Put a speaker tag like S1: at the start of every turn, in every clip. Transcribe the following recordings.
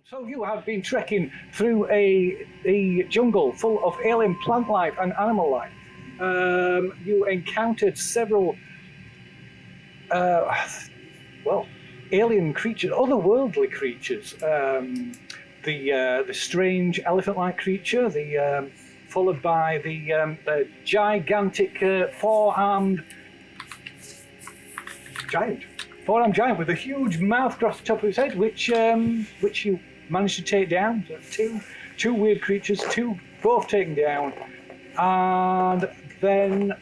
S1: So you have been trekking through a jungle full of alien plant life and animal life. You encountered several, alien creatures, otherworldly creatures. The strange elephant-like creature, followed by the gigantic four-armed giant with a huge mouth across the top of his head, which you managed to take down. So two weird creatures, both taken down, and then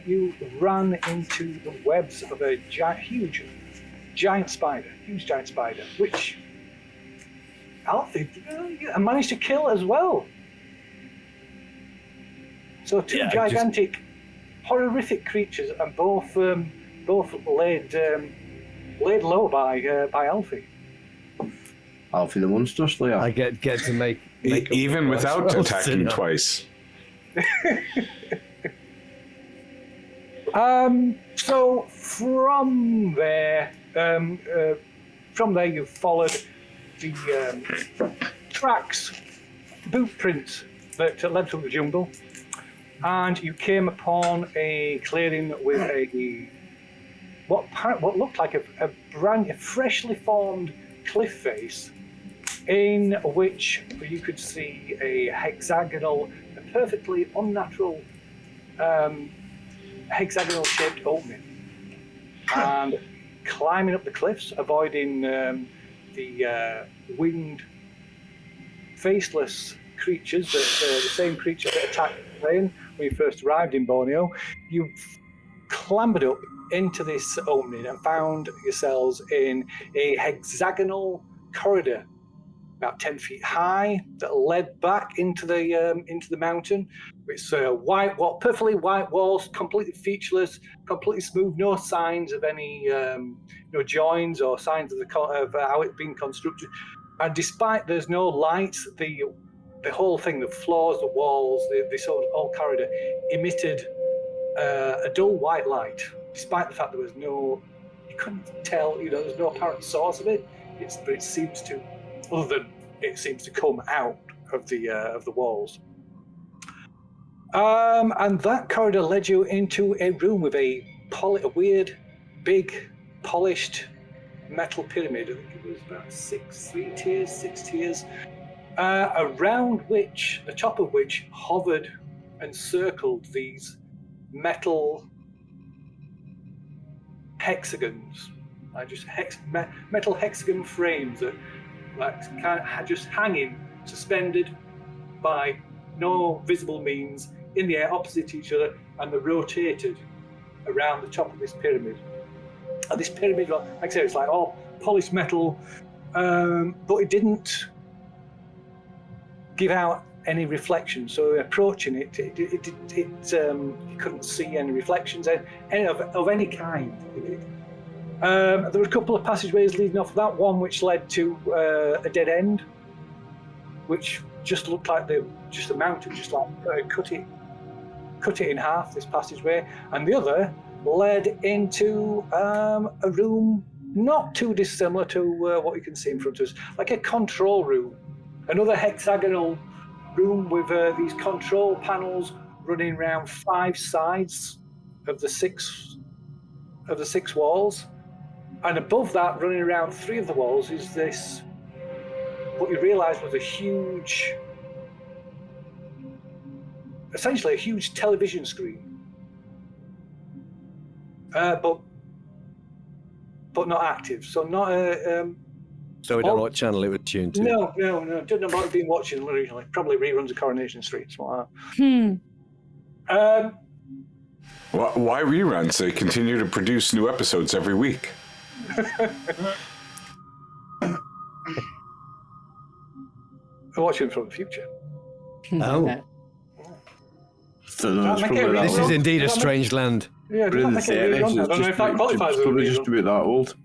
S1: you ran into the webs of a huge giant spider, which Alfie managed to kill as well. So two gigantic, horrific creatures, and both laid low by Alfie.
S2: Alfie the Monster Slayer.
S3: I get to make
S4: even without attacking twice.
S1: So from there you followed the tracks, boot prints that led through the jungle, and you came upon a clearing with what looked like a freshly formed cliff face, in which you could see a perfectly unnatural hexagonal-shaped opening. And climbing up the cliffs, avoiding the winged, faceless creatures, the same creature that attacked the plane when you first arrived in Borneo, you clambered up into this opening and found yourselves in a hexagonal corridor about 10 feet high that led back into the mountain. It's perfectly white walls, completely featureless, completely smooth, no signs of any joins or signs of how it's been constructed. And despite there's no lights, the whole thing, the floors, the walls, this whole corridor emitted a dull white light. Despite the fact you couldn't tell, there's no apparent source of it. But it seems to, it seems to come out of the walls. And that corridor led you into a room with a weird, big, polished metal pyramid. I think it was about six tiers, around which, the top of which hovered and circled these metal hexagons, metal hexagon frames that just hanging, suspended by no visible means in the air opposite each other, and they're rotated around the top of this pyramid. And this pyramid, like I said, it's like all polished metal, but it didn't give out any reflection. So approaching it, you couldn't see any reflections of any kind in it. There were a couple of passageways leading off that one, which led to a dead end, which just looked like the mountain just like cut it in half, this passageway, and the other led into a room not too dissimilar to what you can see in front of us, like a control room, another hexagonal room with these control panels running around 5 sides of the six walls, and above that, running around 3 of the walls, is this, what you realised was essentially a huge television screen, but not active. So not a.
S3: So we don't know what channel it would tune to.
S1: No. Don't know what I've been watching originally. Probably reruns of Coronation Street. Something like that.
S4: Why reruns? They continue to produce new episodes every week.
S1: I'm watching from the future.
S3: Oh.
S2: So that's probably
S3: This is indeed a strange land.
S1: Yeah, does that make it a rerun? I don't know if that qualifies as a
S2: probably just
S1: rerun.
S2: about that old.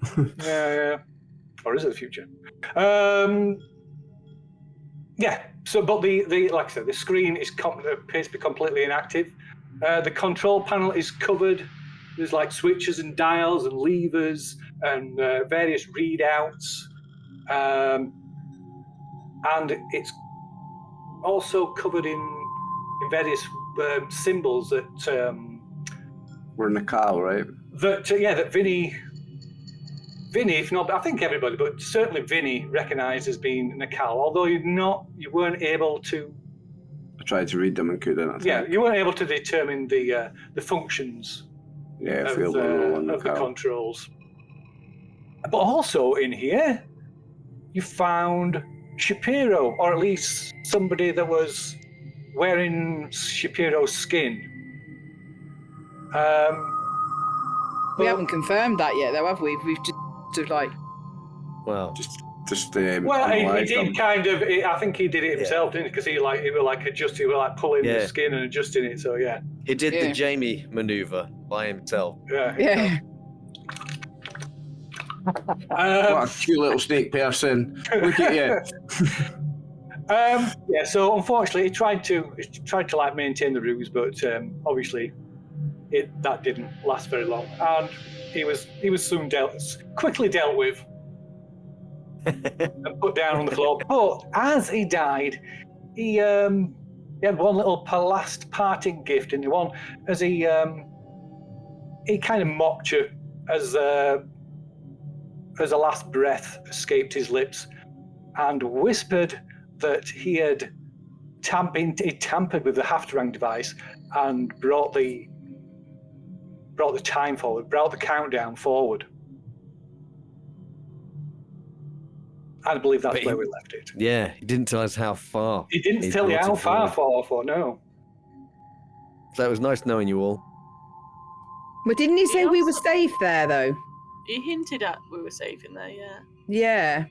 S1: Yeah. Or is it the future? Yeah. So, but the like I said, the screen appears to be completely inactive. The control panel is covered. There's like switches and dials and levers and various readouts. and it's also covered in various symbols that
S2: We're in the cow, right?
S1: that Vinny, if not, I think everybody, but certainly Vinny recognised as being Nakal, although you weren't able to.
S2: I tried to read them and couldn't. I think.
S1: Yeah, you weren't able to determine the functions of the controls. But also in here, you found Shapiro, or at least somebody that was wearing Shapiro's skin.
S5: We haven't confirmed that yet, though, have we? We've just sort of like.
S3: Well,
S2: Just
S1: well, he did kind of. I think he did it himself, didn't he? Because he were like pulling the skin and adjusting it. So yeah,
S3: he did the Jamie maneuver by himself.
S5: Yeah.
S2: What a cute little snake person! Look at you.
S1: Yeah. So unfortunately, he tried to like maintain the ruse, but obviously, that didn't last very long, and he was soon quickly dealt with. And put down on the floor. But as he died, he had one little last parting gift, and one as he kind of mocked you as a last breath escaped his lips, and whispered that he had tampered with the Haftarang device and brought the time forward, brought the countdown forward. I believe that's where we left it.
S3: Yeah, he didn't tell us how far.
S1: He didn't tell you how far for, no.
S3: So it was nice knowing you all.
S5: But didn't he say we were safe there, though?
S6: He hinted at we were safe in there, yeah.
S5: Yeah.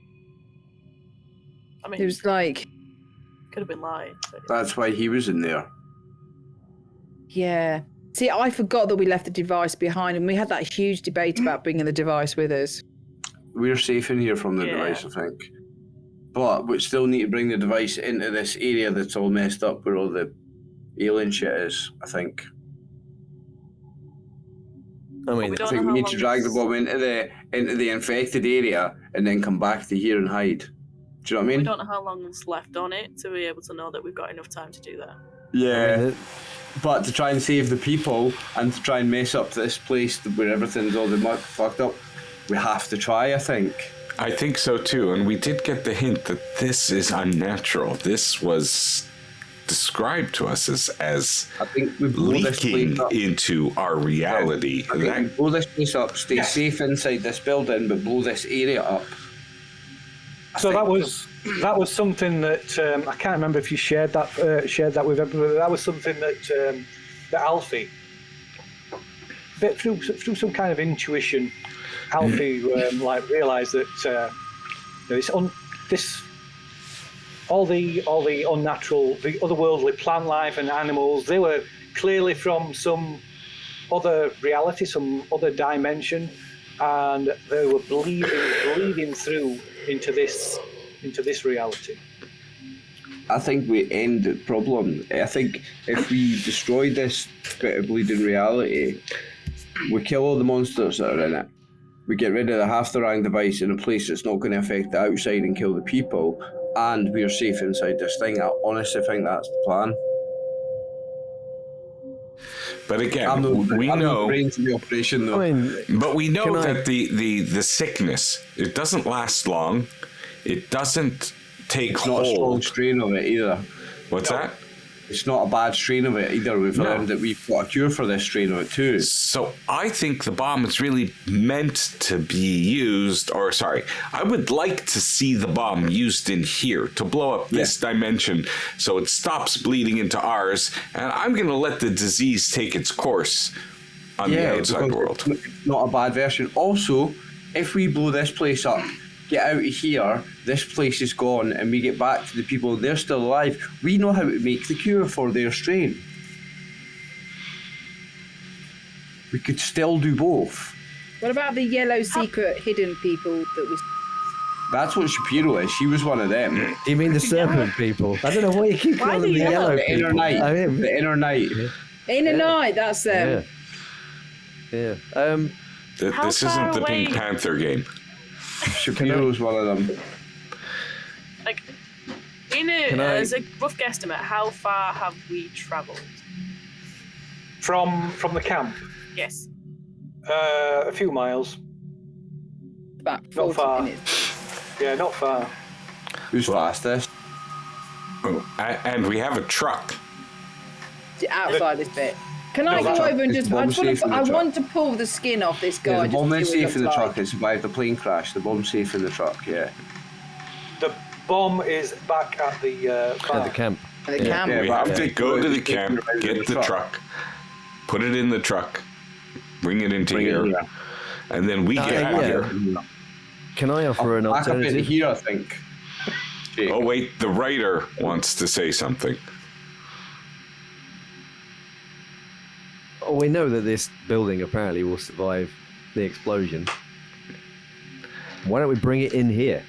S6: I mean,
S5: it was like...
S6: Could have been lying.
S2: That's why he was in there.
S5: Yeah. See, I forgot that we left the device behind, and we had that huge debate about bringing the device with us.
S2: We're safe in here from the device, I think. But we still need to bring the device into this area that's all messed up where all the alien shit is, I think.
S3: I mean,
S2: I think we need to drag the bomb into the infected area and then come back to here and hide. Do you know what I mean?
S6: We don't know how long is left on it to be able to know that we've got enough time to do that.
S2: Yeah. But to try and save the people and to try and mess up this place where everything's all fucked up, we have to try, I think.
S4: I think so too, and we did get the hint that this is unnatural. This was described to us as
S2: I think we
S4: leaking into our reality.
S2: I think we blow this place up, stay safe inside this building, but blow this area up.
S1: So that was something that I can't remember if you shared that with everybody. That was something that Alfie, but through some kind of intuition, Alfie realised that all the unnatural, the otherworldly plant life and animals, they were clearly from some other reality, some other dimension, and they were bleeding through into this reality.
S2: I think we end the problem. I think if we destroy this bit of bleeding reality, we kill all the monsters that are in it. We get rid of the Haftarang device in a place that's not going to affect the outside and kill the people, and we're safe inside this thing. I honestly think that's the plan.
S4: But again, we know.
S2: The operation, though.
S3: I mean,
S4: but we know that the sickness, it doesn't last long. It doesn't take hold.
S2: Not a strong strain of it either.
S4: What's that?
S2: It's not a bad strain of it either. We've learned that we've got a cure for this strain of it too.
S4: So I think the bomb is really meant to be used, I would like to see the bomb used in here to blow up this dimension so it stops bleeding into ours, and I'm going to let the disease take its course on the outside world.
S2: It's not a bad version. Also, if we blow this place up, get out of here, this place is gone, and we get back to the people, they're still alive, we know how to make the cure for their strain. We could still do both.
S5: What about the yellow secret hidden people that we...
S2: That's what Shapiro is. She was one of them.
S3: Do you mean the Serpent people? I don't know why you keep calling them the yellow
S2: the
S3: people.
S2: Inner Night. The Inner Night.
S5: Inner Night, that's them.
S3: Yeah.
S4: This isn't the Pink Panther game.
S2: Shapiro's one of them.
S6: Like, As a rough guesstimate, how far have we travelled?
S1: From the camp,
S6: Yes.
S1: a few miles.
S5: About
S1: Not
S5: 40
S1: far.
S5: minutes.
S1: Yeah, not far.
S2: Who's fastest?
S4: Oh, and we have a truck.
S5: Outside this bit. Can I
S1: No,
S5: go
S1: truck.
S5: over and
S2: Is
S5: just?
S2: the
S5: I
S2: bomb
S5: just want
S2: safe
S5: to.
S2: in the
S5: I
S2: truck?
S5: want to pull the skin off this guy.
S2: Yeah, the
S5: just to
S2: bomb is
S5: see what he
S2: safe in the
S5: looks
S2: truck.
S5: like.
S2: It survived the plane crash. The bomb's safe in the truck, yeah.
S1: The bomb is back at the
S3: At
S1: bar.
S3: the camp.
S5: And the camera.
S2: Yeah,
S4: We
S2: but
S4: have to
S2: yeah.
S4: go to the
S2: Just take
S4: camp,
S2: it around
S4: get
S2: in
S4: the truck, put it in the truck, bring it into
S2: Bring it
S4: here,
S2: here.
S4: and then we get out
S3: yeah.
S4: here.
S3: Can I offer an
S2: Back up into
S3: alternative?
S2: here, I think. Jake.
S4: Oh wait, the writer wants to say something.
S3: Oh, we know that this building apparently will survive the explosion. Why don't we bring it in here?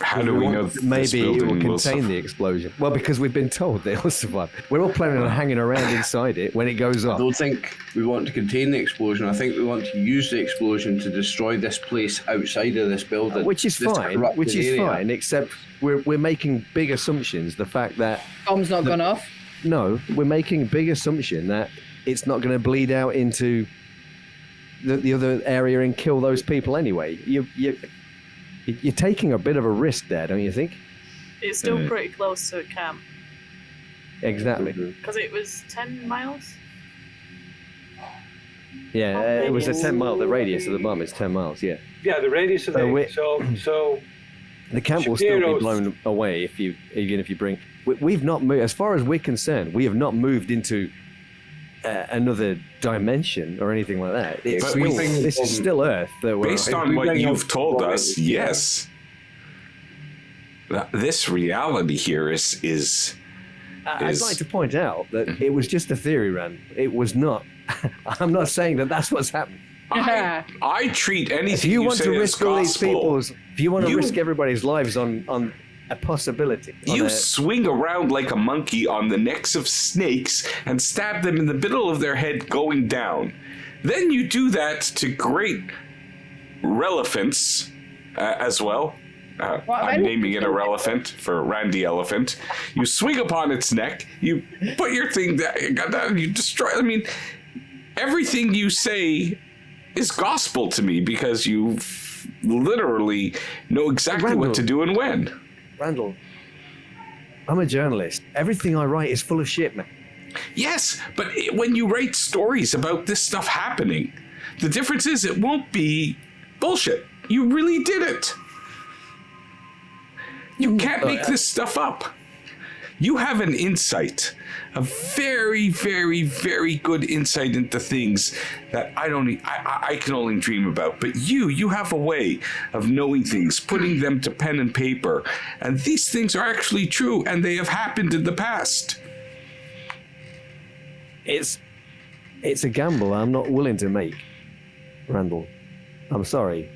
S4: How do we know that this
S3: Maybe it will
S4: building will
S3: contain the explosion. Well, because we've been told they will survive. We're all planning on hanging around inside it when it goes
S2: I
S3: off.
S2: don't think we want to contain the explosion. I think we want to use the explosion to destroy this place outside of this building.
S3: Which is
S2: This
S3: fine.
S2: corrupted
S3: Which is
S2: area.
S3: fine, except we're making big assumptions. The fact that
S5: Bomb's not gone off.
S3: no, we're making a big assumption that it's not going to bleed out into the other area and kill those people anyway. You're taking a bit of a risk there, don't you think?
S6: It's still pretty close to camp
S3: Exactly.
S6: because it was 10 miles.
S3: Yeah, it was a 10-mile. The radius of the bomb is 10 miles. Yeah,
S1: Yeah, the radius of the
S3: we-
S1: so
S3: the camp will still be
S1: Shapiro's-
S3: blown away even if you bring. We've not moved, as far as we're concerned. We have not moved into another dimension or anything like that. It's
S4: But
S3: still,
S4: we think-
S3: this is still Earth. That we're
S4: Based
S2: If
S4: on
S2: we
S4: what
S2: bring
S4: you've
S2: up
S4: told
S2: bomb
S4: us,
S2: it, yeah.
S4: yes. This reality here is
S3: I'd like to point out that it was just a theory, Rand. It was not. I'm not saying that that's what's happened.
S4: I treat anything
S3: If you want
S4: say
S3: to
S4: as
S3: risk all these
S4: gospel.
S3: people's, if you want to
S4: You-
S3: risk everybody's lives on a possibility, on
S4: You
S3: a-
S4: swing around like a monkey on the necks of snakes and stab them in the middle of their head going down. Then you do that to great relevance as well. I'm naming it a relevant for Randy Elephant. You swing upon its neck, you put your thing down, you destroy. I mean, everything you say is gospel to me because you literally know exactly what to do and when.
S3: Randall, I'm a journalist. Everything I write is full of shit, man.
S4: Yes, but when you write stories about this stuff happening, the difference is it won't be bullshit. You really did it. You can't make this stuff up. You have an insight, a very, very, very good insight into things that I can only dream about. But you have a way of knowing things, putting them to pen and paper. And these things are actually true, and they have happened in the past.
S3: It's a gamble I'm not willing to make, Randall. I'm sorry.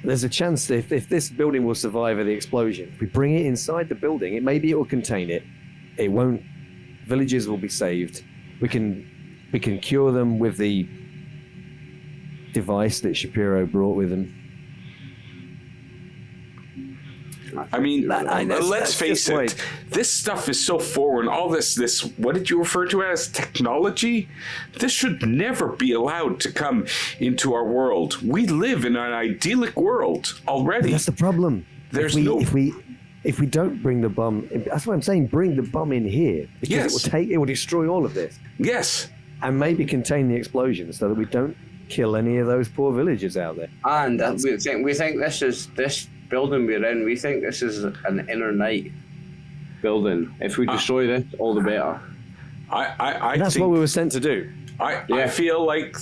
S3: There's a chance that if this building will survive the explosion, if we bring it inside the building, maybe it will contain it. It won't. Villages will be saved. We can cure them with the device that Shapiro brought with him.
S4: I mean, let's
S3: that's
S4: face
S3: just why-
S4: it. This stuff is so foreign. All this, what did you refer to as technology? This should never be allowed to come into our world. We live in an idyllic world already.
S3: That's the problem.
S4: There's
S3: if we don't bring the bomb, that's what I'm saying. Bring the bomb in here because
S4: Yes.
S3: it will destroy all of this
S4: Yes.
S3: and maybe contain the explosion so that we don't kill any of those poor villagers out there.
S2: And we think this building we're in. We think this is an inner night building. If we destroy this, all the better.
S4: I
S3: That's
S4: think,
S3: what we were sent to do.
S4: I feel like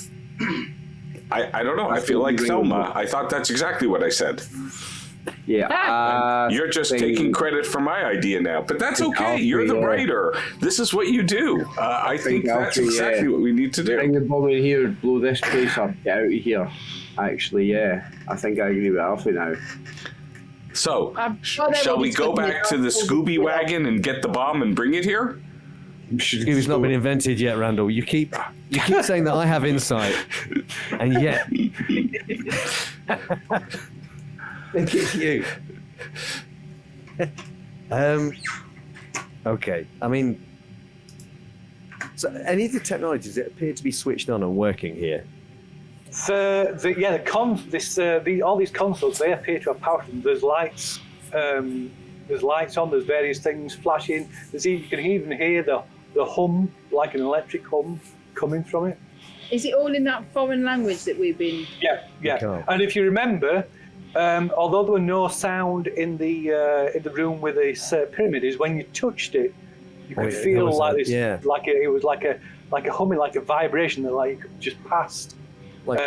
S4: I don't know. I feel like Thelma. I thought that's exactly what I said.
S2: Yeah.
S4: You're just taking credit for my idea now, but that's okay.
S2: Alfie,
S4: You're the
S2: yeah.
S4: writer. This is what you do. I think that's
S2: Alfie,
S4: exactly what we need to
S2: Bring
S4: do.
S2: the bomb in here, blow this place up, get out of here. Actually, yeah. I think I agree with Alfie now.
S4: So,
S5: I'm sure they
S4: shall
S5: will
S4: we
S5: be
S4: go
S5: taking
S4: back
S5: it
S4: to the
S5: out.
S4: Scooby wagon and get the bomb and bring it here?
S3: It's not been invented yet, Randall. You keep saying that I have insight, and yet I think it's you. Okay. I mean, so any of the technologies that appear to be switched on and working here.
S1: All these consoles, they appear to have power. There's lights. There's lights on. There's various things flashing. You can even hear the hum, like an electric hum, coming from it.
S5: Is it all in that foreign language that we've been?
S1: Yeah.
S3: Okay.
S1: And if you remember, although there were no sound in the room with this pyramid, is when you touched it, you could feel like this, it was like a humming, like a vibration that like just passed, felt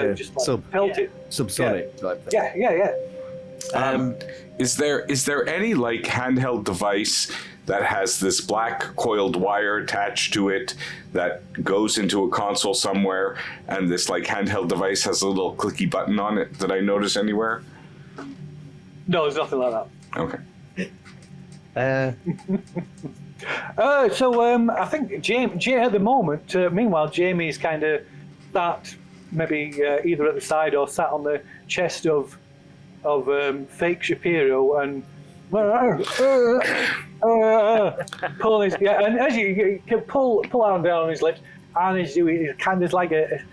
S1: it,
S3: subsonic type thing.
S1: Yeah.
S4: Is there any like handheld device that has this black coiled wire attached to it that goes into a console somewhere, and this like handheld device has a little clicky button on it that I notice anywhere?
S1: No, there's nothing like that.
S4: Okay.
S1: I think Jamie at the moment. Meanwhile, Jamie's kind of sat maybe either at the side or sat on the chest of fake Shapiro and pull his and as you can pull down on his lips, and he's doing it kind of like a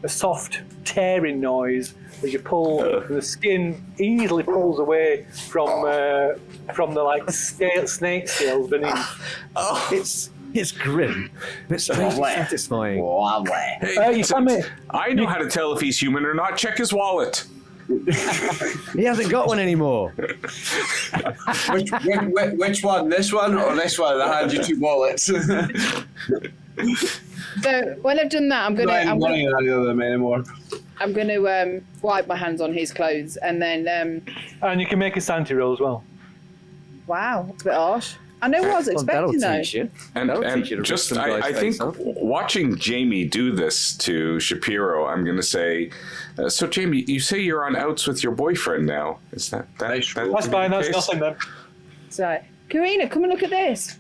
S1: soft tearing noise as you pull. The skin easily pulls away from the like snake scales beneath.
S3: It's grim, but strangely satisfying.
S4: Hey, I know how to tell if he's human or not. Check his wallet.
S3: He hasn't got one anymore.
S2: Which one? This one or this one? I hand you 2 wallets.
S5: So when I've done that, I'm gonna wipe my hands on his clothes and then.
S1: And you can make a Santi roll as well.
S5: Wow, that's a bit harsh. I know what I was expecting though.
S3: Teach you.
S4: And just I think watching Jamie do this to Shapiro, I'm going to say, so Jamie, you say you're on outs with your boyfriend now. Is that
S1: that's fine? That's nothing then.
S5: So, Karina, come and look at this.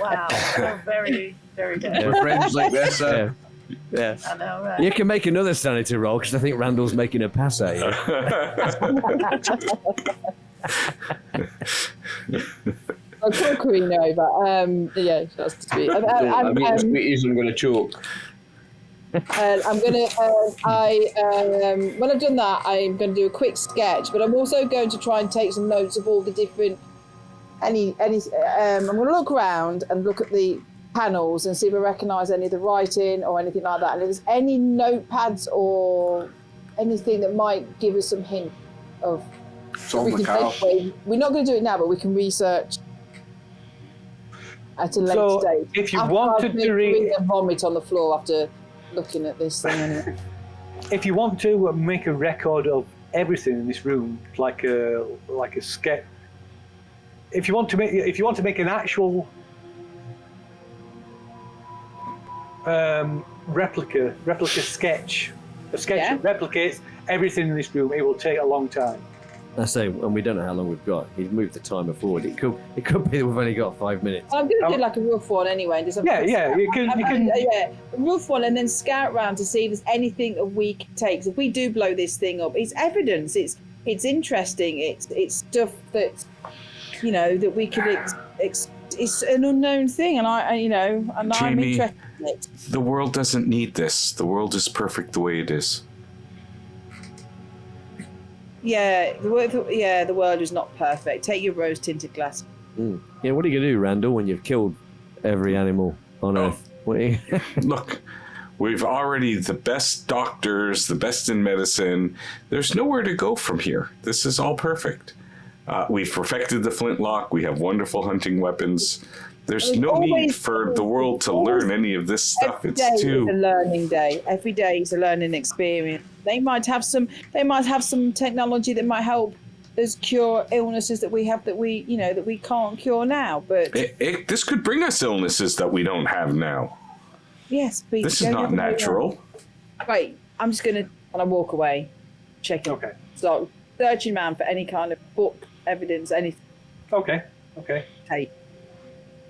S6: Wow, so very, very good.
S2: We're friends like this.
S3: Yeah.
S6: I know, right?
S3: You can make another sanity roll because I think Randall's making a pass at you.
S5: I'll call Karina over. Yeah, that's sweet.
S2: I'm going to choke.
S5: I'm gonna. When I've done that, I'm going to do a quick sketch, but I'm also going to try and take some notes of all the different. I'm going to look around and look at the panels and see if I recognise any of the writing or anything like that. And if there's any notepads or anything that might give us some hint of. We're not going to do it now, but we can research at a later date.
S1: If you wanted to read,
S5: vomit on the floor after looking at this thing. Anyway.
S1: If you want to make a record of everything in this room, like a sketch. If you want to make an actual replica sketch, a sketch that replicates everything in this room, it will take a long time.
S3: I say, and we don't know how long we've got. He's moved the timer forward. It could be that we've only got 5 minutes.
S5: I'm going to do like a rough one anyway. And just
S1: you can
S5: a rough one and then scout around to see if there's anything a week takes. If we do blow this thing up, it's evidence. It's interesting. It's stuff that that we could. It's an unknown thing, and I'm interested in it.
S4: The world doesn't need this. The world is perfect the way it is.
S5: Yeah, the world is not perfect. Take your rose-tinted glass.
S3: Yeah, what are you going to do, Randall, when you've killed every animal on Earth? What are you...
S4: Look, we've already the best doctors, the best in medicine. There's nowhere to go from here. This is all perfect. We've perfected the flintlock. We have wonderful hunting weapons. There's no need for the world to learn any of this stuff.
S5: Every day is a learning day. Every day is a learning experience. They might have some technology that might help us cure illnesses that we have that we can't cure now. But
S4: this could bring us illnesses that we don't have now.
S5: Yes, but
S4: this is not natural.
S5: Right, I'm just gonna walk away, checking.
S1: Okay.
S5: So searching around for any kind of book evidence, anything.
S1: Okay.
S5: Hey.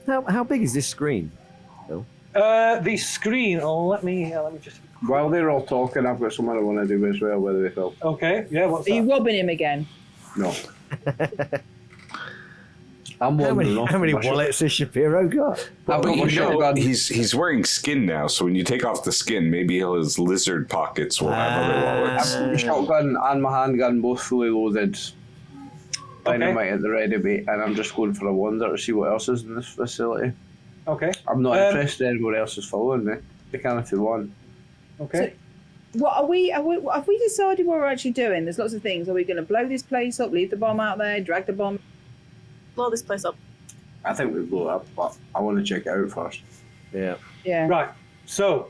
S3: How big is this screen?
S1: The screen. Oh, let me just.
S2: While they're all talking, I've got something I want to do as well. Whether they feel.
S1: Okay. Yeah. What's
S5: Are you
S1: that?
S5: robbing him again?
S2: No. I'm wandering off.
S3: How many wallets has Shapiro got?
S2: I've got
S4: But
S2: my
S4: you know,
S2: shotgun.
S4: he's wearing skin now, so when you take off the skin, maybe his lizard pockets will have other wallets.
S2: I've got my shotgun and my handgun both fully loaded. Dynamite at the ready, mate, and I'm just going for a wander to see what else is in this facility.
S1: Okay.
S2: I'm not interested in what else is following me. They can if they want.
S1: Okay.
S5: What have we decided what we're actually doing? There's lots of things. Are we going to blow this place up, leave the bomb out there, drag the bomb?
S6: Blow this place up.
S2: I think we blow it up, but I want to check it out first.
S3: Yeah.
S5: Yeah.
S1: Right. So,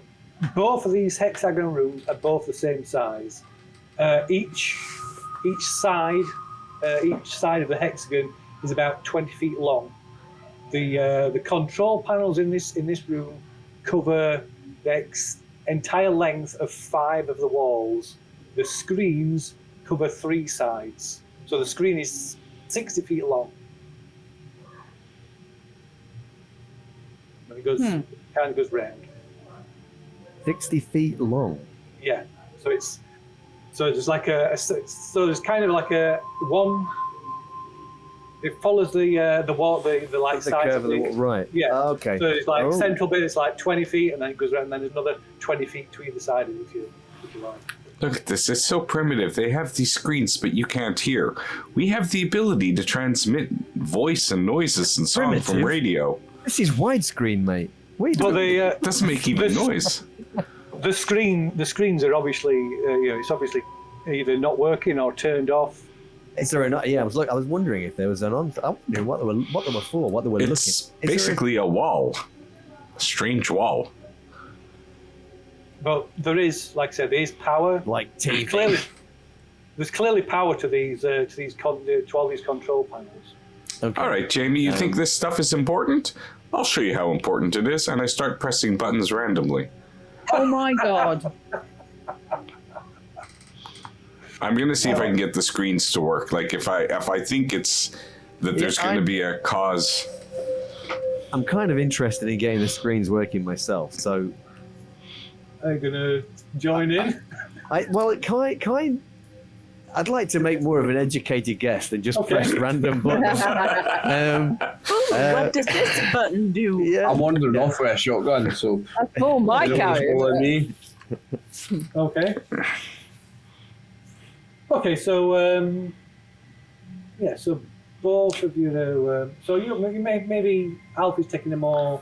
S1: both of these hexagon rooms are both the same size. Each side of the hexagon is about 20 feet long. The control panels in this room cover the entire length of 5 of the walls. The screens cover 3 sides. So the screen is 60 feet long. And it goes kind of goes round.
S3: 60 feet long.
S1: Yeah. So there's like so there's kind of like a one. It follows the wall, the like
S3: The
S1: sides
S3: curve
S1: of
S3: of the
S1: the
S3: right.
S1: yeah.
S3: Oh, okay.
S1: So it's like
S3: Oh.
S1: central bit is like 20 feet, and then it goes around, and then there's another 20 feet to either side of it if you like.
S4: Look at this. It's so primitive. They have these screens, but you can't hear. We have the ability to transmit voice and noises and song from
S3: Primitive?
S4: radio.
S3: This is widescreen, mate. Wait.
S1: Well,
S4: It doesn't make even noise.
S1: the screens are obviously it's obviously either not working or turned off.
S3: Is there an? Yeah, I was wondering if there was an on. I wonder what they were for, what they were
S4: It's
S3: looking. Is there
S4: basically a wall. A strange wall.
S1: But there is, like I said, there is power.
S3: like TV.
S1: There's clearly power to all these control panels.
S3: Okay.
S4: All right, Jamie, you think this stuff is important? I'll show you how important it is, and I start pressing buttons randomly.
S5: Oh my god.
S4: I'm gonna see if I can get the screens to work. Like if I think it's that there's going to be a cause.
S3: I'm kind of interested in getting the screens working myself. So,
S1: I'm gonna join in.
S3: I'd like to make more of an educated guess than just press random buttons.
S6: What does this button do?
S3: Yeah.
S2: I'm wandering off with a shotgun, so.
S5: That's all my character.
S2: Me.
S1: Okay. Okay, so so both of you know. So you maybe Alfie's taking a more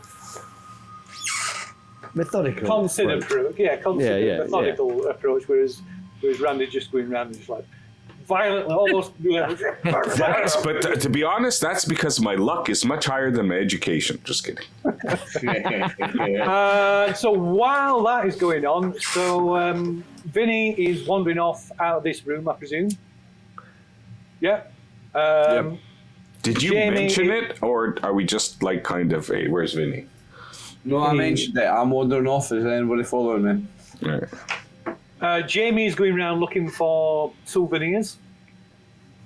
S3: Methodical.
S1: considered
S3: approach.
S1: approach. Methodical approach, whereas Randy's just going around and just like violently, almost.
S4: But to be honest, that's because my luck is much higher than my education. Just kidding.
S1: So while that is going on, Vinny is wandering off out of this room, I presume. Yeah.
S2: Yep.
S4: Did you
S1: Jamie-
S4: mention it, or are we just like kind of, hey, where's Vinny?
S2: No, I mentioned it. I'm wandering off. Is anybody following me?
S4: All right.
S1: Jamie is going around looking for souvenirs.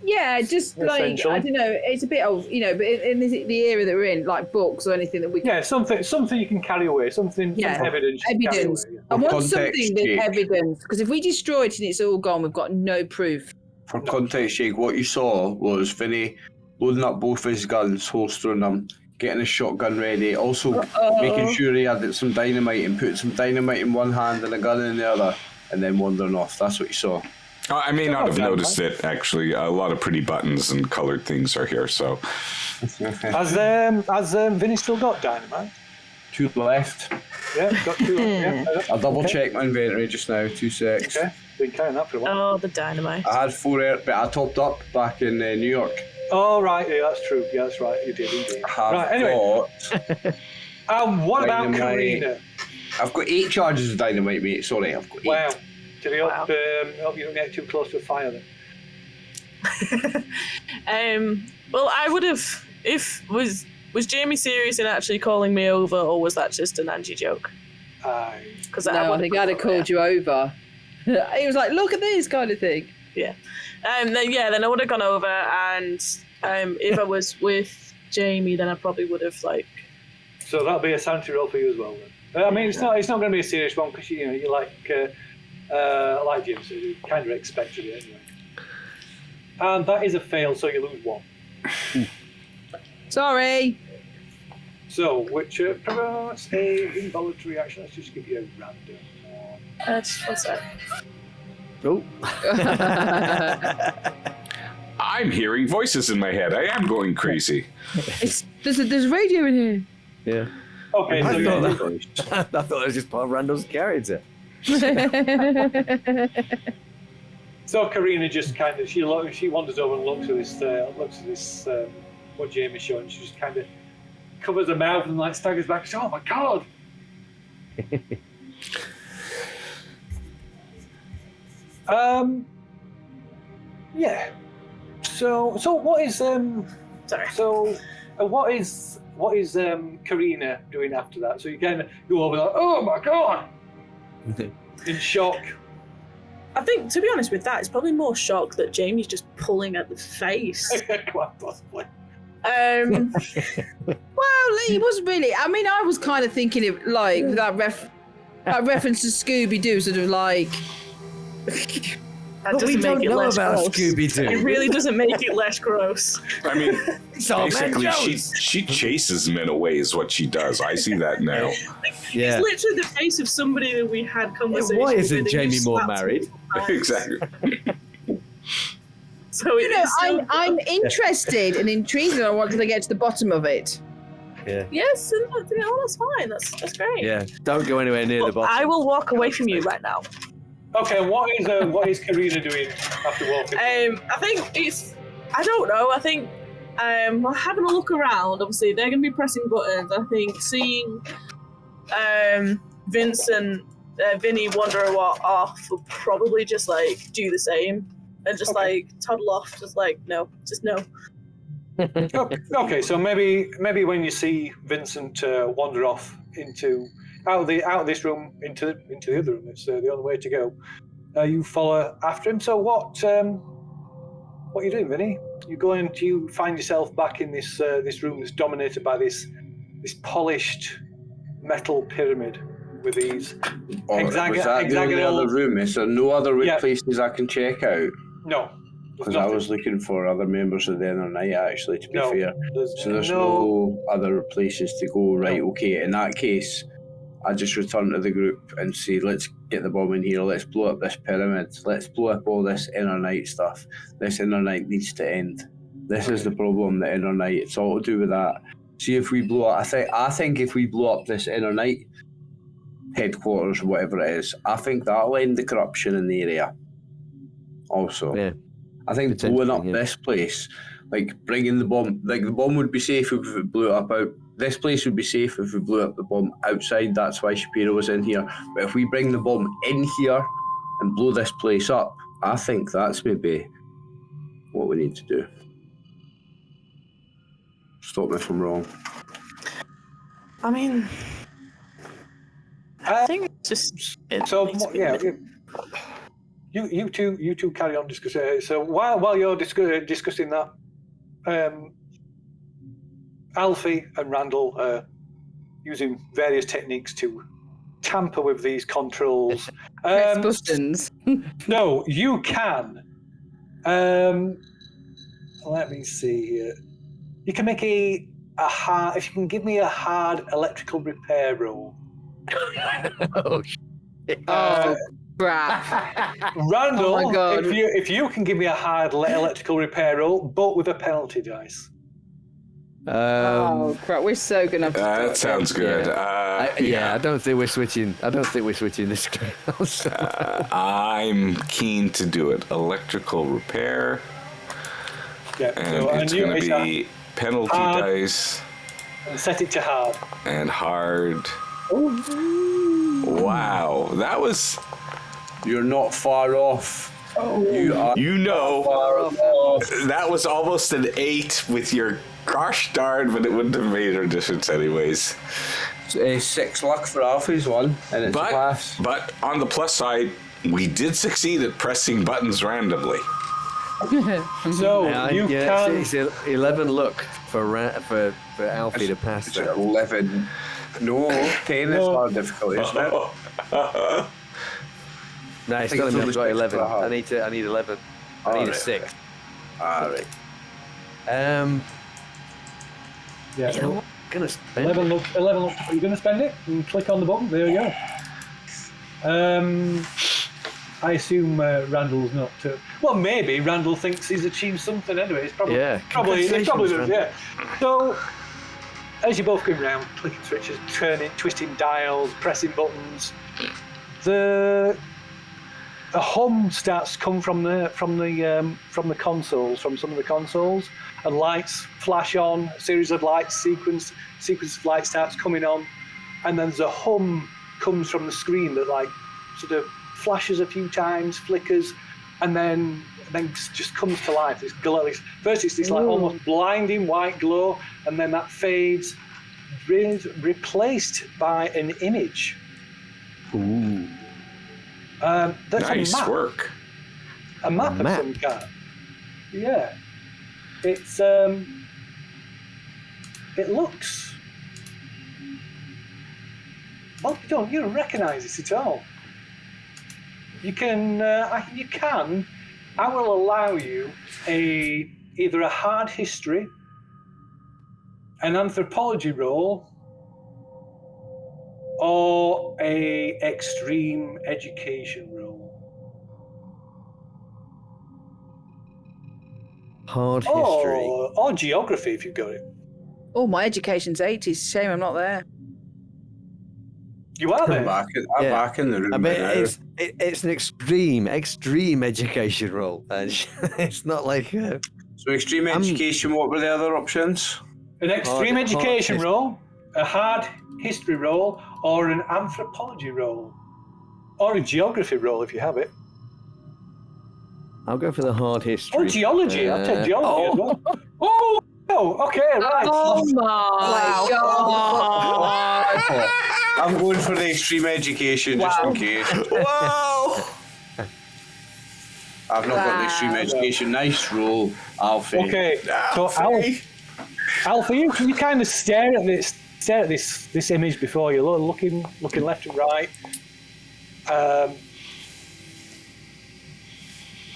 S5: Yeah, just like,
S1: Essentially.
S5: I don't know, it's a bit of, but in the era that we're in, like books or anything that we can.
S1: Yeah, something you can carry away, some evidence. You can carry
S5: Evidence.
S1: away, yeah.
S5: I want
S2: Context
S5: something that's
S2: check.
S5: evidence, because if we destroy it and it's all gone, we've got no proof.
S2: For context, Jake, what you saw was Vinny loading up both his guns, holstering them, getting his shotgun ready, also making sure he had some dynamite and put some dynamite in one hand and a gun in the other, and then wandering off. That's what you saw.
S4: I may not have noticed it, actually. A lot of pretty buttons and colored things are here, so.
S1: Has Vinny still got dynamite?
S2: 2 left.
S1: Yeah, got 2. Yeah.
S2: I'll double check my inventory just now. 2 secs.
S1: Okay, been carrying that for a while.
S6: Oh, the dynamite.
S2: I had 4 but I topped up back in New York.
S1: Oh right, yeah, that's true. Yeah, that's right. You did indeed.
S2: I have
S1: Right, anyway. What about
S2: Dynamite.
S1: Karina?
S2: I've got 8 charges of dynamite, mate. Sorry, I've got 8.
S1: Wow. Did he hope you don't get too close to a fire then?
S6: Well, I would have. Was Jamie serious in actually calling me over, or was that just an Angie joke? Because
S5: No, I think I'd have called you over. He was like, look at this kind of thing.
S6: Yeah. Then I would have gone over and If I was with Jamie, then I probably would have like.
S1: So that'll be a sanity roll for you as well. Then. I mean, it's not going to be a serious one because you like Jim, so you kind of expected it anyway. And that is a fail, so you lose 1.
S5: Sorry.
S1: So, which promotes a involuntary action. Let's just give you a random one.
S6: Just 1 sec.
S3: Oh.
S4: I'm hearing voices in my head. I am going crazy.
S5: There's a radio in here.
S3: Yeah.
S1: Okay, so
S3: I thought it was just part of Randall's character.
S1: So Karina just kind of she wanders over and looks at this what Jamie's showing. She just kind of covers her mouth and like staggers back. She says, "Oh my god!" Yeah. So what is
S6: Sorry.
S1: So what is Karina doing after that? So you kind of go over like, "Oh my god!" in shock.
S6: I think, to be honest with that, it's probably more shock that Jamie's just pulling at the face.
S1: Quite possibly.
S5: Well, he wasn't really. I mean, I was kind of thinking of like that reference to Scooby-Doo, sort of like.
S6: That
S3: But we
S6: doesn't
S3: don't
S6: make it
S3: know
S6: less
S3: about
S6: gross.
S3: Scooby-Doo.
S6: It really doesn't make it less gross.
S4: I mean,
S3: all
S4: basically,
S3: man
S4: she
S3: Jones.
S4: chases him in a way is what she does. I see that now.
S3: Yeah.
S6: It's literally the face of somebody that we had conversations
S3: Why
S6: with.
S3: isn't
S6: and
S3: Jamie
S6: you
S3: more
S6: slapped
S3: married?
S6: him.
S4: Exactly.
S6: So
S5: You know, I'm interested and intrigued, and I wanted to get to the bottom of it.
S6: Yes, and that's fine. That's great.
S3: Yeah. Don't go anywhere near the bottom.
S6: I will walk away from you right now.
S1: Okay, what is Karina doing after walking?
S6: I think I don't know. I think having a look around. Obviously, they're going to be pressing buttons. I think seeing Vince and Vinny wander off will probably just like do the same and just like toddle off. Just like no.
S1: Okay, so maybe when you see Vincent wander off out of this room into the other room, it's the only way to go. You follow after him. So what are you doing, Vinny? You find yourself back in this room that's dominated by this this metal pyramid with these
S2: Was that the only other room? Is there no other places I can check out?
S1: No.
S2: Because I was looking for other members of the inner night, actually, to be fair. So there's
S1: no
S2: other places to go. Right, okay. In that case, I just return to the group and say, let's get the bomb in here. Let's blow up this pyramid. Let's blow up all this inner night stuff. This inner night needs to end. This is the problem, the inner night. It's all to do with that. See if we blow up. I think if we blow up this inner night headquarters, whatever it is, I think that'll end the corruption in the area. Also,
S3: Yeah.
S2: I think blowing up this place, like bringing the bomb, like the bomb would be safe if we blew it up out. This place would be safe if we blew up the bomb outside. That's why Shapiro was in here. But if we bring the bomb in here and blow this place up, I think that's maybe what we need to do. Stop me if I'm wrong.
S6: I mean, I think it's just.
S1: You two carry on discussing. So while you're discussing that, Alfie and Randall are using various techniques to tamper with these controls.
S5: Press buttons.
S1: No, you can. Let me see here. You can make a hard. If you can give me a hard electrical repair roll.
S3: Oh,
S5: Crap.
S1: Randall,
S5: Oh my God.
S1: if you can give me a hard electrical repair roll, but with a penalty dice.
S5: Oh crap! We're so gonna have to.
S4: That sounds good.
S3: I don't think we're switching. This game.
S4: I'm keen to do it. Electrical repair.
S1: Yeah,
S4: And it's going to be penalty dice.
S1: And set it to hard.
S4: And hard. Wow, that was.
S2: You're not far off. You are far off.
S4: That was almost an 8 with your gosh darn, but it wouldn't have made a difference anyways.
S2: 6 luck for Alfie's one, and it's a pass.
S4: But on the plus side, we did succeed at pressing buttons randomly.
S1: So you can.
S3: It's 11 look for Alfie to pass.
S2: It's 11. No, 10 is more difficult, isn't it?
S3: No, it's
S2: think
S3: telling me
S2: it's
S3: I've got
S2: only
S3: 11.
S2: 6.5.
S3: I need 11. I need a 6.
S2: Alright.
S1: Yeah.
S3: You know what? I'm gonna spend
S1: 11 look. Are you going to spend it? And click on the button. There we go. I assume Randall's not. Well, maybe Randall thinks he's achieved something anyway. It's probably.
S3: Yeah.
S1: Probably does.
S3: Congratulations,
S1: Yeah. So, as you're both going around, clicking switches, turning, twisting dials, pressing buttons, the hum starts to come from the consoles, from some of the consoles, and lights flash on. A series of lights, sequence of lights starts coming on, and then there's a hum comes from the screen that like sort of flashes a few times, flickers, and then just comes to life. This glow. First, it's this like almost blinding white glow, and then that fades, replaced by an image.
S3: Ooh.
S1: That's
S4: Nice
S1: a map.
S4: work.
S1: A map of some kind. Yeah. It's it looks. Well, you don't recognise this at all. You can. I will allow you either a hard history, an anthropology roll, or a extreme education roll.
S3: Hard history.
S1: Or geography if you've got it.
S5: Oh, my education's 80s. Shame I'm not there.
S1: You are there.
S2: I'm back in the room.
S3: I mean,
S2: now.
S3: it's an extreme education role, and it's not like.
S2: So extreme education. What were the other options?
S1: An extreme education roll, a hard history roll, or an anthropology roll, or a geography roll if you have it.
S3: I'll go for the hard history.
S1: Or geology. I'll take geology as well. Okay, right.
S5: Oh my god!
S2: I'm going for the extreme education just in case.
S4: Whoa!
S2: I've not got the extreme education. Nice roll, Alfie.
S1: Okay, so Alfie, you kind of stare at this image before you, looking left and right,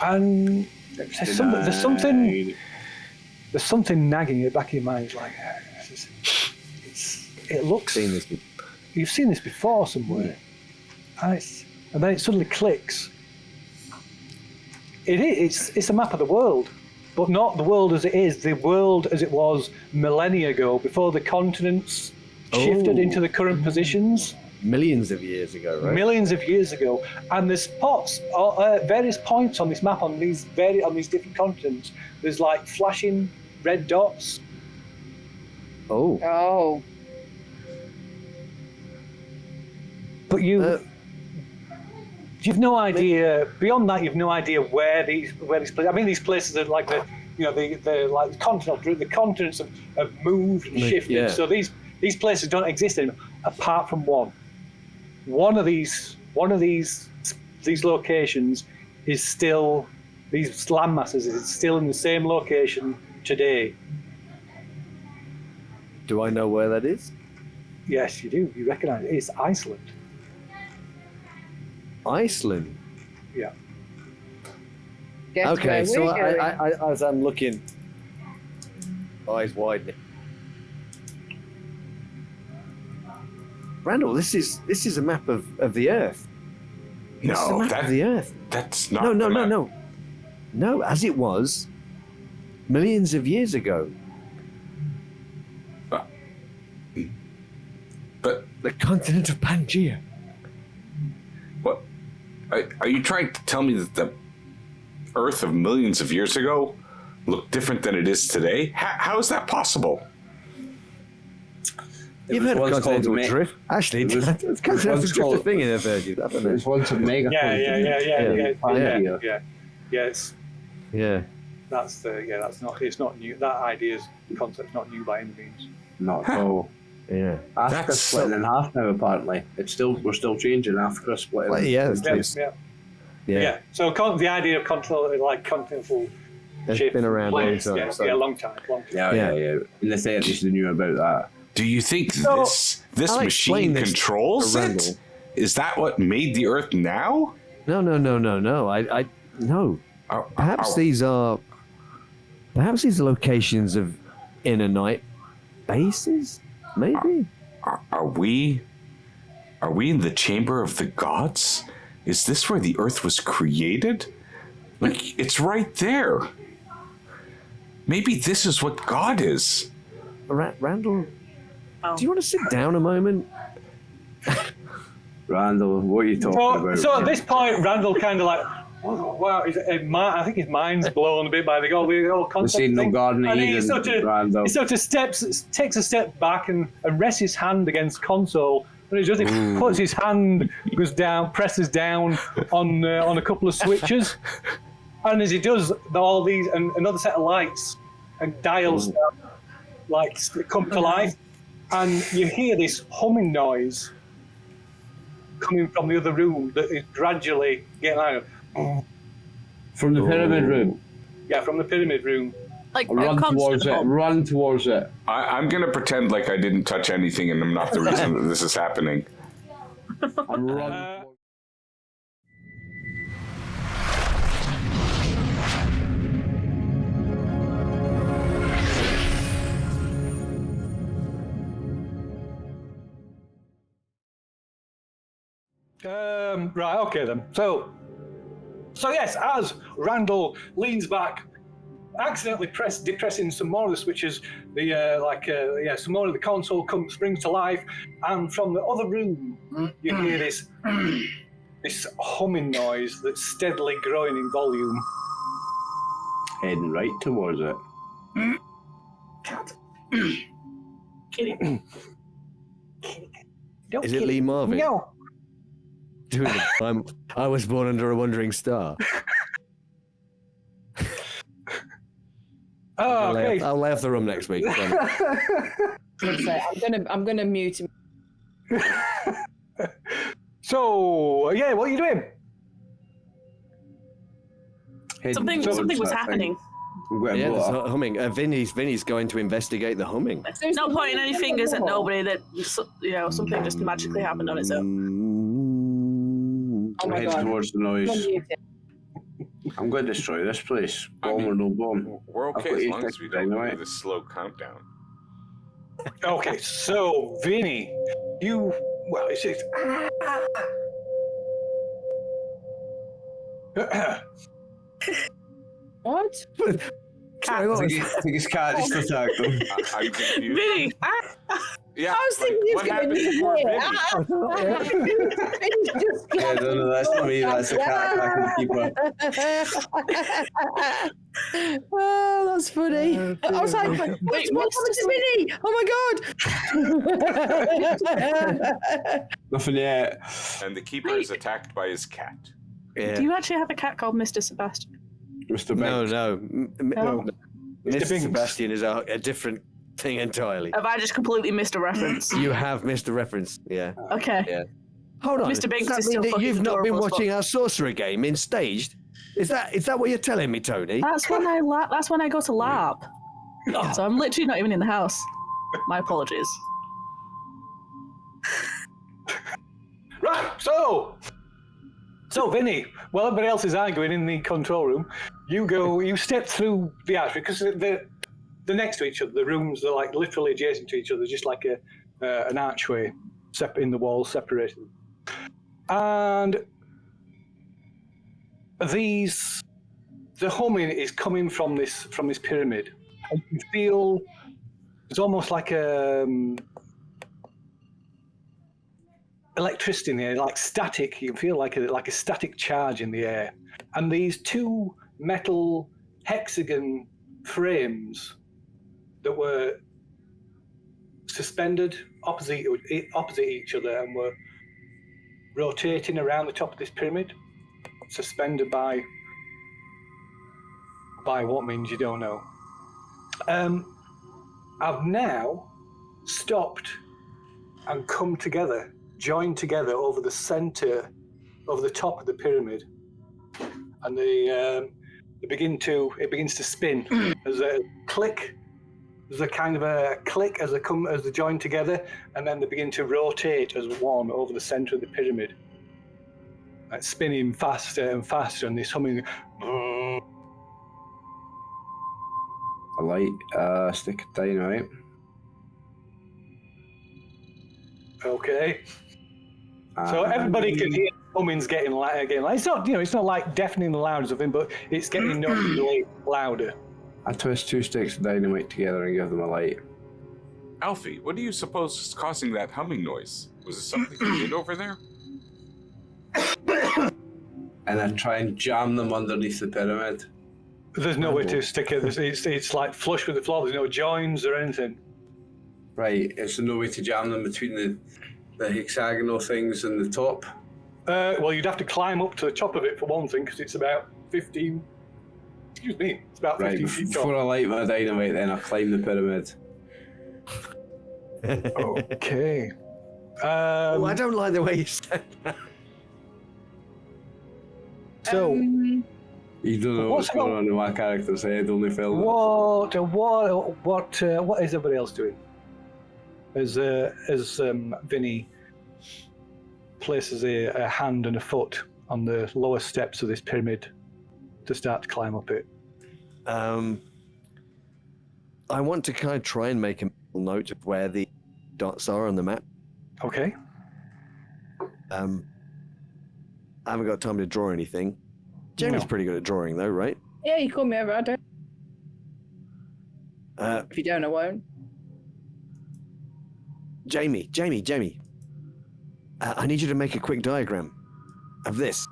S1: and there's something nagging at the back of your mind. It's like it looks. You've seen this before somewhere, and then it suddenly clicks. It's a map of the world, but not the world as it is. The world as it was millennia ago, before the continents shifted into the current positions.
S3: Millions of years ago, right?
S1: Millions of years ago, and there's various points on this map on these different continents. There's like flashing red dots.
S5: Oh.
S1: But you've no idea. Beyond that, you've no idea where these places. I mean, these places are like the like the continents have moved and shifted.
S3: Yeah.
S1: So these places don't exist anymore, apart from one. One of these locations is still, these land masses is still in the same location today.
S3: Do I know where that is?
S1: Yes, you do. You recognise it. It's Iceland.
S3: Iceland.
S1: Yeah.
S5: Guess
S3: Okay,
S5: where
S3: so
S5: we're going.
S3: I, as I'm looking, eyes widening. Randall, this is a map of the Earth. This is a map of the Earth.
S4: That's not.
S3: No, as it was millions of years ago.
S4: But
S3: the continent of Pangaea.
S4: what? Are you trying to tell me that the Earth of millions of years ago looked different than it is today? how is that possible?
S3: You've heard of continental drift? Actually, it's continental drift a thing in a version. I don't know.
S2: It's once a mega.
S1: Yes.
S3: Yeah.
S1: That's not. It's not new. That concept's not new by any means.
S2: Not at all.
S3: Yeah.
S2: Africa's splitting in half now. Apparently, we're still changing. Africa splitting.
S3: Yeah.
S1: Yeah. So the idea of continental
S3: It's
S1: ship.
S3: been around a long
S1: planes.
S3: time.
S1: Yeah,
S3: so-
S1: yeah, long time.
S2: Yeah. In the 30s, they knew about that.
S4: Do you think
S1: So-
S4: this
S3: I'll explain
S4: machine
S3: this
S4: controls
S3: to
S4: it?
S3: Randall.
S4: Is that what made the Earth now?
S3: No. I no. Perhaps these are locations of inner night bases. Maybe.
S4: Are we in the chamber of the gods? Is this where the Earth was created? Like, it's right there. Maybe this is what God is.
S3: Randall,
S6: Oh.
S3: do you want to sit down a moment?
S2: Randall, what are you talking about?
S1: So at this point, Randall kind of like, oh, wow, I think his mind's blown a bit by the whole concept.
S2: This ain't no
S1: thing.
S2: garden
S1: And he
S2: Eden,
S1: sort of,
S2: Randall.
S1: he sort of takes a step back and rests his hand against console. And he just puts his hand, goes down, presses down on a couple of switches. And as he does, all these, and another set of lights and dials like come to life. And you hear this humming noise coming from the other room that is gradually getting louder.
S2: From the pyramid room.
S1: Yeah, from the pyramid room.
S6: Like
S2: Run towards it. Run towards it.
S4: I'm going to pretend like I didn't touch anything and I'm not the reason that this is happening.
S2: And run.
S1: Right, okay then. So yes, as Randall leans back, accidentally depressing some more of the switches, some more of the console springs to life, and from the other room you hear this humming noise that's steadily growing in volume.
S2: Heading right towards it.
S6: Kidding.
S1: Don't
S3: Is it
S1: kill
S3: Lee Marvin?
S1: No.
S3: Doing it. I was born under a wandering star.
S1: Oh, okay.
S3: I'll lay off the room next week.
S5: I'm gonna mute him.
S1: So yeah, what are you doing?
S2: Heading
S6: Something
S2: towards
S6: was
S2: that
S6: happening.
S2: thing. I'm getting
S3: Yeah, there's
S2: blown up.
S3: humming. Vinny's going to investigate the humming.
S6: Not pointing any fingers at nobody. That something just magically happened on its own.
S5: Oh my
S2: Heading
S5: God.
S2: towards the
S5: I'm
S2: noise.
S5: gonna mute him.
S2: I'm going to destroy this place. Bomb or no bomb.
S4: We're
S2: I've
S4: okay
S2: got
S4: as
S2: you
S4: long as we don't
S2: dynamite.
S4: do this slow countdown.
S1: Okay, so Vinny, it's
S5: What?
S3: Sorry, what was-
S2: I think his cat just attacked him.
S4: I'm confused.
S6: Vinny!
S4: Yeah,
S5: I was thinking he was
S4: what
S5: going
S4: happened
S5: to
S4: before
S5: hit.
S4: Vinny?
S2: Yeah, no, that's not me. That's a cat attacking people.
S5: Oh, that's funny. I was like, what happened to Vinny? Oh my God.
S2: Nothing yet.
S4: And the keeper is attacked by his cat.
S3: Yeah.
S6: Do you actually have a cat called Mr. Sebastian?
S2: Mr.
S3: No,
S2: Banks.
S3: no.
S6: No.
S3: Mr.
S1: Binks.
S3: Sebastian is a different thing entirely.
S6: Have I just completely missed a reference?
S3: You have missed the reference. Yeah.
S6: Okay.
S3: Yeah. Hold on.
S6: Mr. Binks
S3: Does that
S6: is still
S3: mean that
S6: fucking
S3: you've not been
S6: adorable as
S3: watching our sorcerer game in staged? Is that what you're telling me, Tony?
S6: That's when I go to lab. So I'm literally not even in the house. My apologies.
S1: Right, so Vinny, while everybody else is arguing in the control room, you step through the archway because they're next to each other. The rooms are like literally adjacent to each other, just like an archway in the wall separated them. And the humming is coming from this pyramid. And you feel it's almost like electricity in the air, like static. You feel like a static charge in the air. And these two metal hexagon frames that were suspended opposite each other and were rotating around the top of this pyramid, suspended by what means you don't know. I've now stopped and come together, joined together over the center, over the top of the pyramid, and it begins to spin. There's a click. There's a kind of a click as they join together, and then they begin to rotate as one over the center of the pyramid. Like spinning faster and faster, and this humming.
S2: A light, stick of dynamite.
S1: Okay. So everybody can hear humming's getting louder again. Like, it's not like deafening loud or something, but it's getting noticeably louder.
S2: I twist 2 sticks of dynamite together and give them a light.
S4: Alfie, what do you suppose is causing that humming noise? Was it something you did over there?
S2: And I try and jam them underneath the pyramid.
S1: There's no way to stick it. It's like flush with the floor. There's no joins or anything.
S2: Right, is there no way to jam them between the hexagonal things and the top?
S1: Well, you'd have to climb up to the top of it for one thing, because it's about 15... Excuse me, it's about 15 feet tall.
S2: Before I light my dynamite, then I climb the pyramid.
S1: Okay.
S3: Oh, I don't like the way you said that.
S1: So...
S2: You don't know what's going on in my character's head, only film.
S1: What is everybody else doing? As Vinny places a hand and a foot on the lower steps of this pyramid to start to climb up it.
S3: I want to kind of try and make a mental note of where the dots are on the map.
S1: Okay.
S3: I haven't got time to draw anything. Jamie's pretty good at drawing, though, right?
S5: Yeah, you call me over. I don't. If you don't, I won't.
S3: Jamie. I need you to make a quick diagram of this.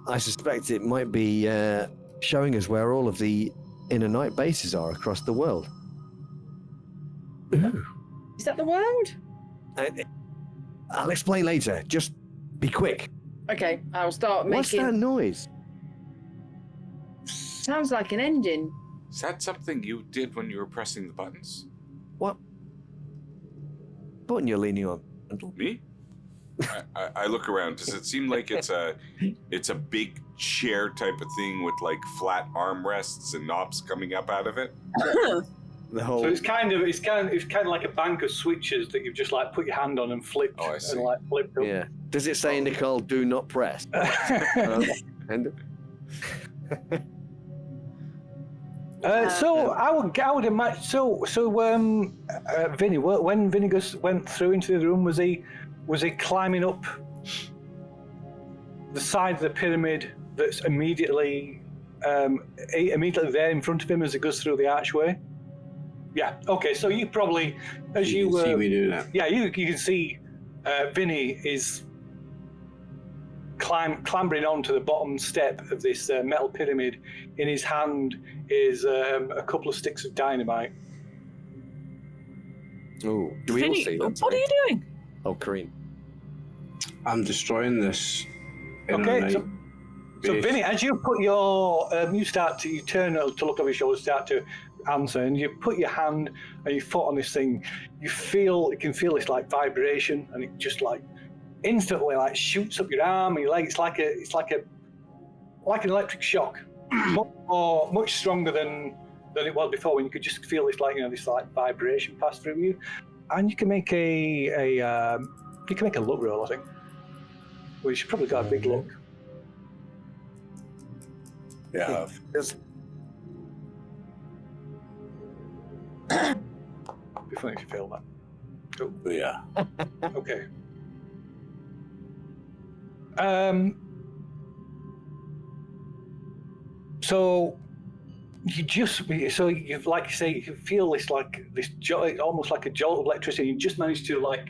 S3: I suspect it might be showing us where all of the inner night bases are across the world.
S5: Is that the world?
S3: I'll explain later. Just be quick.
S5: Okay, I'll start making...
S3: What's that noise?
S5: Sounds like an engine.
S4: Is that something you did when you were pressing the buttons?
S3: What button you're leaning on?
S4: Me? I look around. Does it seem like it's a big chair type of thing with like flat armrests and knobs coming up out of it?
S3: The whole...
S1: So it's kind of like a bank of switches that you've just like put your hand on and flipped.
S4: Oh, I see.
S1: And like flipped up.
S3: Yeah. Does it say, Nicole, do not press?
S1: So I would imagine. So Vinny, when Vinny went through into the room, was he climbing up the side of the pyramid that's immediately there in front of him as it goes through the archway? Yeah. Okay. So you probably, as you
S2: see me do that.
S1: Yeah, you can see Vinny is clambering onto the bottom step of this metal pyramid. In his hand is a couple of sticks of dynamite.
S3: Oh, do we all see that?
S6: What are you doing?
S3: Oh, Kareem.
S2: I'm destroying this.
S1: Okay, so Vinny, as you put your, you turn to look over your shoulder, start to answer, and you put your hand and your foot on this thing. You can feel this like vibration, and it just like instantly like shoots up your arm and your leg. It's like an electric shock, much stronger than it was before, when you could just feel this like vibration pass through you. And you can make a luck roll, I think. Well, you should probably got a big luck.
S2: Yeah.
S1: Be funny if you fail that. Oh.
S2: Yeah.
S1: Okay. So you like you say, you can feel this almost like a jolt of electricity. You just managed to like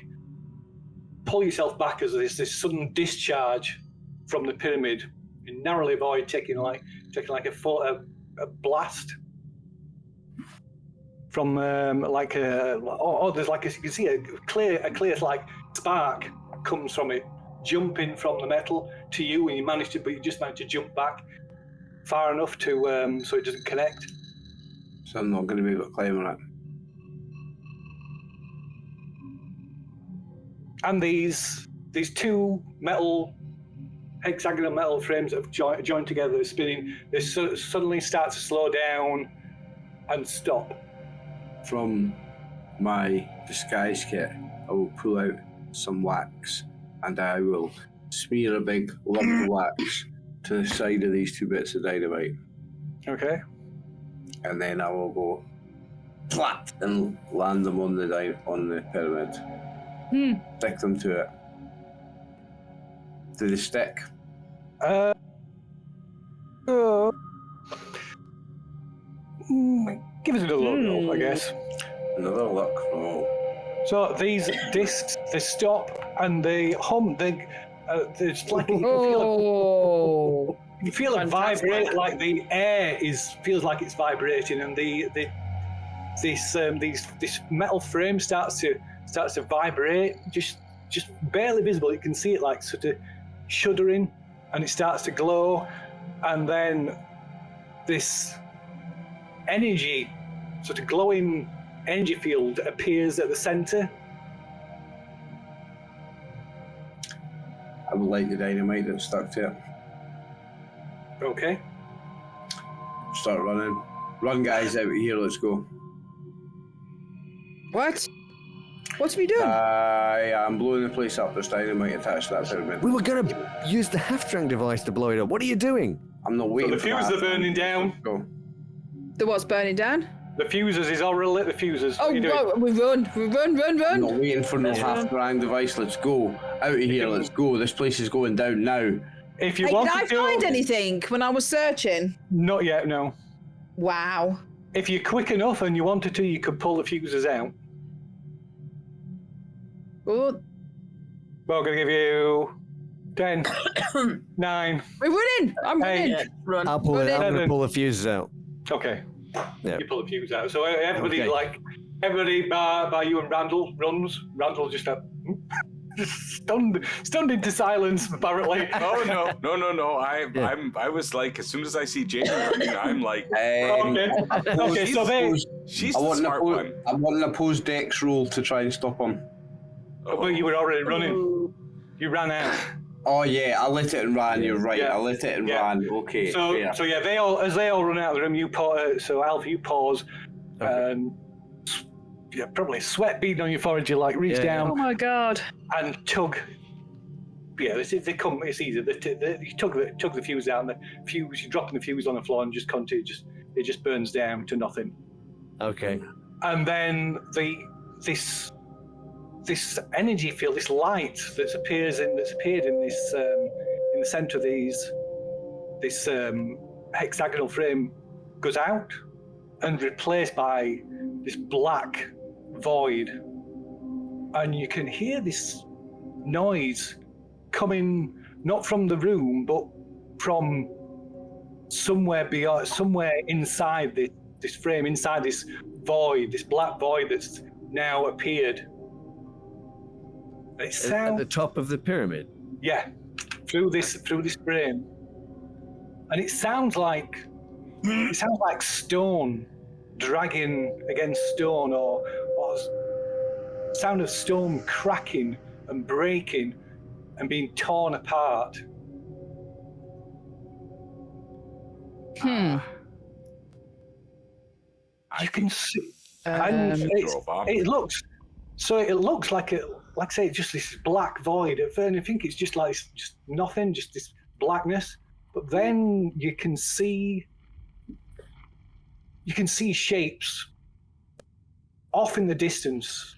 S1: pull yourself back as there's this sudden discharge from the pyramid. You narrowly avoid taking like a blast from there's like you can see a clear like spark comes from it, jumping from the metal to you, and you just managed to jump back far enough to so it doesn't connect.
S2: So I'm not going to be able to climb on it.
S1: And these two metal hexagonal metal frames that have joined together, spinning. They suddenly start to slow down and stop.
S2: From my disguise kit, I will pull out some wax and I will smear a big lump of wax to the side of these 2 bits of dynamite.
S1: Okay.
S2: And then I will go flat and land them on the pyramid. Stick them to it. Do they stick?
S1: Give us another roll, I guess.
S2: Another luck roll.
S1: So these discs, they stop and they hum. It's like you feel it vibrate, like the air feels like it's vibrating, and this metal frame starts to vibrate, just barely visible. You can see it like sort of shuddering, and it starts to glow, and then this energy, sort of glowing energy field appears at the center.
S2: I would like the dynamite that's stuck to it.
S1: Okay.
S2: Start running. Run, guys, out of here, let's go.
S5: What? What's we doing?
S2: I'm blowing the place up. There's dynamite attached to that pyramid.
S3: We were going to use the half-drang device to blow it up. What are you doing?
S2: I'm not waiting
S1: So the fuses are burning down.
S2: Go.
S5: The what's burning down?
S1: The fuses is already lit. The fuses.
S5: Oh,
S1: right,
S5: we run.
S2: I'm not waiting for no half-drang device. Let's go. Out of here, let's go. This place is going down now.
S1: If you
S5: Hey,
S1: want
S5: did I
S1: to
S5: find anything when I was searching?
S1: Not yet, no.
S5: Wow.
S1: If you're quick enough and you wanted to, you could pull the fuses out.
S5: Good.
S1: Well, I'm going to give you 10, 9.
S5: We're running. I'm running.
S1: Hey.
S6: Run.
S3: I'm going to
S1: 7.
S3: pull the fuses out.
S1: Okay.
S3: Yeah.
S1: You pull the fuse out. So everybody,
S3: Okay.
S1: everybody by you and Randall runs. Randall just stunned into silence, apparently.
S4: Oh no! I was like, as soon as I see Jamie running, I'm like,
S1: Okay, so
S4: she's
S2: I
S4: the
S2: want
S4: smart one.
S2: I want an opposed dex roll to try and stop him.
S1: But you were already running. You ran out.
S2: Oh yeah, I lit it and ran. You're right.
S1: Yeah.
S2: I lit it and
S1: Yeah.
S2: ran. Okay.
S1: So
S2: fair.
S1: so yeah, they all run out of the room. You pause. So Alf, you pause, and probably sweat beading on your forehead. You like reach down
S6: Oh my god.
S1: and tug. Yeah, they come. It's easy. You tug the fuse out, and the fuse. You're dropping the fuse on the floor, and just continue. It just burns down to nothing.
S3: Okay.
S1: And then this energy field, this light that's appeared in this in the center of this hexagonal frame goes out and replaced by this black void, and you can hear this noise coming not from the room but from somewhere beyond, somewhere inside this frame, inside this void, this black void that's now appeared. It sounds,
S3: At the top of the pyramid.
S1: yeah, through this frame, and it sounds like stone dragging against stone, or sound of stone cracking and breaking and being torn apart. You can see, and it looks like it. Like I say, just this black void. At first, I think it's just nothing, just this blackness. But then you can see shapes off in the distance.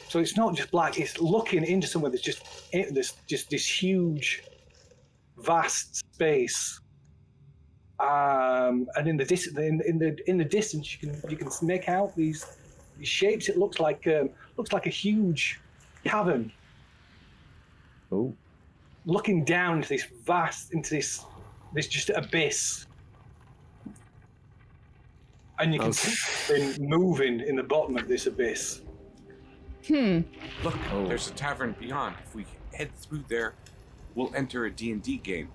S1: So it's not just black; it's looking into somewhere that's just this huge, vast space. And in the distance, you can make out these shapes. It looks like a huge cavern.
S3: Oh.
S1: Looking down into this this just abyss. And you can see something moving in the bottom of this abyss.
S4: Look, there's a tavern beyond. If we head through there, we'll enter a D&D game.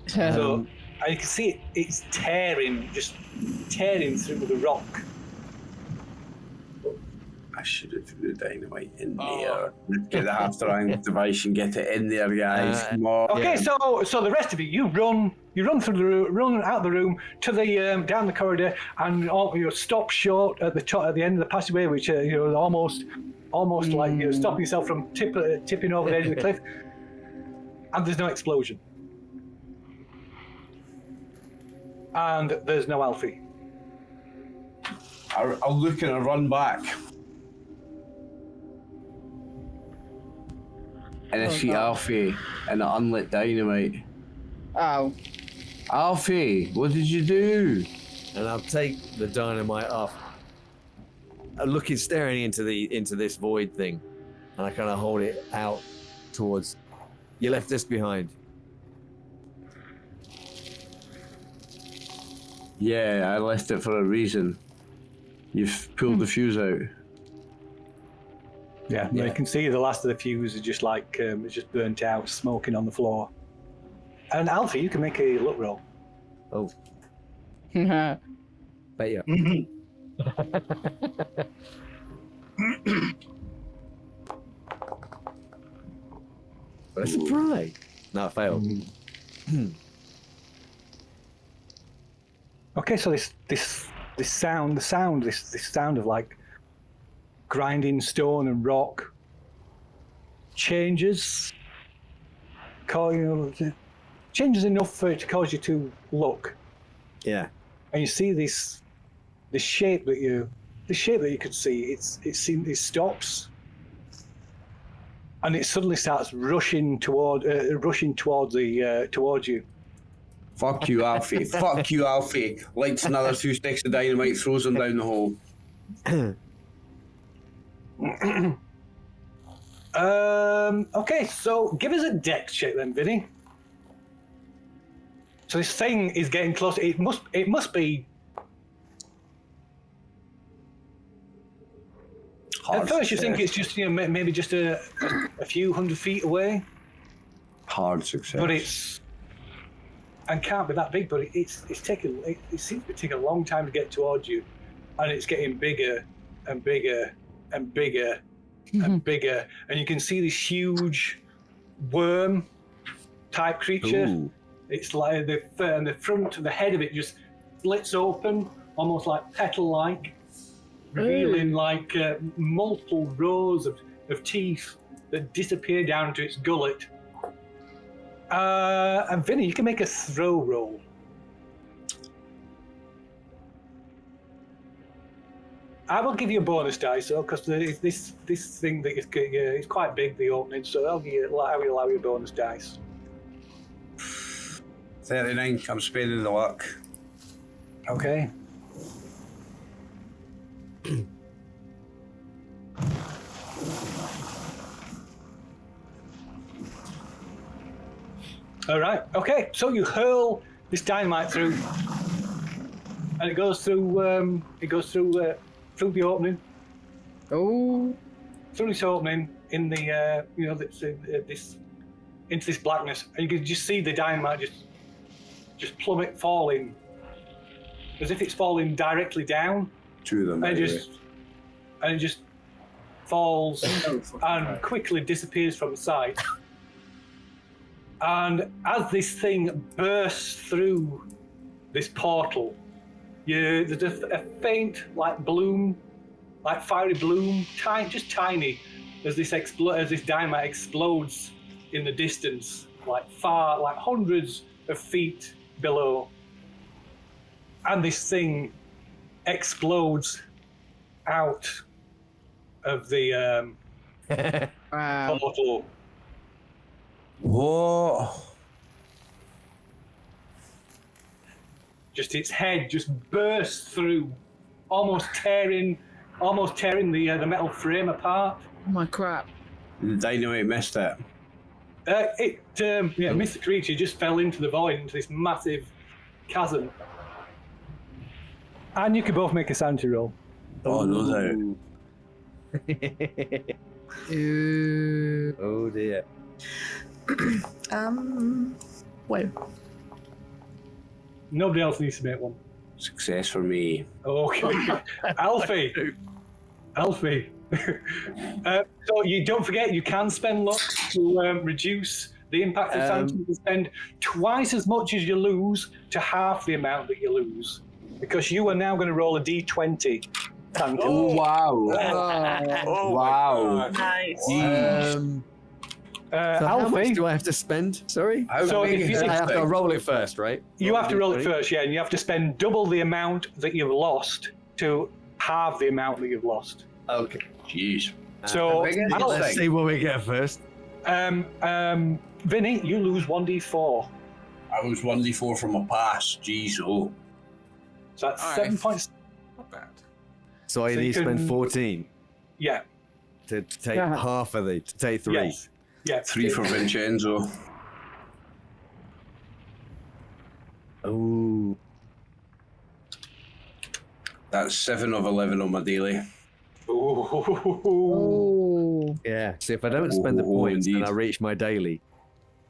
S1: So, and you can see it's tearing through the rock.
S2: I should have threw the dynamite in there. Get the half-the-rank device and get it in there, guys. Come on.
S1: Okay, so the rest of you run through the room, run out the room to the down the corridor, and you stop short at the end of the passageway, which almost like you're stopping yourself from tipping over the edge of the cliff, and there's no explosion, and there's no Alfie.
S2: I'll look and I'll run back. And I see Alfie and the unlit dynamite.
S5: Oh.
S2: Alfie, what did you do?
S3: And I'll take the dynamite off. I'm staring into this void thing, and I kind of hold it out towards. You left this behind.
S2: Yeah, I left it for a reason. You've pulled the fuse out.
S1: Yeah, you can see the last of the fuse is just like it's just burnt out, smoking on the floor. And Alfie, you can make a luck roll.
S3: Oh. Bet you. That's a surprise. No, I failed.
S1: Okay, so this sound of like grinding stone and rock changes enough for it to cause you to look.
S3: Yeah.
S1: And you see this shape that you could see. It stops, and it suddenly starts rushing towards you.
S2: Fuck you, Alfie. Fuck you, Alfie. Lights another 2 sticks of dynamite, throws them down the hole.
S1: Okay, so give us a dex check then, Vinny. So this thing is getting close. It must be.
S2: Hard
S1: At first, you
S2: success.
S1: think it's just maybe just a few hundred feet away,
S2: Hard success.
S1: but it's and can't be that big. But it's taking. It seems to be taking a long time to get towards you, and it's getting bigger and bigger and bigger and bigger, and you can see this huge worm type creature.
S2: Ooh.
S1: It's like the front, the head of it just splits open, almost like petal-like, revealing like multiple rows of teeth that disappear down to its gullet. And Vinny, you can make a throw roll. I will give you a bonus dice, though, because this thing that is quite big, the opening, so I will allow you a bonus dice.
S2: 39, I'm spending the luck.
S1: Okay. All right. Okay. So you hurl this dynamite through, and it goes through. Through the opening.
S5: Oh.
S1: Through this opening in the into this blackness, and you can just see the dynamite just plummet, falling, as if it's falling directly down.
S2: Two of them.
S1: And
S2: anyway.
S1: it just falls and quickly disappears from sight. And as this thing bursts through this portal, there's a faint like bloom, like fiery bloom, just tiny, as this dynamite explodes in the distance, like hundreds of feet below. And this thing explodes out of the portal.
S2: Whoa.
S1: Just its head just bursts through, almost tearing the metal frame apart.
S5: Oh my crap.
S2: The dynamite missed it.
S1: Missed the creature, just fell into the void, into this massive chasm. And you can both make a sanity roll.
S2: Oh, no doubt.
S3: Oh dear.
S6: Well.
S1: Nobody else needs to make one.
S2: Success for me.
S1: Okay. Alfie. Alfie. So you don't forget, you can spend luck to reduce the impact of sanity. You can spend twice as much as you lose to half the amount that you lose, because you are now going to roll a d20.
S2: Oh wow!
S4: Oh,
S2: Wow!
S6: Nice.
S3: So how much
S1: Alfie,
S3: do I have to spend? Sorry.
S1: So
S2: big
S1: if
S2: is
S1: you-
S3: I
S2: this
S3: have to
S2: thing?
S3: roll it first, right?
S1: you have to roll it
S3: D20?
S1: first, yeah, and you have to spend double the amount that you've lost to halve the amount that you've lost.
S3: Okay.
S2: Jeez.
S1: So,
S2: big is this
S1: Al-
S2: thing?
S3: Let's see what we get first.
S1: Vinny, you lose 1d4.
S7: I was 1d4 from a pass. Jeez, oh.
S1: So that's
S4: All
S1: 7
S4: right.
S1: points.
S4: Not bad.
S3: So I
S1: So
S3: need
S1: you
S3: to spend
S1: can-
S3: 14
S1: Yeah.
S3: to take half of to take 3.
S1: Yes. Yeah.
S7: 3 for Vincenzo.
S3: Oh.
S7: That's 7 of 11 on my daily.
S1: Ooh.
S5: Oh.
S3: Yeah. So if I don't spend the
S7: Oh,
S3: points, then
S7: indeed.
S3: I reach my daily.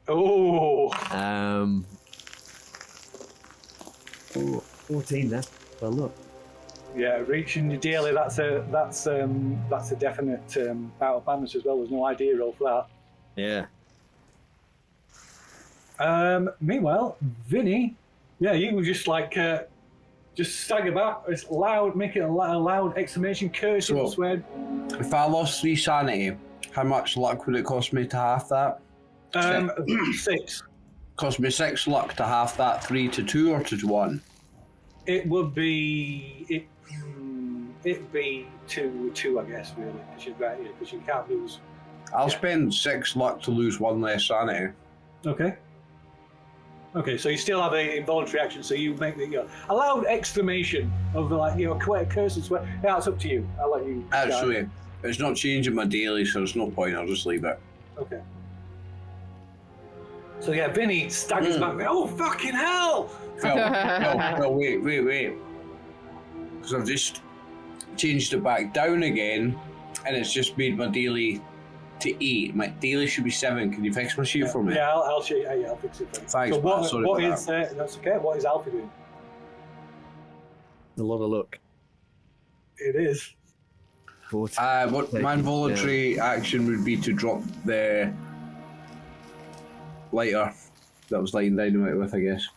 S1: Oh.
S3: 14. That's well, look.
S1: Yeah, reaching your daily. That's a definite out of madness as well. There's no idea roll for
S3: Yeah.
S1: that. Meanwhile, Vinny, yeah, you were just like just stagger back. It's loud, make it a loud exclamation, curse,
S7: So-
S1: swear.
S7: If I lost 3 sanity, how much luck would it cost me to half that?
S1: 6.
S7: Cost me 6 luck to half that, 3 to 2 or to 1?
S1: It would be it'd be 2, I guess, really, because you can't lose.
S7: I'll spend 6 luck to lose 1 less sanity.
S1: Okay. Okay, so you still have a involuntary action, so you make the a loud exclamation of quite a curse and swear. Yeah, it's up to you. I'll let you.
S7: Actually, it's not changing my daily, so there's no point. I'll just leave it.
S1: Okay. So yeah, Vinny staggers back. Oh fucking hell!
S7: No, wait. Because I've just changed it back down again, and it's just made my daily to 8. My daily should be 7. Can you fix my sheet for me?
S1: Yeah, I'll show you. Yeah, I'll fix it for you.
S7: Thanks,
S1: So
S7: man. Sorry
S1: what
S7: about
S1: is that's okay. What is Alfie doing?
S3: A lot of luck.
S1: It is.
S3: 14.
S7: What my involuntary action would be to drop the lighter that was lighting dynamite with, I guess.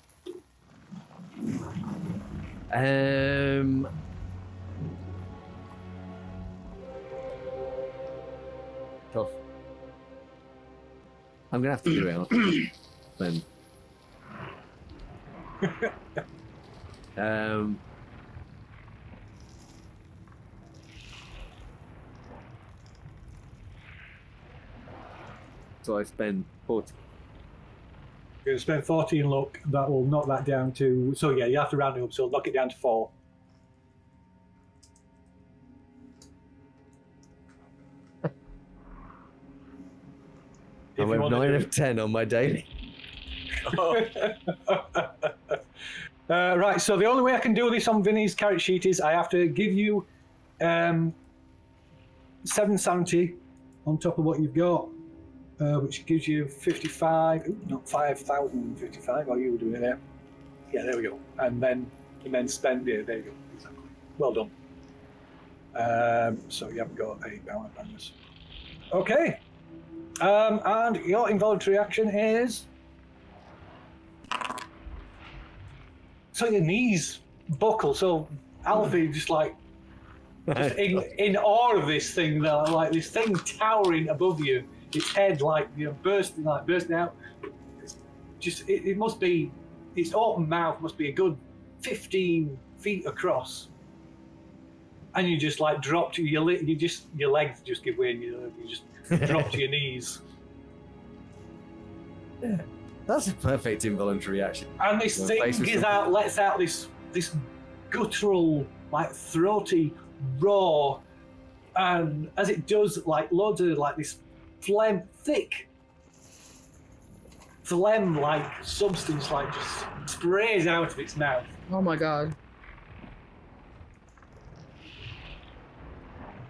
S3: Tough. I'm gonna have to do it then. So I spend 40.
S1: You're going to spend 14 luck. That will knock that down to. So yeah, you have to round it up. So knock it down to 4.
S3: I went 9 of 10 on my daily.
S1: Right, so the only way I can do this on Vinny's character sheet is I have to give you 7 sanity on top of what you've got, which gives you 55. Ooh, not 5,055. Oh, you were doing it there. Yeah, there we go. And then spend. Yeah, there you go. Exactly. Well done. So you haven't got a bounty madness. Okay. And your involuntary action is. So your knees buckle. So Alfie just in awe of this thing, like this thing towering above you, its head bursting out. It must be, its open mouth must be a good 15 feet across. And you just drop to your legs just give way, and you just drop to your knees.
S3: Yeah, that's a perfect involuntary action.
S1: And this
S3: Your
S1: thing
S3: face was something.
S1: lets out this guttural, throaty roar, and as it does, loads of this thick phlegm-like substance just sprays out of its mouth.
S5: Oh my god.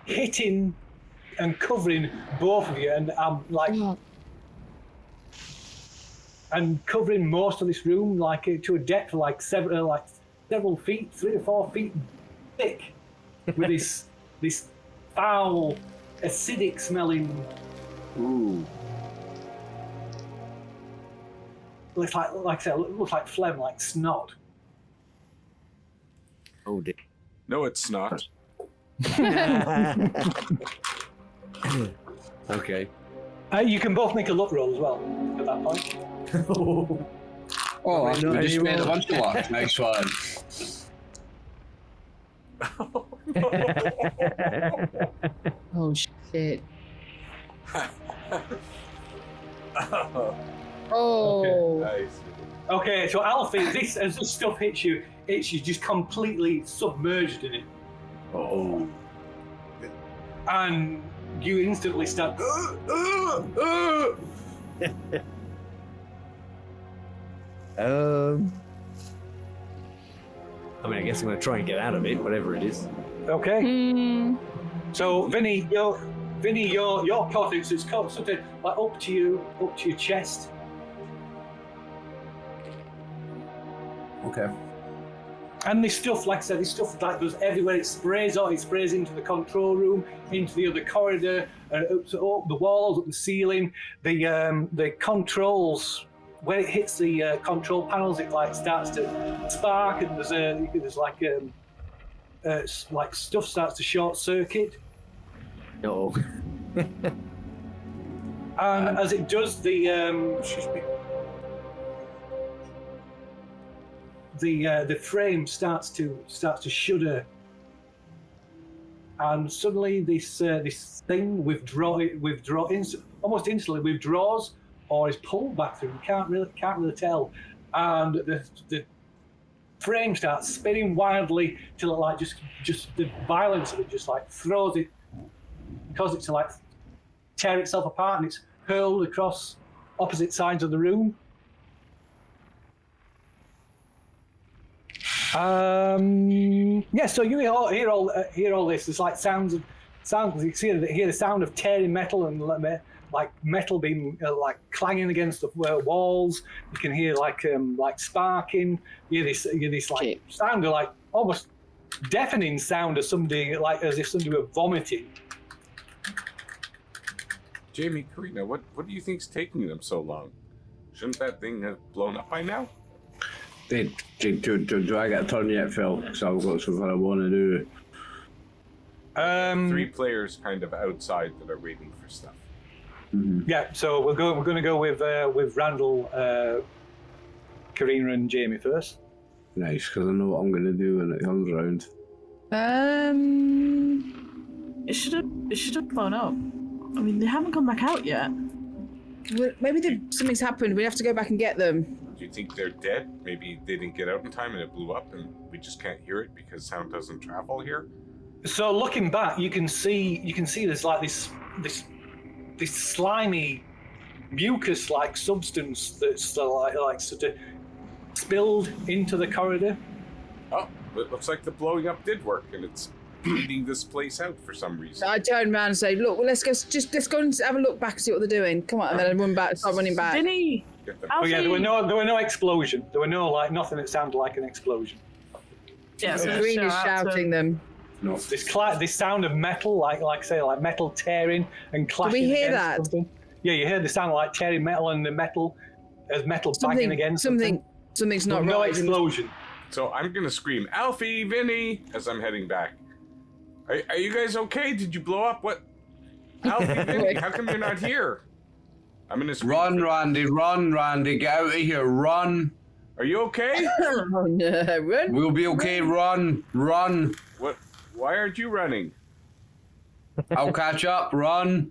S1: Hitting and covering both of you, and and covering most of this room, to a depth of several feet, 3 to 4 feet thick, with this foul, acidic smelling.
S2: Ooh.
S1: Looks like I said, looks like phlegm, like snot.
S3: Oh dear.
S4: No, it's not.
S3: Okay.
S1: You can both make a luck roll as well at that point.
S7: Oh,
S3: Not
S7: we just made a
S3: anymore.
S7: bunch of luck. Nice one.
S5: Oh shit. Oh.
S4: Nice.
S1: Okay, so Alfie, as this stuff hits you just completely submerged in it,
S2: Oh.
S1: and you instantly start.
S3: I mean, I guess I'm going to try and get out of it, whatever it is.
S1: Okay. So Vinny, your caught it. So it's caught sort of like up to your chest.
S7: Okay.
S1: And this stuff, like I said, this stuff like goes everywhere. It sprays out. It sprays into the control room, into the other corridor, up the walls, up the ceiling. The controls, when it hits the control panels, it like starts to spark, and there's like stuff starts to short circuit.
S3: No.
S1: And as it does, the frame starts to shudder, and suddenly this thing almost instantly withdraws or is pulled back through. You can't really tell, and the frame starts spinning wildly till it like just the violence of it just like throws it, causes it to like tear itself apart, and it's hurled across opposite sides of the room. Yeah, so you hear all this. There's like sounds. You hear the sound of tearing metal and like metal being like clanging against the walls. You can hear like sparking. You hear this like sound of like almost deafening sound of somebody, like as if somebody were vomiting.
S4: Jamie, Karina, what do you think's taking them so long? Shouldn't that thing have blown up by now?
S7: Do I get a turn yet, Phil? Because I've got something I want to do.
S4: 3 players kind of outside that are waiting for stuff.
S7: Mm-hmm.
S1: Yeah, so we're going to go with Randall, Karina, and Jamie first.
S7: Nice, because I know what I'm going to do when it comes around.
S6: It should have blown up. I mean, they haven't come back out yet.
S5: Well, maybe something's happened. We have to go back and get them.
S4: Do you think they're dead? Maybe they didn't get out in time and it blew up and we just can't hear it because sound doesn't travel here?
S1: So looking back, you can see there's like this slimy mucus-like substance that's like sort of spilled into the corridor.
S4: Oh, it looks like the blowing up did work and it's bleeding this place out for some reason.
S5: I turn around and say, "Look, well, let's go and have a look back and see what they're doing. Come on!" And then I start running back.
S6: Vinny,
S1: Oh yeah, there were no explosion. There were nothing that sounded like an explosion.
S6: yeah, so
S5: Green is
S6: shout out to-
S5: shouting them.
S7: No.
S1: This sound of metal, like metal tearing and clashing.
S5: Do we hear
S1: against
S5: that?
S1: something. Yeah, you hear the sound like tearing metal and the metal banging against something.
S5: Something's
S1: But
S5: not
S1: no
S5: right.
S1: explosion.
S4: So I'm gonna scream, Alfie, Vinny, as I'm heading back. Are you guys okay? Did you blow up? What? Alfie, Vinny, how come you're not here? I'm gonna scream.
S7: Run, Randy, get out of here, run.
S4: Are you okay?
S5: Oh no! Run.
S7: We'll be okay, run.
S4: What? Why aren't you running?
S7: I'll catch up, run.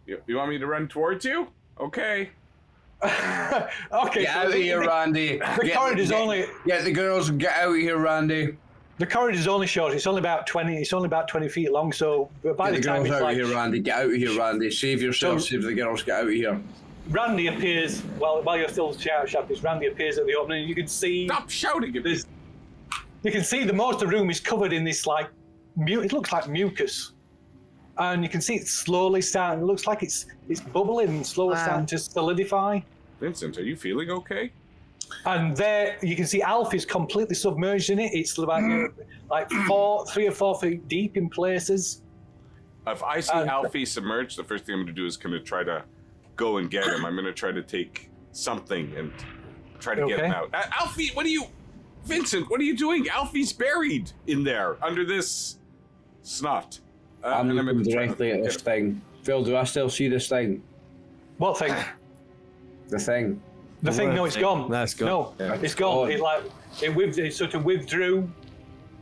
S4: You want me to run towards you? Okay.
S1: Okay.
S7: Get out of here, Randy.
S1: The corridor's only.
S7: Get the girls and get out of here, Randy.
S1: The corridor's only short. It's only about 20. It's only about 20 feet long. So by
S7: Get
S1: the
S7: the
S1: time
S7: girls
S1: it's
S7: out
S1: like
S7: of here, Randy. Get out of here, Randy. Save yourself. Save the girls. Get out of here.
S1: Randy appears while you're still shouting. Randy appears at the opening. You can see.
S4: Stop shouting at me.
S1: You can see the most of the room is covered in this like it looks like mucus, and you can see it slowly starting. It looks like it's bubbling and slowly starting to solidify.
S4: Vincent, are you feeling okay?
S1: And there you can see Alfie's completely submerged in it. It's about like 3 or 4 feet deep in places.
S4: If I see Alfie submerged, the first thing I'm going to do is kind of try to go and get him. I'm going to try to take something and try to get him out. Alfie, Vincent, what are you doing? Alfie's buried in there under this snot.
S7: I'm looking directly at this thing. Phil, do I still see this thing?
S1: What thing?
S7: The thing.
S1: The thing? No, it's gone.
S3: No, it's gone.
S1: No, it's gone. It sort of withdrew,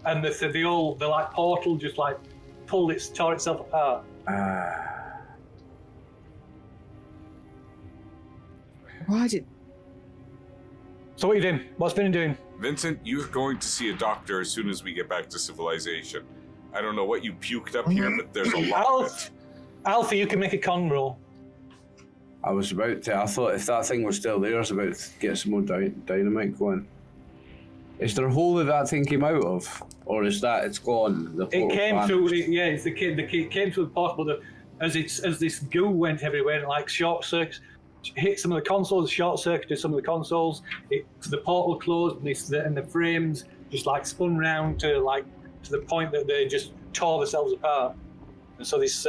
S1: and the old portal just like tore itself apart.
S5: Why did?
S1: So what are you doing? What's Vinny doing?
S4: Vincent, you're going to see a doctor as soon as we get back to civilization. I don't know what you puked up here, but there's a lot of it.
S1: Alfie, you can make a con roll.
S7: I was about to. I thought if that thing was still there, I was about to get some more dynamite going. Is there a hole that thing came out of, or is that it's gone?
S1: It came through. It's the kid. It came through the portal, but as this goo went everywhere, and like short circuits, hit some of the consoles, short circuited some of the consoles. The portal closed, and the frames just like spun round to the point that they just tore themselves apart. And so this,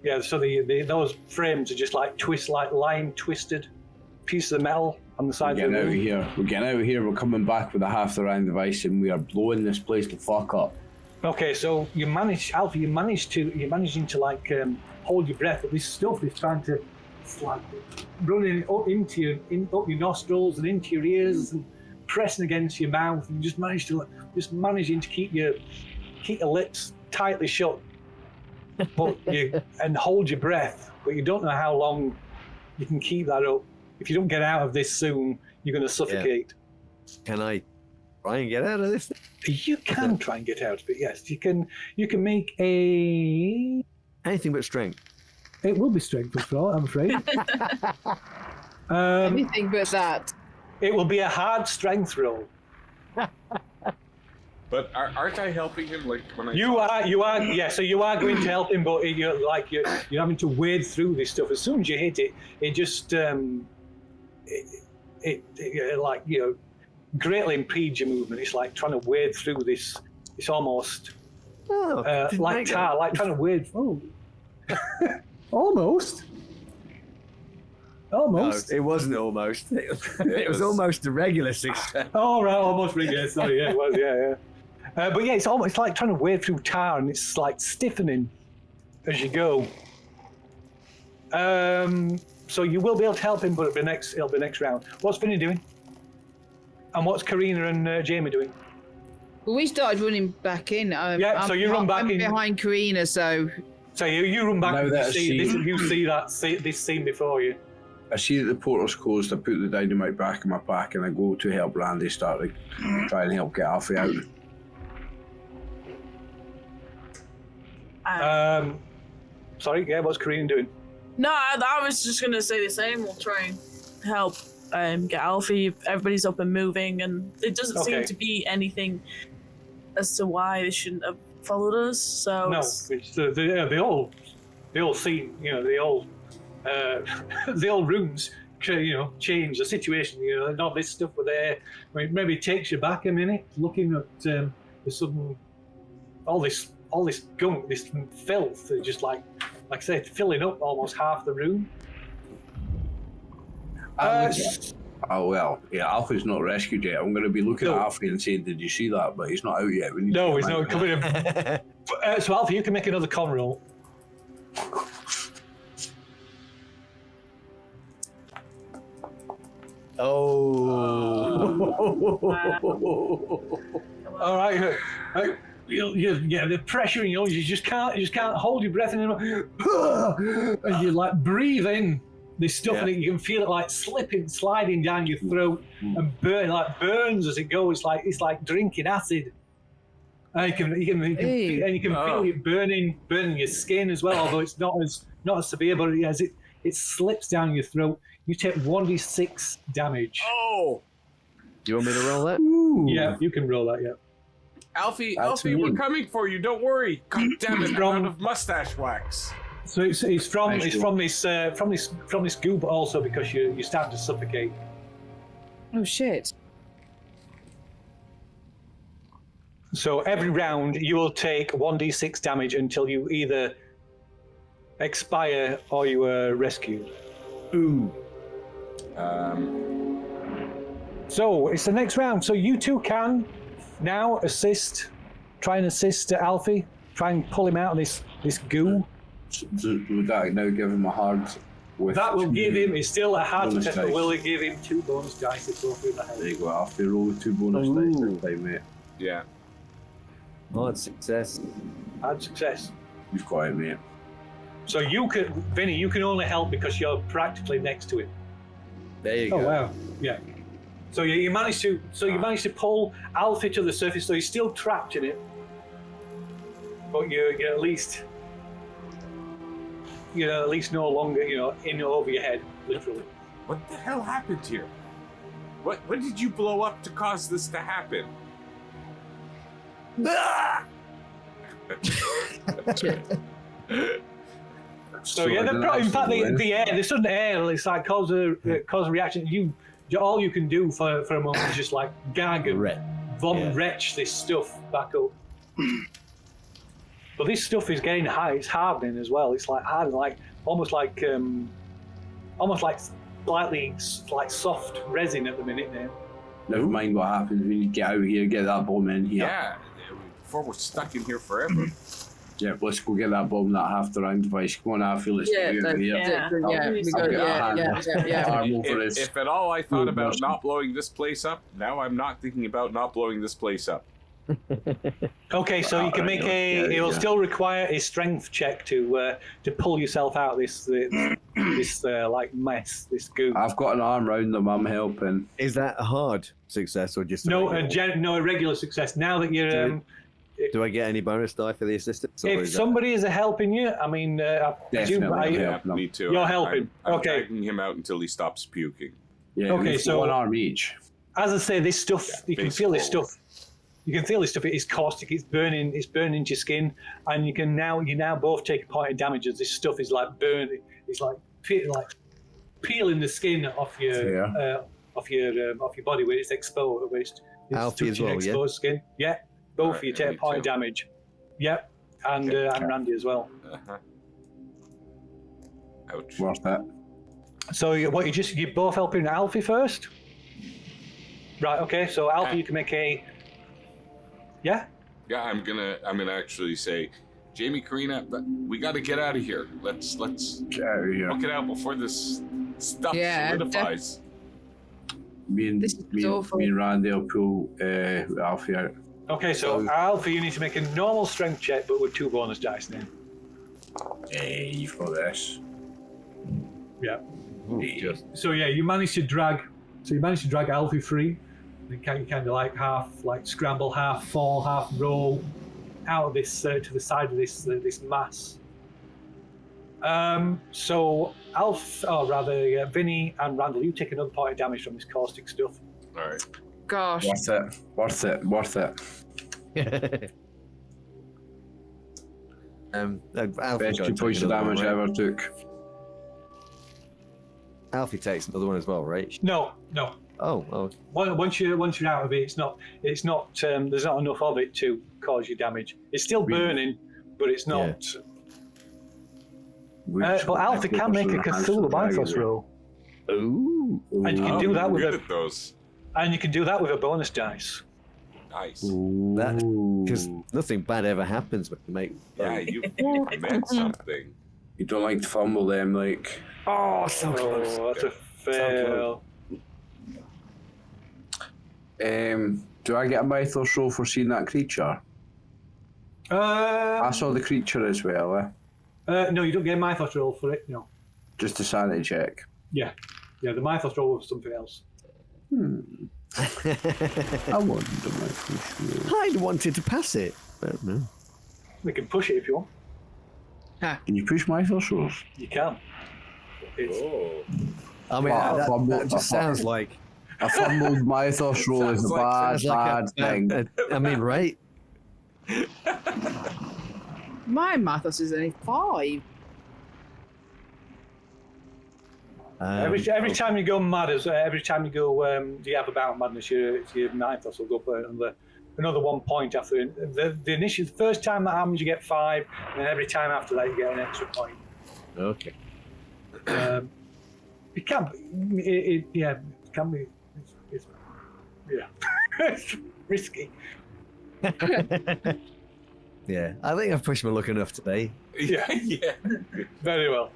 S1: those frames are just like line twisted pieces of metal on the side of the room.
S7: We're getting out of here. We're coming back with a half the round device, and we are blowing this place the fuck up.
S1: Okay, so Alfie, you're managing to hold your breath, but this stuff is trying to, it's like running up up your nostrils and into your ears and pressing against your mouth, and you managing to keep your lips tightly shut, but and hold your breath, but you don't know how long you can keep that up. If you don't get out of this soon, you're going to suffocate.
S3: Yeah. Can I try and get out of this?
S1: You can try and get out of it. Yes, you can. You can make a
S3: anything but strength.
S1: It will be strength as well, I'm afraid.
S5: Anything but that.
S1: It will be a hard strength roll.
S4: But aren't I helping him?
S1: You are. Yeah. So you are going to help him, but you're having to wade through this stuff. As soon as you hit it, it just greatly impedes your movement. It's like trying to wade through this. It's almost like trying to wade. Oh, almost. Almost.
S3: No, it wasn't almost. It was almost a regular success.
S1: Oh, right, almost regular. Sorry, yeah, it was, yeah. But yeah, it's like trying to wade through tar, and it's like stiffening as you go. So you will be able to help him, but it'll be next round. What's Vinny doing? And what's Karina and Jamie doing?
S5: Well, we started running back in.
S1: So you run back in.
S5: I'm behind Karina, so.
S1: So you run back. You see this scene before you.
S7: I see that the portal's closed. I put the dynamite back in my pack, and I go to help Randy start to try and help get Alfie out.
S1: Sorry, yeah, what's Karina doing?
S6: No, I was just gonna say the same. We'll try and help get Alfie. Everybody's up and moving, and it doesn't seem to be anything as to why they shouldn't have followed us. So
S1: no, it's the old scene. The old rooms. Change the situation. Not this stuff were there. I mean, maybe it takes you back a minute, looking at the sudden all this gunk, this filth, just like I said, filling up almost half the room.
S7: Alfie's not rescued yet. I'm going to be looking at Alfie and saying, "Did you see that?" But he's not out yet.
S1: No, he's not coming in. So Alfie, you can make another con roll.
S3: Oh.
S1: All right. The pressure, you just can't hold your breath anymore. And you breathe in this stuff, and you can feel it sliding down your throat and burns as it goes. It's like drinking acid. And you can feel it burning your skin as well. Although it's not as severe, but as it slips down your throat, you take 1d6 damage.
S4: Oh!
S3: You want me to roll that?
S1: Ooh. Yeah, you can roll that. Yeah.
S4: Alfie, we're coming for you. Don't worry. God damn it! I'm out of mustache wax.
S1: So it's from this goo, but also because you start to suffocate.
S5: Oh shit!
S1: So every round you will take 1d6 damage until you either expire or you are rescued.
S3: Ooh.
S1: So it's the next round. So you two can now try and assist Alfie, try and pull him out of this goo.
S7: Would that now give him a hard?
S1: That will give him. It's still a hard
S7: bonus
S1: test, but
S7: dice.
S1: will it give him 2 bonus dice if go through the
S7: There
S1: head?
S7: you go. After roll with 2 bonus dice this time, mate.
S4: Yeah.
S3: Hard success.
S1: Hard success.
S7: You've got it, mate.
S1: So you can, Vinny, you can only help because you're practically next to it.
S3: There you go.
S1: Oh wow! Yeah. So you managed to pull Alfie to the surface. So he's still trapped in it, but you're at least no longer in over your head, literally.
S4: What the hell happened here? What did you blow up to cause this to happen?
S1: So yeah, in fact, the sudden air, it's like cause a reaction. All you can do for a moment is just like gag and retch this stuff back up. But this stuff is getting high. It's hardening as well. It's like hardening, like almost like slightly like soft resin at the minute now.
S7: Never mind what happens when you get out of here, get that bomb in here.
S4: Yeah. Before we're stuck in here forever.
S7: Yeah, let's go get that bomb, that half the round device. Come on, I feel it's
S5: Yeah,
S7: over here. Arm over his.
S4: If at all I thought about not blowing this place up, now I'm not thinking about not blowing this place up.
S1: Okay, so you can make it will still require a strength check to pull yourself out of this like mess, this goo.
S7: I've got an arm round them, I'm helping.
S3: Is that a hard success or just
S1: a regular success? Now that you're
S3: do I get any bonus die for the assistance?
S1: if somebody is helping you, I mean,
S4: Me too.
S1: You're helping.
S4: I'm
S1: Okay.
S4: dragging him out until he stops puking.
S7: Yeah,
S1: Okay,
S7: we've got
S1: so-
S7: one arm each.
S1: as I say, this stuff you can
S4: face
S1: feel this
S4: forward.
S1: stuff. You can feel this stuff. It is caustic. It's burning into your skin, and you now both take a point of damage as this stuff is like burning. It's like peeling the skin off your body where it's exposed. Where it's
S3: Alfie as
S1: touching
S3: well, yeah?
S1: exposed skin. Yeah, both
S4: Alright,
S1: of you take a
S4: me
S1: point of
S4: too.
S1: damage. Yep, and Randy as well.
S4: Uh-huh. Ouch.
S7: Worth it.
S1: So you both helping Alfie first, right? Okay, so Alfie, you can make a
S4: Yeah, I'm gonna actually say, Jamie, Karina, we got to get out of here. Let's
S7: Get out of here.
S4: book it out before this stuff
S5: Yeah,
S4: solidifies.
S7: Me and
S5: This is awful.
S7: Randy will pull Alfie out.
S1: Okay, so Alfie, you need to make a normal strength check, but with 2 bonus dice now.
S7: Hey, you've got this.
S1: Yeah.
S3: just
S1: So yeah, you managed to drag Alfie free. You kind of like half like scramble, half fall, half roll out of this to the side of this mass. So Vinny and Randall, you take another point of damage from this caustic stuff.
S4: All right.
S5: Gosh.
S7: Worth it.
S3: Alfie
S7: Best 2 points of damage I ever took.
S3: Alfie takes another one as well, right?
S1: No.
S3: Oh.
S1: Once you're out of it, it's not. There's not enough of it to cause you damage. It's still burning, but it's not. But Alfie can make a Cthulhu Mythos roll,
S3: Ooh.
S1: and you can do that with
S4: good
S1: a
S4: at those.
S1: bonus dice.
S4: Nice.
S3: Because nothing bad ever happens when you make.
S4: Yeah, you meant something.
S7: You don't like to fumble them, like.
S3: Oh, so close.
S1: Oh, that's a fail.
S7: Do I get a mythos roll for seeing that creature? I saw the creature as well,
S1: No, you don't get a Mythos roll for it. No.
S7: Just a sanity check.
S1: Yeah, the Mythos roll was something else.
S7: I want the mythos roll.
S3: I wanted to pass it. I don't know.
S1: We can push it if you want.
S7: Can you push mythos rolls?
S1: You can.
S3: I mean, that just sounds like.
S7: A fumbled mythos roll is a
S3: sounds
S7: bad
S3: like
S7: thing.
S3: I mean, right?
S5: My Mathos is only 5.
S1: Every time you go mad, every time you go, you have a bout of madness, your Mythos will go up another 1 point after the initial. The first time that happens, you get 5, and every time after that, you get an extra point.
S3: Okay.
S1: It can be. Yeah, it can be. It's yeah. It's risky.
S3: Yeah, I think I've pushed my luck enough today.
S1: Yeah.
S4: Yeah.
S1: Very well.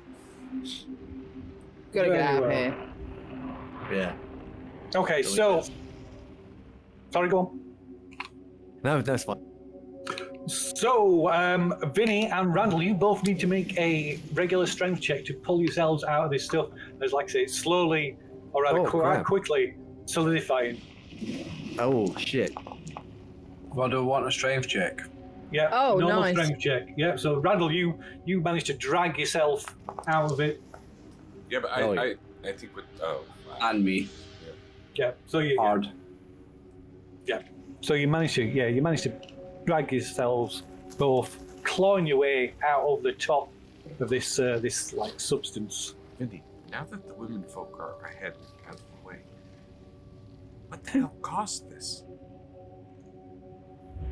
S5: Gotta get
S1: Very
S5: out of
S1: well.
S5: here.
S3: Yeah.
S1: Okay, so. Sorry, go on.
S3: No, that's fine.
S1: So, Vinny and Randall, you both need to make a regular strength check to pull yourselves out of this stuff. As, like I say, it's slowly, or rather quite quickly, solidifying.
S3: Oh, shit.
S7: Well, do I want a strength check?
S1: Yeah.
S5: Oh,
S1: normal
S5: nice.
S1: strength check. Yeah. So, Randall, you managed to drag yourself out of it.
S4: Yeah, but I think with
S7: And me.
S1: Yeah. So you.
S7: Hard.
S1: Yeah. So you managed to drag yourselves both, clawing your way out of the top of this like substance.
S4: Vinny, now that the women folk are ahead out of the way, what the hell caused this?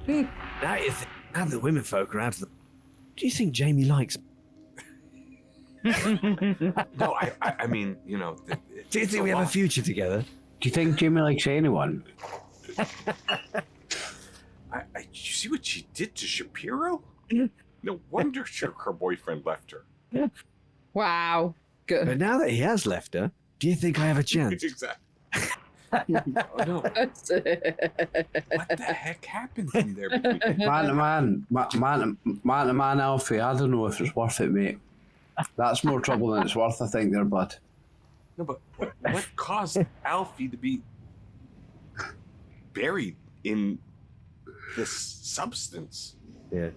S3: Now the women folk are out of the... Do you think Jamie likes...
S4: No, I mean, you know...
S3: Do you think we have a future together?
S7: Do you think Jamie likes anyone?
S4: You see what she did to Shapiro? No wonder her boyfriend left her.
S5: Wow. Good.
S3: But now that he has left her, do you think I have a chance?
S4: Exactly. Oh, no. What the heck happened in there?
S7: Man to man, Alfie, I don't know if it's worth it, mate. That's more trouble than it's worth, I think, there, bud.
S4: No, but what caused Alfie to be buried in this substance?
S3: Yeah.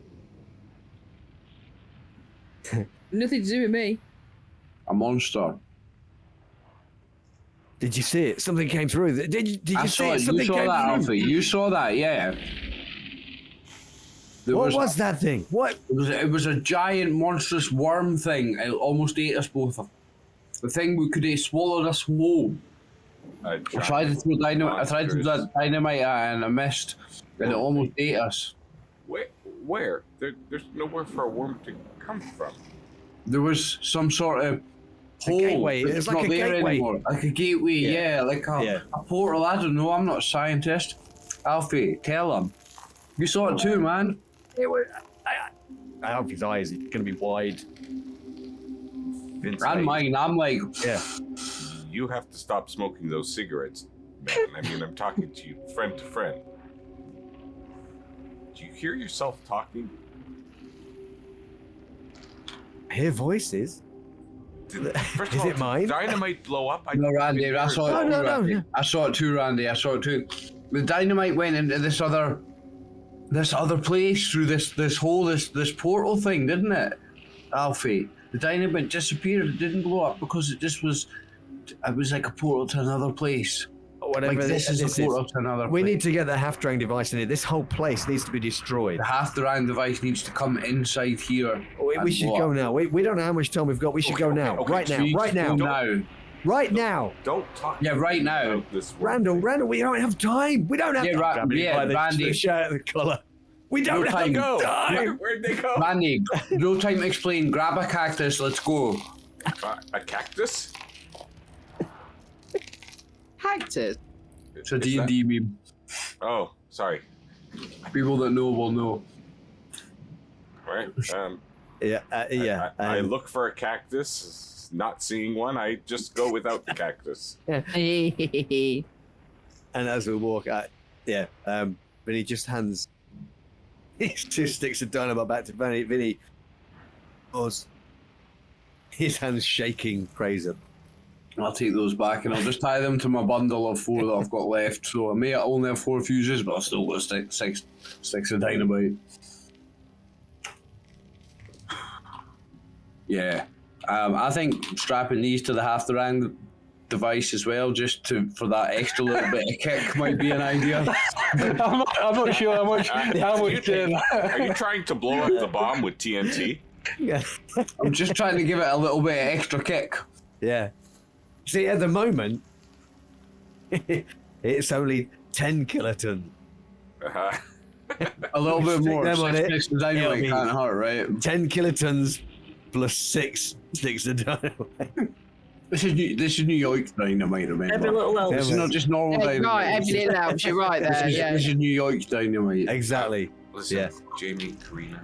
S5: Nothing to do with me.
S7: A monster.
S3: Did you see it? Something came through. Did you
S7: I
S3: see
S7: saw
S3: it?
S7: it. You
S3: Something
S7: saw
S3: came
S7: that,
S3: through.
S7: Alfie. You saw that, yeah.
S3: What was that thing? What?
S7: It was a giant, monstrous worm thing. It almost ate us both. The thing could have swallowed us whole. I tried to throw dynamite at it and I missed, and it almost ate us.
S4: Where? There's nowhere for a worm to come from.
S7: There was some sort of hole.
S3: Gateway. It was
S7: that's
S3: like
S7: not
S3: a
S7: there
S3: gateway.
S7: anymore. Like a gateway, yeah. Like a portal. I don't know. I'm not a scientist. Alfie, tell him. You saw it too, man.
S3: It was. Alfie's eyes are going to be wide.
S4: Vince,
S7: And mine. I'm like,
S3: Yeah.
S4: you have to stop smoking those cigarettes, man. I mean, I'm talking to you, friend to friend. Do you hear yourself talking?
S3: I hear voices.
S4: First
S3: Is
S4: of all,
S3: it mine?
S4: did dynamite blow up?
S7: no, Randy. I saw it.
S3: No,
S7: too,
S3: no,
S7: Randy.
S3: no.
S7: I saw it too, Randy. I saw it too. The dynamite went into this other place through this hole, this portal thing, didn't it, Alfie? The dynamite disappeared. It didn't blow up because it was like a portal to another place.
S3: Whatever
S7: Like this is a portal to another
S3: We
S7: place.
S3: need to get the half-drain device in here. This whole place needs to be destroyed.
S7: The half-the-round device needs to come inside here.
S3: We should go now. We don't know how much time we've got. We should go now.
S4: okay.
S3: Right now.
S7: We
S3: Right
S7: need to
S3: now.
S7: go now.
S3: Right now.
S4: Don't talk.
S7: Yeah, right now.
S4: about this worm
S3: Randall,
S4: thing.
S3: we don't have time. We don't have
S7: Yeah,
S3: time.
S7: Randy.
S3: The colour. We don't
S7: No
S3: have
S7: time.
S3: time.
S4: Where'd they go?
S7: Randy, no time to explain. Grab a cactus. Let's go.
S4: A cactus?
S5: Cactus.
S7: It's a
S4: Is
S7: D&D meme.
S4: Oh, sorry.
S7: People that know will know.
S4: Right.
S3: Yeah.
S4: I look for a cactus. Not seeing one, I just go without the cactus.
S3: And as we walk out, but he just hands his 2 sticks of dynamite back to Vinny. Vinny was his hands shaking crazy.
S7: I'll take those back and I'll just tie them to my bundle of 4 that I've got left. So I may only have 4 fuses, but I'll still got six sticks of dynamite. Yeah. I think strapping these to the half-the-round device as well, just for that extra little bit of kick, might be an idea.
S1: I'm not sure how much.
S4: Are you trying to blow up the bomb with TNT?
S3: Yeah.
S7: I'm just trying to give it a little bit of extra kick.
S3: Yeah. See, at the moment, it's only 10 kilotons.
S7: A little bit
S3: Stick
S7: more.
S3: them on it.
S7: Six of dynamite
S3: It'll be-
S7: can't hurt, right?
S3: 10 kilotons plus 6 sticks of dynamite.
S7: This is New York dynamite, remember?
S6: Every little elf.
S7: This is not just normal
S5: Yeah,
S7: dynamite.
S5: right, every little elf, you're right there.
S7: This is New York dynamite.
S3: Exactly.
S4: Listen,
S3: Yeah.
S4: Jamie, Karina,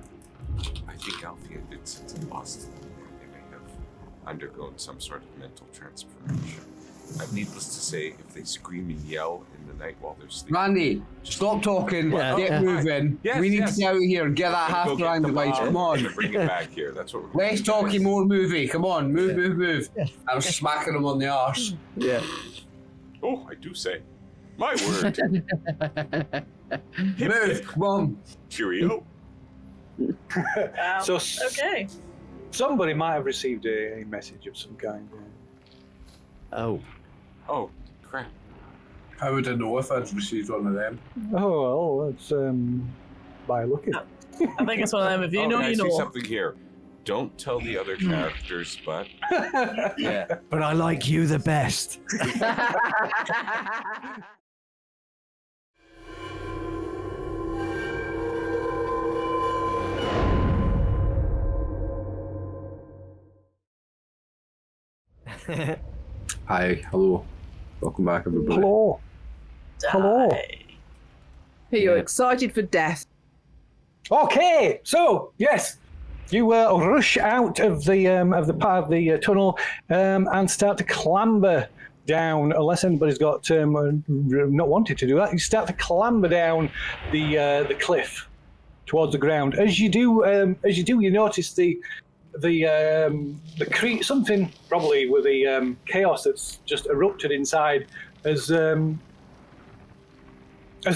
S4: I think Alfie and Vincent in Boston, they may have undergone some sort of mental transformation. Needless to say, if they scream and yell in the night while they're sleeping...
S7: Randy, stop talking.
S3: Yeah.
S7: Get moving.
S4: Yes,
S7: we need
S4: yes.
S7: to get out of here and get that
S4: Go
S7: half
S4: get
S7: grand
S4: the
S7: device.
S4: bomb
S7: Come on.
S4: and bring it back here. That's what we're
S7: Less talking, more movie. Come on, move. I'm smacking him on the arse.
S3: Yeah.
S4: Oh, I do say. My word.
S7: Move, come on.
S4: Cheerio.
S1: So
S6: Okay.
S1: somebody might have received a message of some kind.
S3: Oh.
S4: Oh, crap.
S7: How would I know if I'd received one of them?
S1: Oh, well, it's by looking.
S6: I think it's one of them. If you know,
S4: I
S6: you
S4: see
S6: know.
S4: something here. Don't tell the other characters, but...
S3: Yeah. But I like you the best.
S7: Hi, hello. Welcome back, everybody.
S1: Hello. Hello.
S5: You're excited for death.
S1: Okay, so yes, you rush out of the part of the tunnel and start to clamber down. Unless anybody's got not wanted to do that, you start to clamber down the cliff towards the ground. As you do, you notice the something probably with the chaos that's just erupted inside has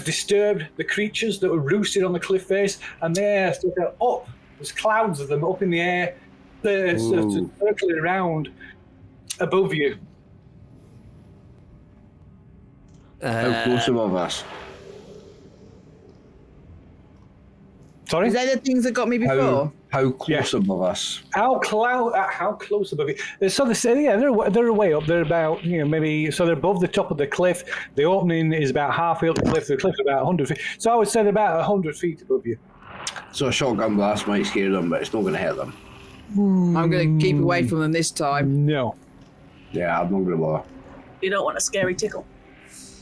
S1: disturbed the creatures that were roosted on the cliff face, and they're sort of up. There's clouds of them up in the air, they're sort of circling around above you.
S7: How close above us?
S1: Sorry?
S5: Is that the things that got me before?
S7: How close above us?
S1: How close above you? So they're way up. They're about maybe they're above the top of the cliff. The opening is about halfway up the cliff. The cliff's about 100 feet. So I would say they're about 100 feet above you.
S7: So a shotgun blast might scare them, but it's not going to hit them.
S5: I'm going to keep away from them this time.
S1: No.
S7: Yeah, I'm not going to bother.
S6: You don't want a scary tickle.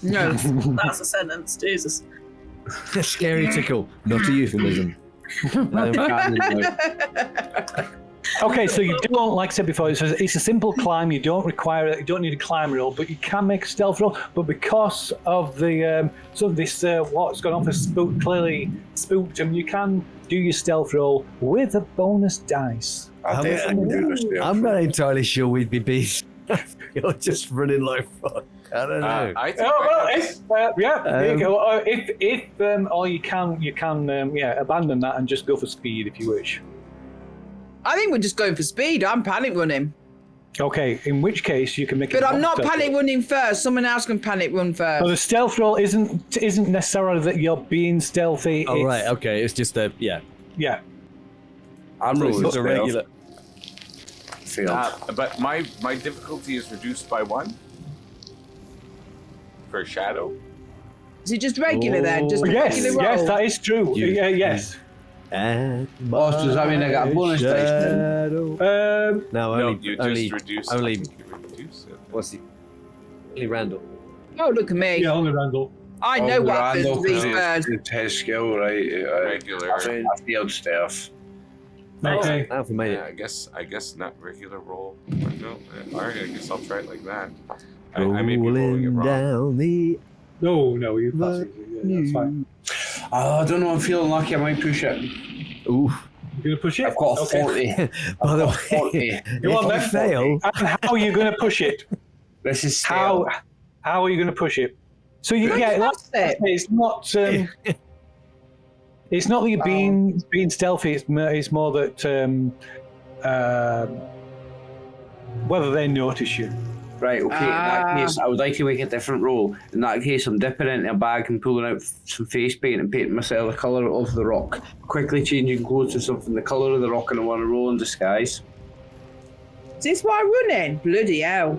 S5: No.
S6: That's a sentence. Jesus.
S3: Scary tickle, not a euphemism.
S1: Okay, so you don't, like I said before, it's a simple climb. You don't need a climb roll, but you can make a stealth roll. But because of the this what's gone on for clearly spooked him, you can do your stealth roll with a bonus dice.
S3: I'm not entirely sure we'd be beat. You're just running like fuck. I don't know.
S4: I think
S1: There you go. If or you can abandon that and just go for speed if you wish.
S5: I think we're just going for speed. I'm panic running.
S1: Okay, in which case you can make.
S5: But I'm not panic running first. Someone else can panic run first.
S1: So the stealth roll isn't necessarily that you're being stealthy.
S3: Oh right, okay. It's just a
S1: Yeah.
S7: I'm
S3: So
S7: rolling
S3: it's a regular.
S7: Failed.
S4: but my difficulty is reduced by 1 for shadow.
S5: Is it just regular then? Just a
S1: Yes,
S5: regular roll?
S1: yes, that is true.
S3: Oh,
S1: Yes.
S7: Does that mean I got a bonus dice then?
S1: Um,
S3: No,
S4: You
S3: only,
S4: just reduce
S3: only.
S4: it. You reduce it.
S3: What's he? Only Randall.
S5: Oh, look at me.
S1: yeah, only Randall.
S5: I know what happens to these
S7: Randall,
S5: birds.
S7: it's his skill, right?
S4: Regular.
S7: I failed stealth.
S1: Okay.
S3: Alpha made
S4: Yeah,
S3: it.
S4: I guess not regular roll. No, all right. I guess I'll try it like that. I may be rolling it
S3: Rolling
S4: wrong.
S3: down the.
S1: No, you pass it. Yeah, that's fine.
S7: Oh, I don't know. I'm feeling lucky. I might push it.
S3: Ooh.
S1: You're gonna push it.
S7: I've got a
S1: Okay.
S7: 40.
S3: By the
S7: I've got 40.
S3: way,
S1: Go on,
S3: if
S1: then.
S3: you fail,
S1: And how are you gonna push it?
S7: This is
S1: How
S7: stealth.
S1: are you gonna push it? So you
S5: That's it.
S1: it's not. It's not that you're being stealthy. It's more that whether they notice you.
S7: Right, okay, in that case, I would like to make a different roll. In that case, I'm dipping into a bag and pulling out some face paint and painting myself the colour of the rock. Quickly changing clothes to something the colour of the rock, and I want to roll in disguise.
S5: Is this why I'm running? Bloody hell.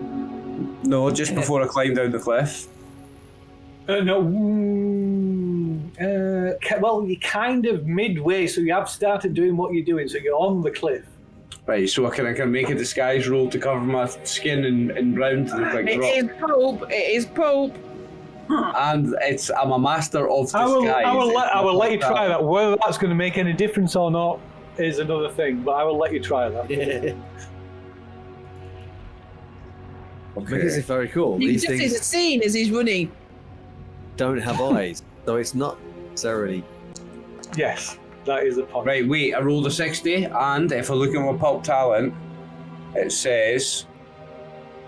S7: No, just before I climb down the cliff.
S1: No. Well, you're kind of midway, so you have started doing what you're doing, so you're on the cliff.
S7: Right, so I can make a disguise roll to cover my skin in brown to look like
S5: It
S7: rock.
S5: is Pulp. It is Pulp.
S7: And I'm a master of disguise.
S1: I will let you try that. Whether that's going to make any difference or not is another thing, but I will let you try that.
S3: Because if I recall,
S5: You can
S3: these
S5: just see
S3: things
S5: the scene as he's running.
S3: don't have eyes, so it's not necessarily.
S1: Yes, that is the point.
S7: Right, wait, I rolled a 60, and if I look at my Pulp talent, it says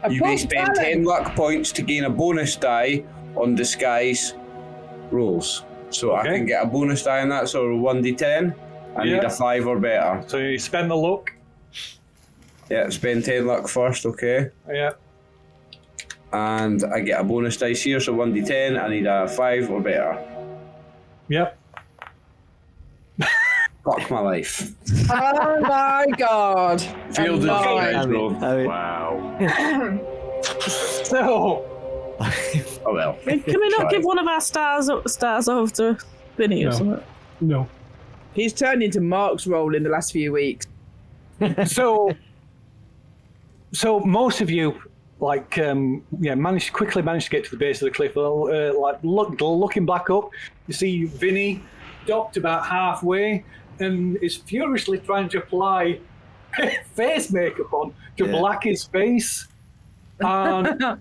S7: you may spend 10 luck points to gain a bonus die on disguise rolls. So I can get a bonus die on that, so 1d10. I need a 5 or better.
S1: So you spend the luck.
S7: Yeah, spend 10 luck first, okay.
S1: Yeah.
S7: And I get a bonus dice here, so 1d10. I need a 5 or better.
S1: Yep.
S7: Fuck my life.
S5: Oh my god.
S7: Failed the disguise roll.
S4: Wow.
S1: So.
S7: Oh well.
S6: Can we not give one of our stars off to Vinny or something?
S1: No.
S5: He's turned into Mark's role in the last few weeks.
S1: So most of you, like, quickly managed to get to the base of the cliff. Looking back up, you see Vinny docked about halfway and is furiously trying to apply face makeup on to black his face. And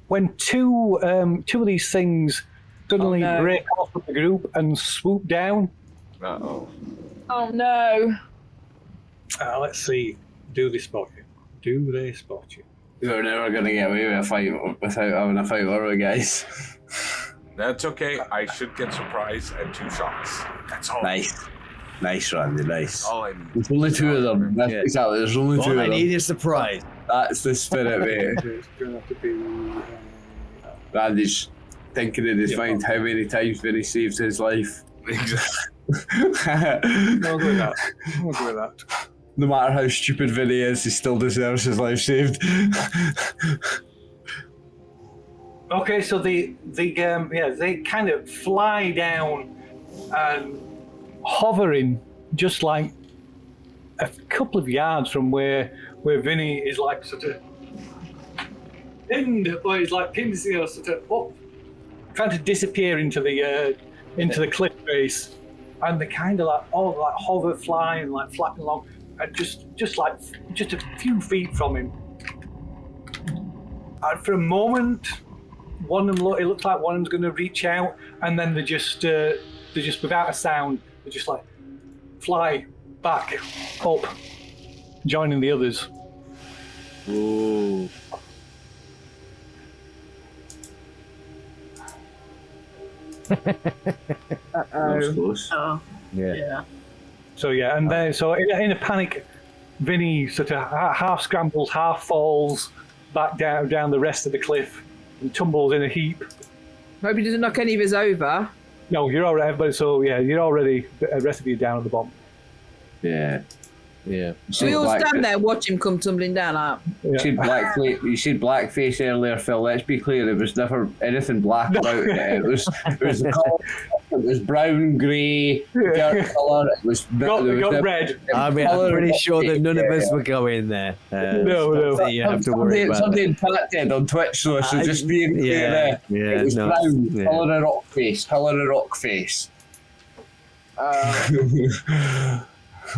S1: when two of these things suddenly break off of the group and swoop down.
S4: Uh-oh.
S5: Oh no.
S1: Let's see. Do they spot you? Do they spot you?
S7: We're never going to get away with a fight without having a fight, are we, guys?
S4: That's okay. I should get surprised and 2 shots. That's all.
S7: Nice, Randy, nice.
S4: All I need.
S7: There's only 2 of them. That's exactly. There's only 2 of them.
S3: All I need is surprise.
S7: That's the spirit, mate.
S1: It's going to have to be...
S7: Randy's thinking in his mind how many times Vinny saved his life.
S4: Exactly.
S1: I'll go with that. I'll go with that.
S7: No matter how stupid Vinny is, he still deserves his life saved.
S1: Okay, so they kind of fly down and hovering just like a couple of yards from where Vinny is like sort of pinned, or he's like pinned, sort of up, trying to disappear into the cliff face, and they kind of like hover, fly, and like flapping along, and just a few feet from him. And for a moment, one of them it looks like one of them's going to reach out, and then they just without a sound, they just like fly back up, joining the others.
S7: Ooh. That was close.
S6: Oh.
S3: Yeah.
S1: So and then in a panic, Vinny sort of half scrambles, half falls back down the rest of the cliff and tumbles in a heap.
S5: Hope he doesn't knock any of us over.
S1: No, you're all right, everybody. So you're already, the rest of you down at the bottom.
S7: Yeah.
S5: So we all stand there, watch him come tumbling down.
S7: You said blackface earlier, Phil. Let's be clear, there was never anything black about it. It was the colour. It was brown, grey, dark colour. It was
S1: got red.
S3: I mean, I'm pretty sure that none of us were going there.
S1: No.
S3: You have to worry about.
S7: Somebody in chat did on Twitch, so just being clear there. It was brown, colour of rock face.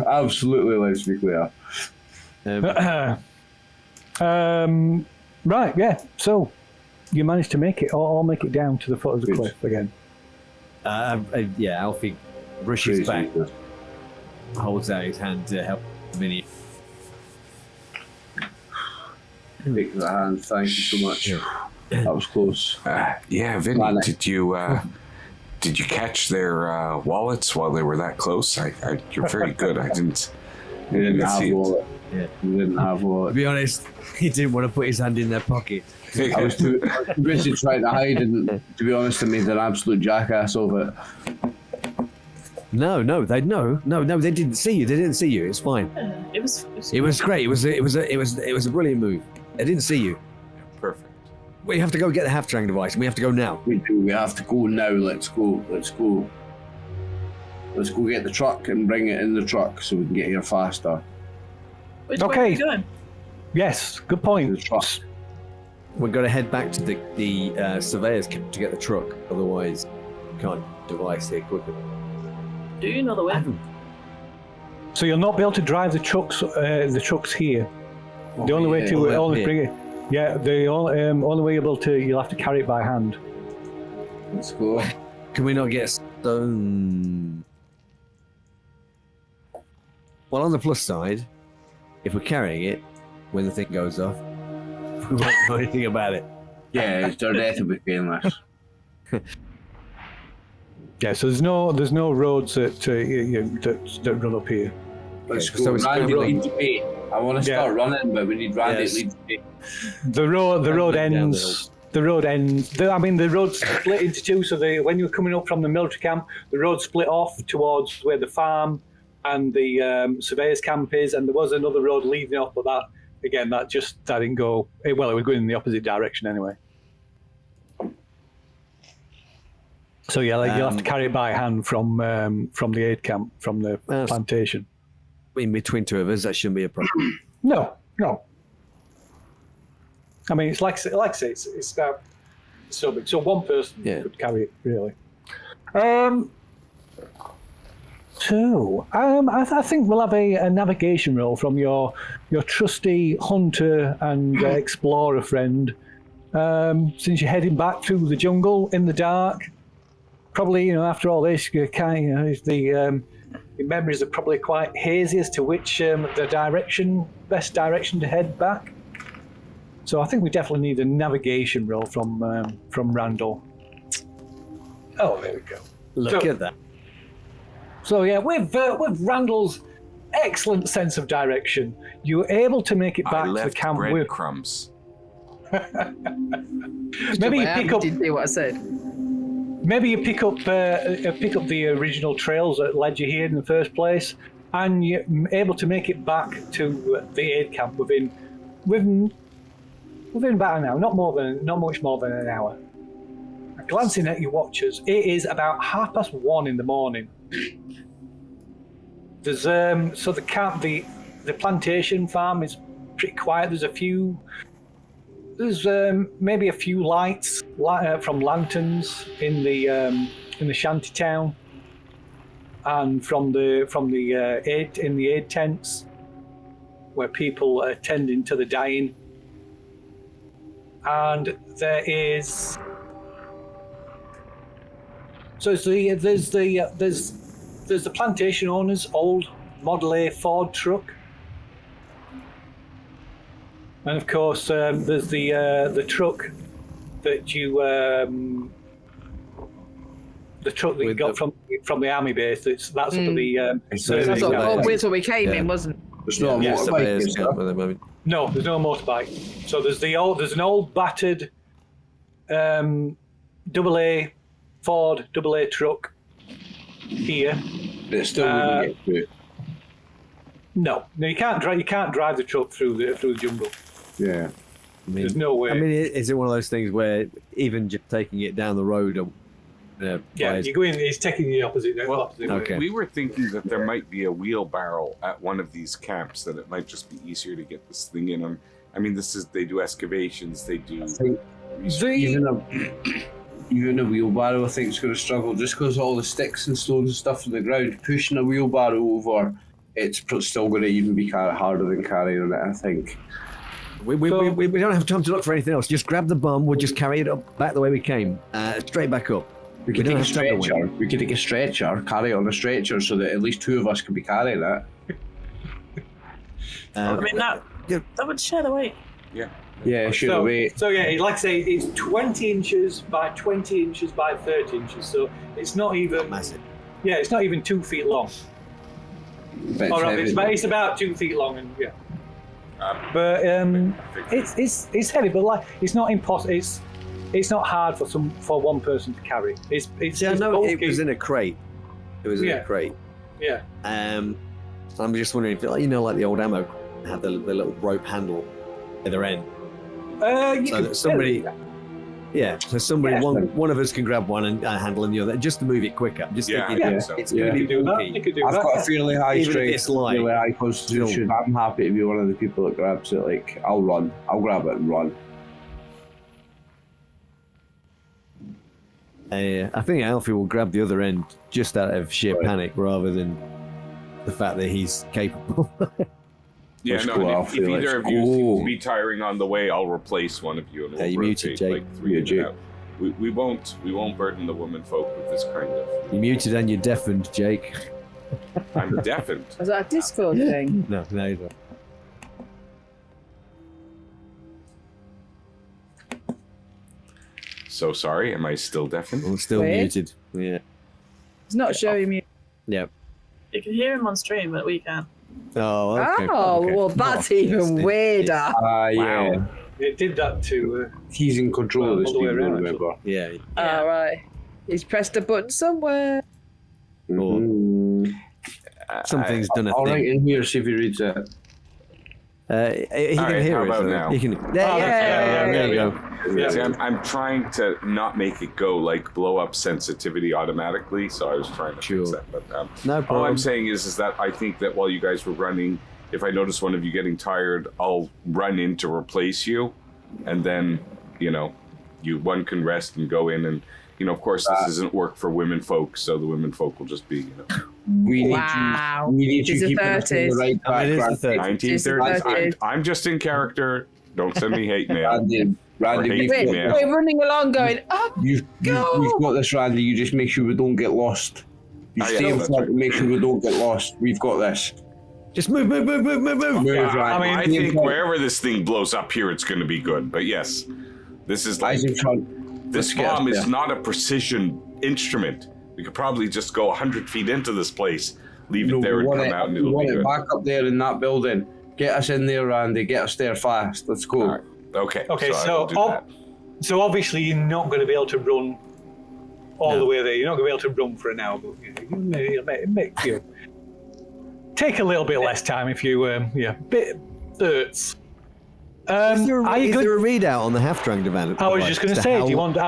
S7: Absolutely, let's be clear.
S1: Right, yeah. So you managed to make it, or make it down to the foot of the cliff again.
S3: Alfie rushes back, holds out his hand to help Vinny.
S7: Take the hand. Thank you so much. That was close.
S4: Vinny, did you catch their wallets while they were that close? You're very good. I didn't.
S7: He didn't have
S4: see
S7: wallet.
S3: Yeah.
S7: He didn't have wallet.
S3: To be honest, he didn't want to put his hand in their pocket.
S7: I was too busy trying to hide, and to be honest, I made an absolute jackass of it.
S3: No, they didn't see you. They didn't see you. It's fine.
S6: It was
S3: great. It was a brilliant move. They didn't see you.
S4: Perfect.
S3: We have to go get the half-trang device, and we have to go now.
S7: We do. We have to go now. Let's go. let's go get the truck and bring it in the truck so we can get here faster.
S6: Which way are you going?
S1: Yes, good
S7: The
S1: point.
S7: truck.
S3: We're going to head back to the surveyor's camp to get the truck. Otherwise, we can't devise the equipment.
S6: Do you know the way?
S1: So you'll not be able to drive the trucks here. The only way to only bring it. Yeah, the only way you'll have to carry it by hand.
S7: Let's go.
S3: Can we not get stone? Well, on the plus side, if we're carrying it, when the thing goes off, we won't know anything about it.
S7: Yeah, their death will be painless.
S1: Yeah, so there's no roads that run up here.
S7: Let's
S3: Okay,
S7: go.
S3: so it's
S7: Randy
S3: gonna be-
S7: leads the way. I want to start running, but we need Randy
S3: Yes.
S7: to lead the way.
S1: The road
S3: Down the
S1: ends. The road ends. The road's split into two. So when you're coming up from the military camp, the road split off towards where the farm and the surveyor's camp is, and there was another road leading off, but that didn't go. Well, it was going in the opposite direction anyway. So yeah, you'll have to carry it by hand from the aid camp, from the plantation.
S3: In between two of us, that shouldn't be a problem.
S1: No. I mean, it's like I say, it's about so big. So one person could carry it, really. I think we'll have a navigation roll from your trusty hunter and explorer friend. Since you're heading back through the jungle in the dark, probably after all this, your memories are probably quite hazy as to which the best direction to head back. So I think we definitely need a navigation roll from Randall. Oh, there we go.
S3: Look at that.
S1: So yeah, with Randall's excellent sense of direction, you were able to make it back to the camp.
S4: Breadcrumbs.
S1: Maybe you pick up.
S8: Did do what I said.
S1: Maybe you pick up the original trails that led you here in the first place, and you're able to make it back to the aid camp within about an hour, not much more than an hour. Glancing at your watches, it is about 1:30 in the morning. There's so the camp, the plantation farm is pretty quiet. There's maybe a few lights from lanterns in the shanty town, and from the aid tents where people are tending to the dying. And there is there's the plantation owner's old Model A Ford truck. And of course, there's the truck that you got from the army base. That's up at the.
S8: That's what we came in, wasn't it?
S7: There's no motorbike.
S1: No, there's no motorbike. So there's an old battered AA Ford AA truck here.
S7: But it still wouldn't get through.
S1: No, you can't drive the truck through the jungle.
S7: Yeah.
S1: There's no way.
S3: I mean, is it one of those things where even just taking it down the road?
S1: You go in. It's taking the opposite way.
S3: Okay.
S4: We were thinking that there might be a wheelbarrow at one of these camps, that it might just be easier to get this thing in. I mean, they do excavations, they do.
S7: Even a wheelbarrow, I think, is going to struggle just because all the sticks and stones and stuff on the ground. Pushing a wheelbarrow over, it's still going to even be harder than carrying it, I think.
S3: We don't have time to look for anything else. Just grab the bum. We'll just carry it up back the way we came, straight back up.
S7: We could take a stretcher. We could take a stretcher, carry it on a stretcher, so that at least two of us can be carrying it.
S6: I mean that would share the weight.
S7: Yeah, share the weight.
S1: So yeah, like I say, it's 20 inches by 20 inches by 30 inches. So it's not even
S3: massive.
S1: Yeah, it's not even 2 feet long. It's about 2 feet long, and yeah. But it's heavy, but it's not impossible. It's not hard for one person to carry. It was in a crate. It was in a crate.
S3: Yeah. I'm just wondering if, like the old ammo had the little rope handle at their end. So that somebody, Yeah, so somebody, one of us can grab one and handle the other, just to move it quicker. I'm just thinking, it's going to be bulky.
S1: I've
S2: got a fairly high strength,
S3: like,
S2: fairly high constitution. I'm happy to be one of the people that grabs it. Like, I'll run. I'll grab it and run.
S3: I think Alfie will grab the other end just out of sheer panic rather than the fact that he's capable.
S4: Yeah, no, if either of you seem to be tiring on the way, I'll replace one of you and we'll
S3: you muted, Jake.
S4: like 3 of you out. We won't burden the women folk with this kind of.
S3: You're muted and you're deafened, Jake.
S4: I'm deafened.
S5: Was that a Discord thing?
S3: No, you're not.
S4: So sorry, am I still deafened?
S3: I'm still muted. Yeah.
S5: It's not showing me.
S3: Yep.
S6: You can hear him on stream, but we can't.
S3: Oh, okay.
S5: Well, that's even weirder.
S2: Yeah.
S1: It did that to.
S2: He's in control of this people, remember?
S3: Yeah.
S5: All right. He's pressed a button somewhere.
S3: Something's done a
S2: I'll
S3: thing.
S2: write in here, see if he reads it.
S3: He can hear
S4: how
S3: it.
S4: about
S3: So
S4: now?
S3: He can. There you go.
S4: Yeah. See, I'm trying to not make it go like blow up sensitivity automatically, so I was trying to fix that. But
S3: no problem.
S4: All I'm saying is that I think that while you guys were running, if I notice one of you getting tired, I'll run in to replace you, and then one can rest and go in, and of course this doesn't work for women folk, so the women folk will just be
S2: We need you keeping us in the right track.
S4: 1930s. I'm just in character. Don't send me hate mail.
S2: Randy,
S5: we're running along going,
S2: we've got this, Randy. You just make sure we don't get lost. You stay in front and make sure we don't get lost. We've got this.
S3: Just move.
S4: I think wherever this thing blows up here, it's going to be good. But yes, this is like this bomb is not a precision instrument. We could probably just go 100 feet into this place, leave it there, and come out, and it'll be good.
S2: Back up there in that building. Get us in there, Randy. Get us there fast. Let's go.
S4: Right. Okay.
S1: So obviously you're not going to be able to run all the way there. You're not going to be able to run for an hour, but you take a little bit less time if you bit hurts.
S3: Is there a readout on the half-drunk development?
S1: I was just going to say, if you wanted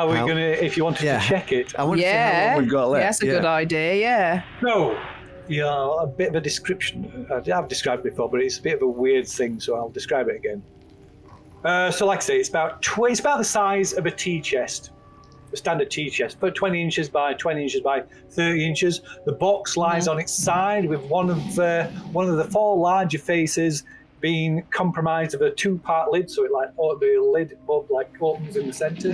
S1: to check it?
S3: I want to see how long we've got left.
S5: Yeah, that's a good idea. Yeah.
S1: No. Yeah, a bit of a description. I've described it before, but it's a bit of a weird thing, so I'll describe it again. So, like I say, it's about the size of a tea chest, a standard tea chest, about 20 inches by 20 inches by 30 inches. The box lies on its side with one of the 4 larger faces being comprised of a 2-part lid, so the lid opens in the centre,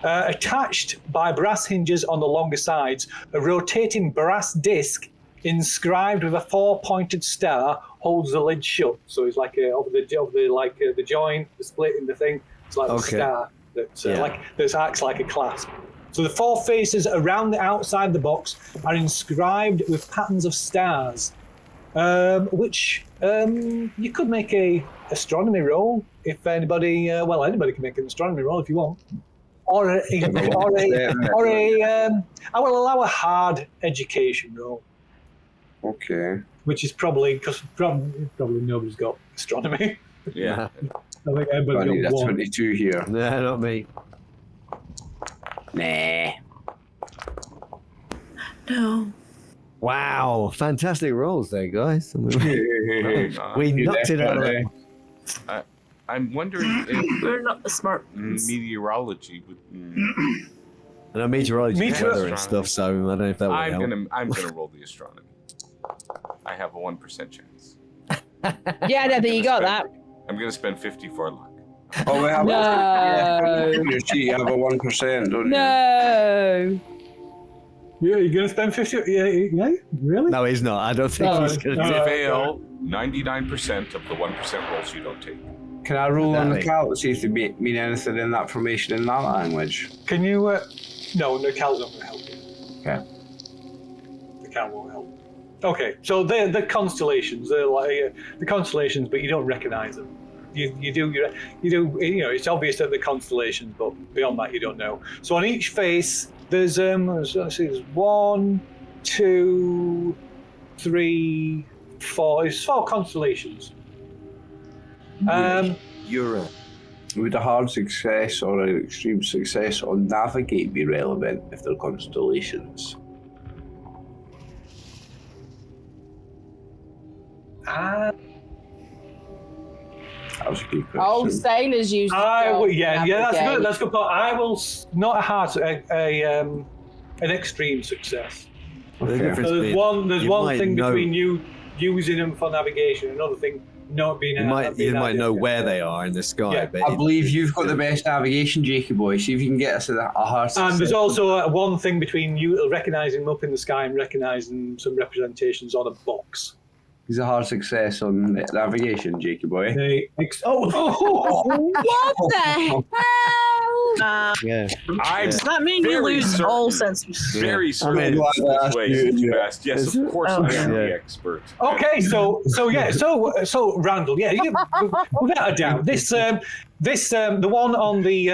S1: attached by brass hinges on the longer sides, a rotating brass disc inscribed with a 4-pointed star holds the lid shut. So it's like the join, the split in the thing. It's like a star that acts like a clasp. So the 4 faces around the outside of the box are inscribed with patterns of stars, which you could make a astronomy roll if anybody. Anybody can make an astronomy roll if you want. I will allow a hard education roll.
S2: Okay.
S1: Which is probably because probably nobody's got astronomy.
S4: Yeah.
S1: I think everybody's got
S2: 22 here.
S3: Nah, not me.
S2: Nah.
S6: No.
S3: Wow, fantastic rolls there, guys. We knocked it out of there.
S4: I'm wondering if
S6: we're not the smart
S4: meteorology would.
S3: I know meteorology is weather and stuff, so I don't know if that would help.
S4: I'm gonna roll the astronomy. I have a 1% chance.
S5: Yeah, I don't think you got that.
S4: I'm gonna spend 50 for luck.
S2: Oh, we have you have a 1%, don't you?
S5: No.
S1: Yeah, you're gonna spend 50. Yeah, really?
S3: No, he's not. I don't think he's gonna
S4: fail. 99% of the 1% rolls you don't take.
S2: Can I roll on the cal to see if they mean anything in that formation in that language?
S1: Can you? No, the cal's not going to help you.
S2: Okay.
S1: The cal won't help. Okay, so they're the constellations. They're like the constellations, but you don't recognise them. You do. It's obvious that they're constellations, but beyond that, you don't know. So on each face, there's let's see, there's 1, 2, 3, 4. It's 4 constellations.
S3: You're
S2: Would a hard success or an extreme success on navigate be relevant if they're constellations? That was a good question.
S5: Oh, sailors use.
S1: Yeah, that's a good point. I will not a hard, an extreme success.
S2: Okay.
S1: So there's one thing between you using them for navigation, another thing not being.
S3: You might know where they are in the sky.
S1: Yeah.
S3: But
S2: I believe you've got the best navigation, Jakey boy. See if you can get us a hard success.
S1: And there's also one thing between you recognizing them up in the sky and recognizing some representations on a box.
S2: He's a hard success on navigation, Jakey boy.
S5: What the hell?
S3: yeah.
S6: Does that mean you lose all sense of
S4: Very certain which way you asked. Yes, of course I am the expert.
S1: Okay, so Randall, without a doubt, the one on the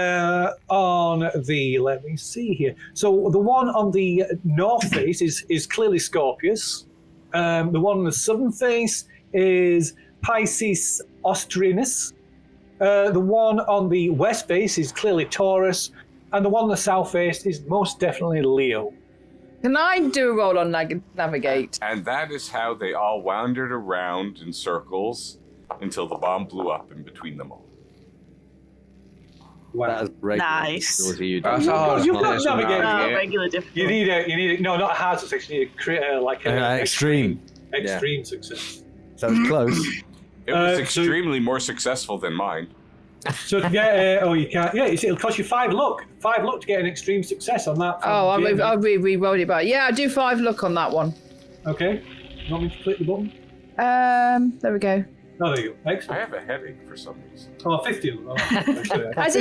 S1: let me see here. So the one on the north face is clearly Scorpius. The one on the southern face is Pisces Austrinus. The one on the west face is clearly Taurus, and the one on the south face is most definitely Leo.
S8: Can I do a roll on navigate?
S4: And that is how they all wandered around in circles until the bomb blew up in between them all.
S1: Wow.
S3: That is regular.
S6: Nice.
S2: That's a hard
S1: You've got
S2: success on
S1: navigate.
S2: navigate.
S6: Regular difficult.
S1: You need a no, not a hard success. You need to create an
S3: Extreme.
S1: extreme success.
S3: So it's close.
S4: It was extremely more successful than mine.
S1: So you can't. Yeah, it'll cost you 5 luck. 5 luck to get an extreme success on that.
S8: Oh, I re-rolled it back. Yeah, I do 5 luck on that one.
S1: Okay. You want me to click the button?
S8: There we go.
S1: Oh, there you go.
S4: I
S1: Excellent.
S4: have a headache for some reason.
S1: Oh, 50. Oh,
S8: Is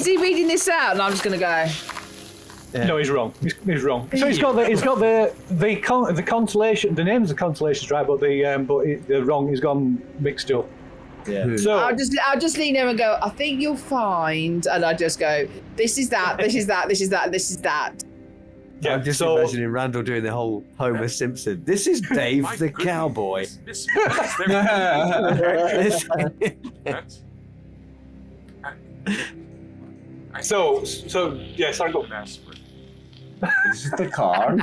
S8: he reading this out? And I'm just going to go.
S3: Yeah.
S1: No, he's wrong. He's wrong. So he's got the constellation. The names of the constellations right, but they're wrong. He's gone mixed up.
S3: Yeah.
S1: So
S8: I'll just lean there and go, I think you'll find, and I just go, this is that, this is that, this is that, this is that.
S1: yeah.
S3: I'm just
S1: so
S3: imagining Randall doing the whole Homer Simpson. This is Dave
S4: My
S3: the
S4: goodness,
S3: cowboy.
S4: Miss Mills, there- That's-
S1: so yeah. Sorry, go.
S4: Aspirin.
S2: This is the car.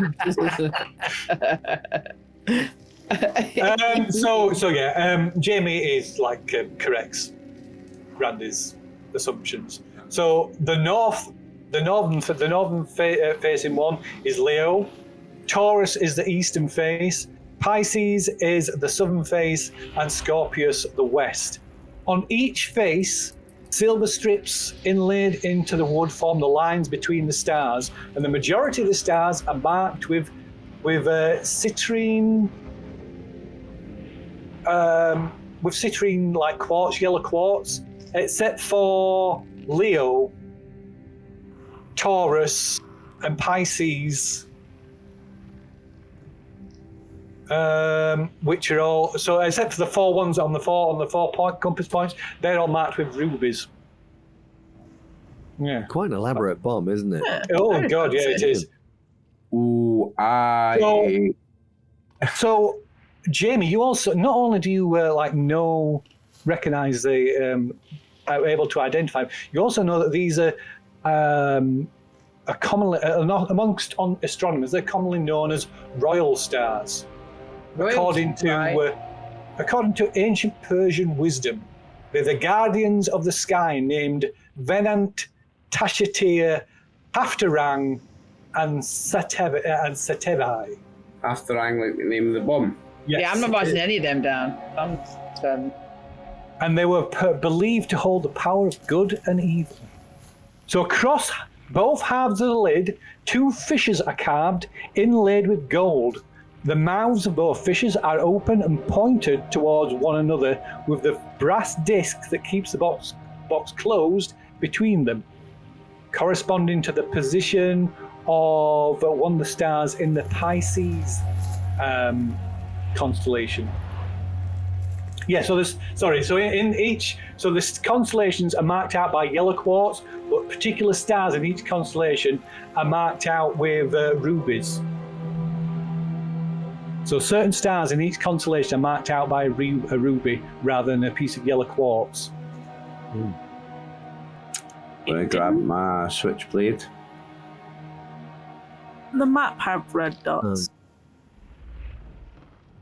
S1: Jamie is corrects Randy's assumptions. So the northern facing one is Leo. Taurus is the eastern face. Pisces is the southern face, and Scorpius the west. On each face, silver strips inlaid into the wood form the lines between the stars, and the majority of the stars are marked with citrine. With citrine like quartz, yellow quartz, except for Leo, Taurus, and Pisces, which are all so except for the 4 ones on the 4 point compass points, they're all marked with rubies. Yeah.
S3: Quite an elaborate bomb, isn't it?
S1: Oh God, yeah, it is.
S2: Ooh,
S1: So, Jamie, you also not only do you recognize the are able to identify them, you also know that these are commonly amongst astronomers. They're commonly known as royal stars, according to ancient Persian wisdom. They're the guardians of the sky, named Venant, Tashatir, Haftarang, and Satevai.
S2: Haftarang, like the name of the bomb.
S1: Yes.
S8: Yeah, I'm not writing any of them down.
S1: And they were believed to hold the power of good and evil. So across both halves of the lid, 2 fishes are carved, inlaid with gold. The mouths of both fishes are open and pointed towards one another, with the brass disc that keeps the box closed between them, corresponding to the position of one of the stars in the Pisces constellation. Yeah, so this constellations are marked out by yellow quartz, but particular stars in each constellation are marked out with rubies. So certain stars in each constellation are marked out by a ruby rather than a piece of yellow quartz.
S2: I'm gonna grab my switchblade.
S6: The map have red dots.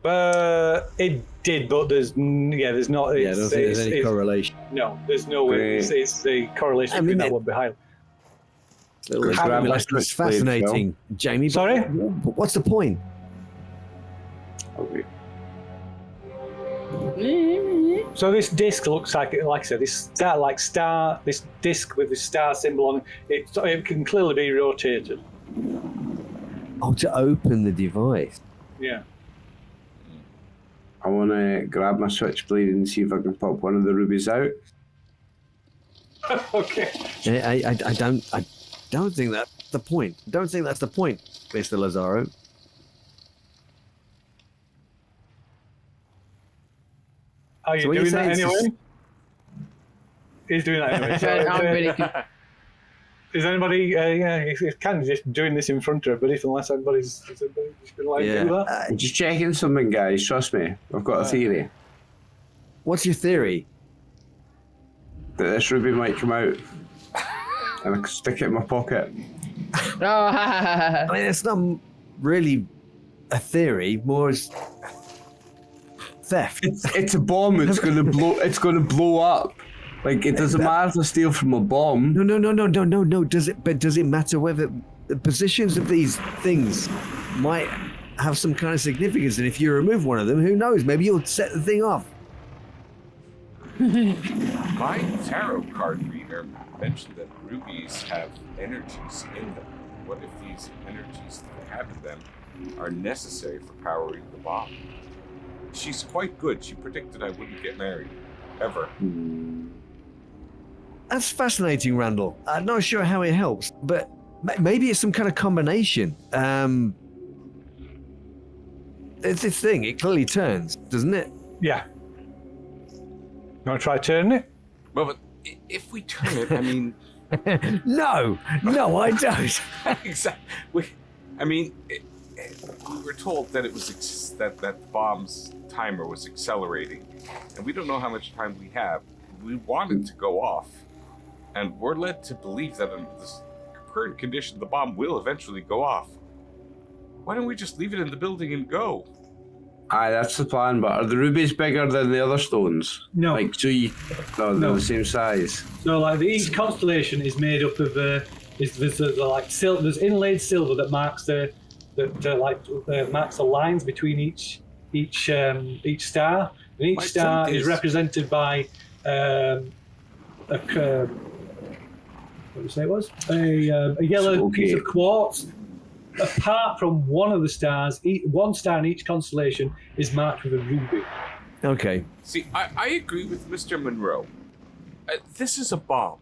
S1: It did, but there's not.
S3: I don't think there's any correlation.
S1: No, there's no way. It's the correlation between that one behind.
S3: It's fascinating, Jamie.
S1: Sorry?
S3: But what's the point?
S2: Okay.
S1: So this disc looks like I said, this disc with the star symbol on it. It can clearly be rotated.
S3: Oh, to open the device.
S1: Yeah.
S2: I want to grab my switchblade and see if I can pop one of the rubies out.
S1: Okay.
S3: I don't think that's the point. Don't think that's the point, Mr. Lazaro.
S1: Are you
S3: So what
S1: doing
S3: you're
S1: that
S3: saying is
S1: anyway? He's doing that anyway. So,
S8: I'm really
S1: is anybody kind of just doing this in front of everybody unless everybody's just been like do that?
S2: I'm just checking something, guys. Trust me. I've got a theory
S3: What's your theory?
S2: that this ruby might come out and I can stick it in my pocket.
S3: I mean, it's not really a theory, more as theft.
S2: It's a bomb. It's gonna blow. It's gonna blow up. Like it doesn't matter to steal from a bomb.
S3: No. Does it matter whether the positions of these things might have some kind of significance? And if you remove one of them, who knows? Maybe you'll set the thing off.
S4: My tarot card reader mentioned that rubies have energies in them. What if these energies that they have in them are necessary for powering the bomb? She's quite good. She predicted I wouldn't get married. Ever.
S3: That's fascinating, Randall. I'm not sure how it helps, but maybe it's some kind of combination. It's this thing. It clearly turns, doesn't it?
S1: Yeah. You want to try turning it?
S4: Well, but if we turn it, I mean...
S3: No, I don't.
S4: Exactly. We were told that it was that the bomb's timer was accelerating, and we don't know how much time we have. We want it to go off, and we're led to believe that in this current condition, the bomb will eventually go off. Why don't we just leave it in the building and go?
S2: Aye, that's the plan. But are the rubies bigger than the other stones?
S1: No.
S2: Like they're the same size.
S1: So like each constellation is made up of there's inlaid silver that marks marks the lines between each star, and each star is represented by what did you say it was? A yellow piece of quartz. Apart from one of the stars, one star in each constellation is marked with a ruby.
S3: Okay.
S4: See, I agree with Mr. Monroe. This is a bomb.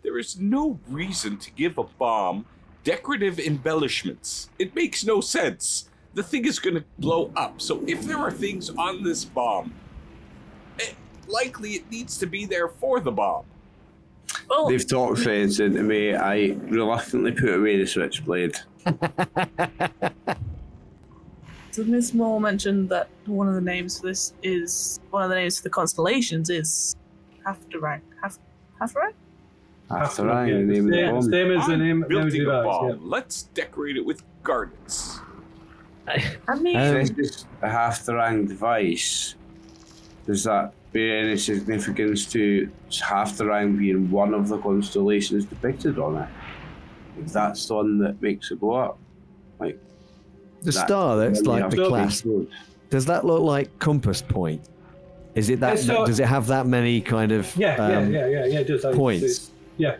S4: There is no reason to give a bomb decorative embellishments. It makes no sense. The thing is going to blow up. So if there are things on this bomb, likely it needs to be there for the bomb.
S6: Well,
S2: They've talked sense into me. I reluctantly put away the switchblade.
S6: so Miss Moore mentioned that one of the names for the constellations is Haftarang. Haftarang?
S2: Haftarang, the name of the bomb.
S1: Same as the name of the
S4: Building a
S1: device.
S4: bomb.
S1: Yeah.
S4: Let's decorate it with gardens.
S6: I mean,
S2: If this is a Haftarang device, does that bear any significance to Haftarang being one of the constellations depicted on it? If that's the one that makes it go up. Like
S3: The star that's like the clasp.
S2: Road.
S3: Does that look like compass point? Is it that? Does it have that many kind of
S1: it does.
S3: points?
S1: Yeah.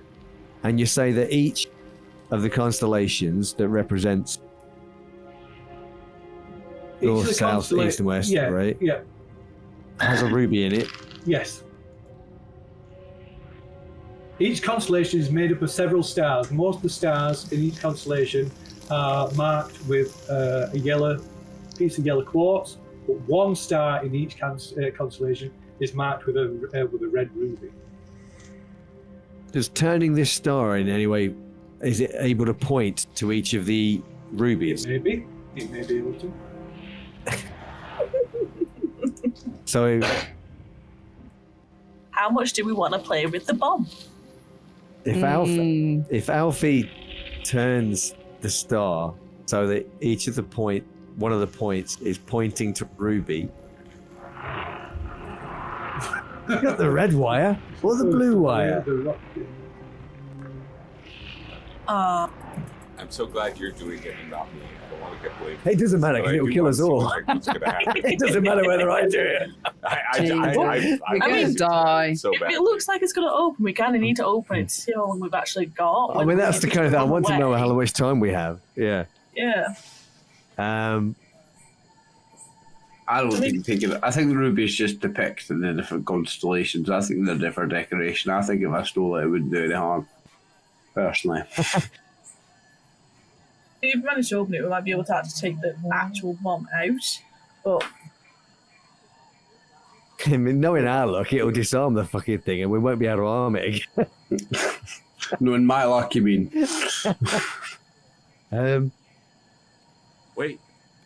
S3: And you say that each of the constellations that represents north, south, east, and west, right?
S1: Yeah.
S3: Has a ruby in it.
S1: Yes. Each constellation is made up of several stars. Most of the stars in each constellation are marked with a yellow piece of yellow quartz, but one star in each constellation is marked with a red ruby.
S3: Does turning this star in any way, is it able to point to each of the rubies?
S1: It may be able to.
S3: So,
S6: how much do we want to play with the bomb?
S3: if Alfie turns the star so that one of the points is pointing to Ruby. You got the red wire or the blue wire?
S4: I'm so glad you're doing it and not me. I don't want to get blamed.
S3: It doesn't matter,
S4: But
S3: because
S4: I
S3: it'll
S4: do
S3: kill
S4: want
S3: us
S4: to see
S3: all.
S4: what what's gonna happen.
S3: It doesn't matter whether I do it.
S8: We're going to die.
S4: So
S6: If
S4: bad.
S6: it looks like it's going to open, we kind of need to open it to see how long we've actually got.
S3: I mean, that's the kind of thing. I want to know
S6: away.
S3: how much time we have. Yeah.
S6: Yeah.
S7: I don't even think of it. I think the rubies just depict in the different constellations. I think they're different decoration. I think if I stole it, it wouldn't do any harm. Personally.
S6: If you manage to open it, we might be able to actually take the actual bomb out. But
S3: I mean, knowing our luck, it'll disarm the fucking thing and we won't be able to arm it again.
S7: No, in my luck, you mean.
S4: Wait.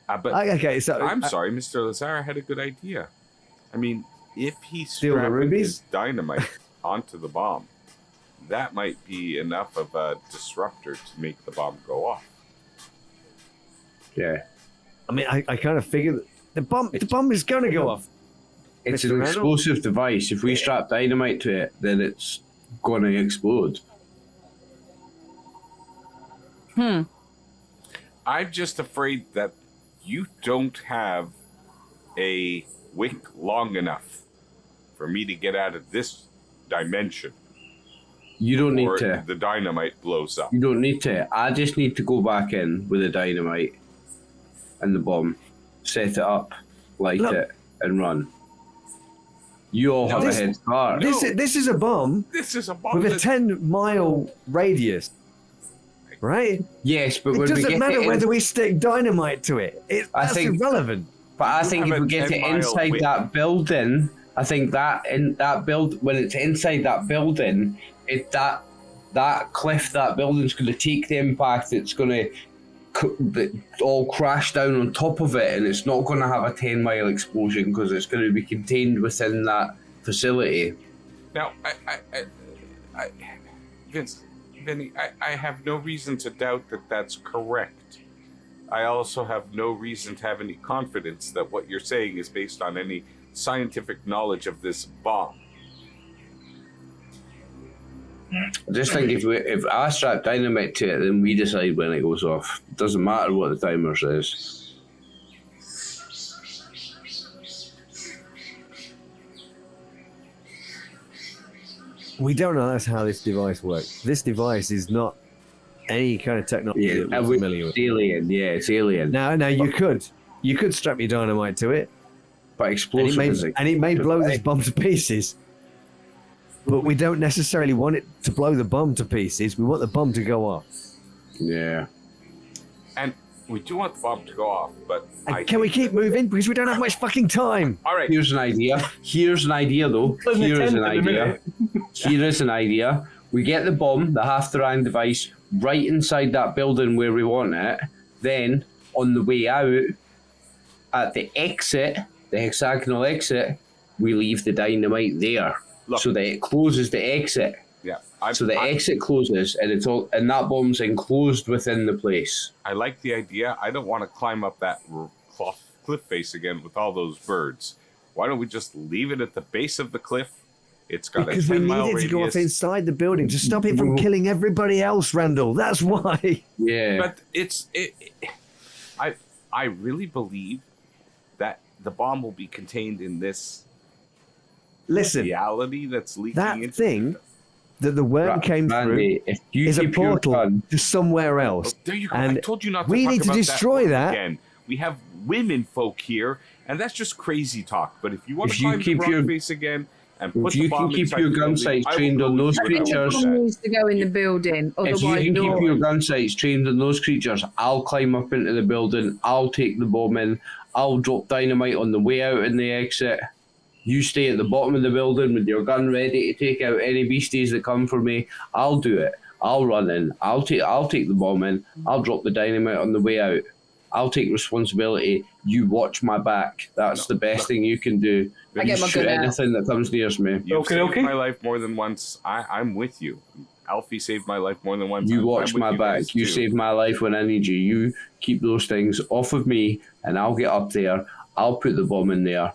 S4: But
S3: Okay, so
S4: I'm sorry, Mr. Lazara had a good idea. I mean, if he's
S3: Steal the
S4: strapping
S3: rubies?
S4: his dynamite onto the bomb, that might be enough of a disruptor to make the bomb go off.
S7: Yeah.
S3: I mean, I kind of figured the bomb is going to go off.
S7: It's
S3: Mr.
S7: an
S3: Randall?
S7: explosive device. If we strap dynamite to it, then it's going to explode.
S4: I'm just afraid that you don't have a wick long enough for me to get out of this dimension.
S7: You don't need
S4: Or
S7: to.
S4: the dynamite blows up.
S7: You don't need to. I just need to go back in with the dynamite and the bomb, set it up, light
S3: Look.
S7: it, and run. You all have a head start.
S3: This is a bomb
S4: This is a bomb.
S3: with a 10-mile radius, right?
S7: Yes, but
S3: It
S7: when we
S3: doesn't
S7: get
S3: matter
S7: it
S3: whether
S7: in,
S3: we stick dynamite to it. That's irrelevant.
S7: but I think
S4: have
S7: if
S4: a
S7: we get it
S4: 10-mile
S7: inside
S4: width.
S7: that building, I think that in that build when it's inside that building, that cliff, that building's going to take the impact. It's going to all crash down on top of it, and it's not going to have a 10-mile explosion because it's going to be contained within that facility.
S4: Now, Vinny, I have no reason to doubt that that's correct. I also have no reason to have any confidence that what you're saying is based on any scientific knowledge of this bomb.
S7: I just think if I strap dynamite to it, then we decide when it goes off. It doesn't matter what the timer says.
S3: We don't know that's how this device works. This device is not any kind of technology that we're familiar with.
S7: It's alien. Yeah, it's alien.
S3: Now you could strap your dynamite to it,
S7: But
S3: and
S7: explosive
S3: it may blow this bomb to pieces. But we don't necessarily want it to blow the bomb to pieces. We want the bomb to go off.
S7: Yeah.
S4: And we do want the bomb to go off, but
S3: And can we keep moving? Because we don't have much fucking time.
S4: All right.
S7: Here's an idea. Though. Here is an idea. Here is an idea. We get the bomb, the half-the-rang device, right inside that building where we want it. Then, on the way out, at the exit, the hexagonal exit, we leave the dynamite there.
S4: Look.
S7: So that it closes the exit.
S4: Yeah.
S7: So the exit closes, and and that bomb's enclosed within the place.
S4: I like the idea. I don't want to climb up that cliff face again with all those birds. Why don't we just leave it at the base of the cliff? It's got
S3: Because
S4: a
S3: we
S4: 10-mile
S3: need it
S4: radius.
S3: to go off inside the building to stop it from killing everybody else, Randall. That's why.
S7: Yeah.
S4: But I really believe that the bomb will be contained in this
S3: Listen,
S4: reality that's leaking
S3: that
S4: into
S3: thing that the worm came
S7: Randy, if you
S3: through is a
S7: keep your
S3: portal
S7: gun,
S3: to somewhere else.
S4: There you go.
S3: And
S4: I told you not to
S3: we
S4: talk
S3: need to
S4: about
S3: destroy
S4: word
S3: that.
S4: again. We have women folk here, and that's just crazy talk. But if you want
S7: If
S4: to
S7: you
S4: climb the
S7: keep
S4: rock
S7: your-
S4: face again and put
S7: if
S4: the
S7: you
S4: bomb
S7: can keep
S4: inside
S7: your
S4: the
S7: gun
S4: building,
S7: sights
S4: I will
S7: trained
S4: go
S7: on those
S4: with you about
S7: creatures,
S4: that.
S8: Needs to go in the building.
S7: if
S8: Otherwise,
S7: you can
S8: no.
S7: keep your gun sights trained on those creatures, I'll climb up into the building, I'll take the bomb in, I'll drop dynamite on the way out and the exit. You stay at the bottom of the building with your gun ready to take out any beasties that come for me. I'll do it. I'll run in. I'll take the bomb in. I'll drop the dynamite on the way out. I'll take responsibility. You watch my back. That's the best thing you can do.
S8: I
S7: You
S8: get my
S7: shoot
S8: gun out.
S7: anything that comes near me.
S4: You've
S1: Okay,
S4: saved
S1: okay.
S4: my life more than once. I'm with you. Alfie saved my life more than one time.
S2: You watch
S4: I'm with
S2: my back.
S4: guys
S2: You
S4: too.
S2: save my life when I need you. You keep those things off of me, and I'll get up there. I'll put the bomb in there,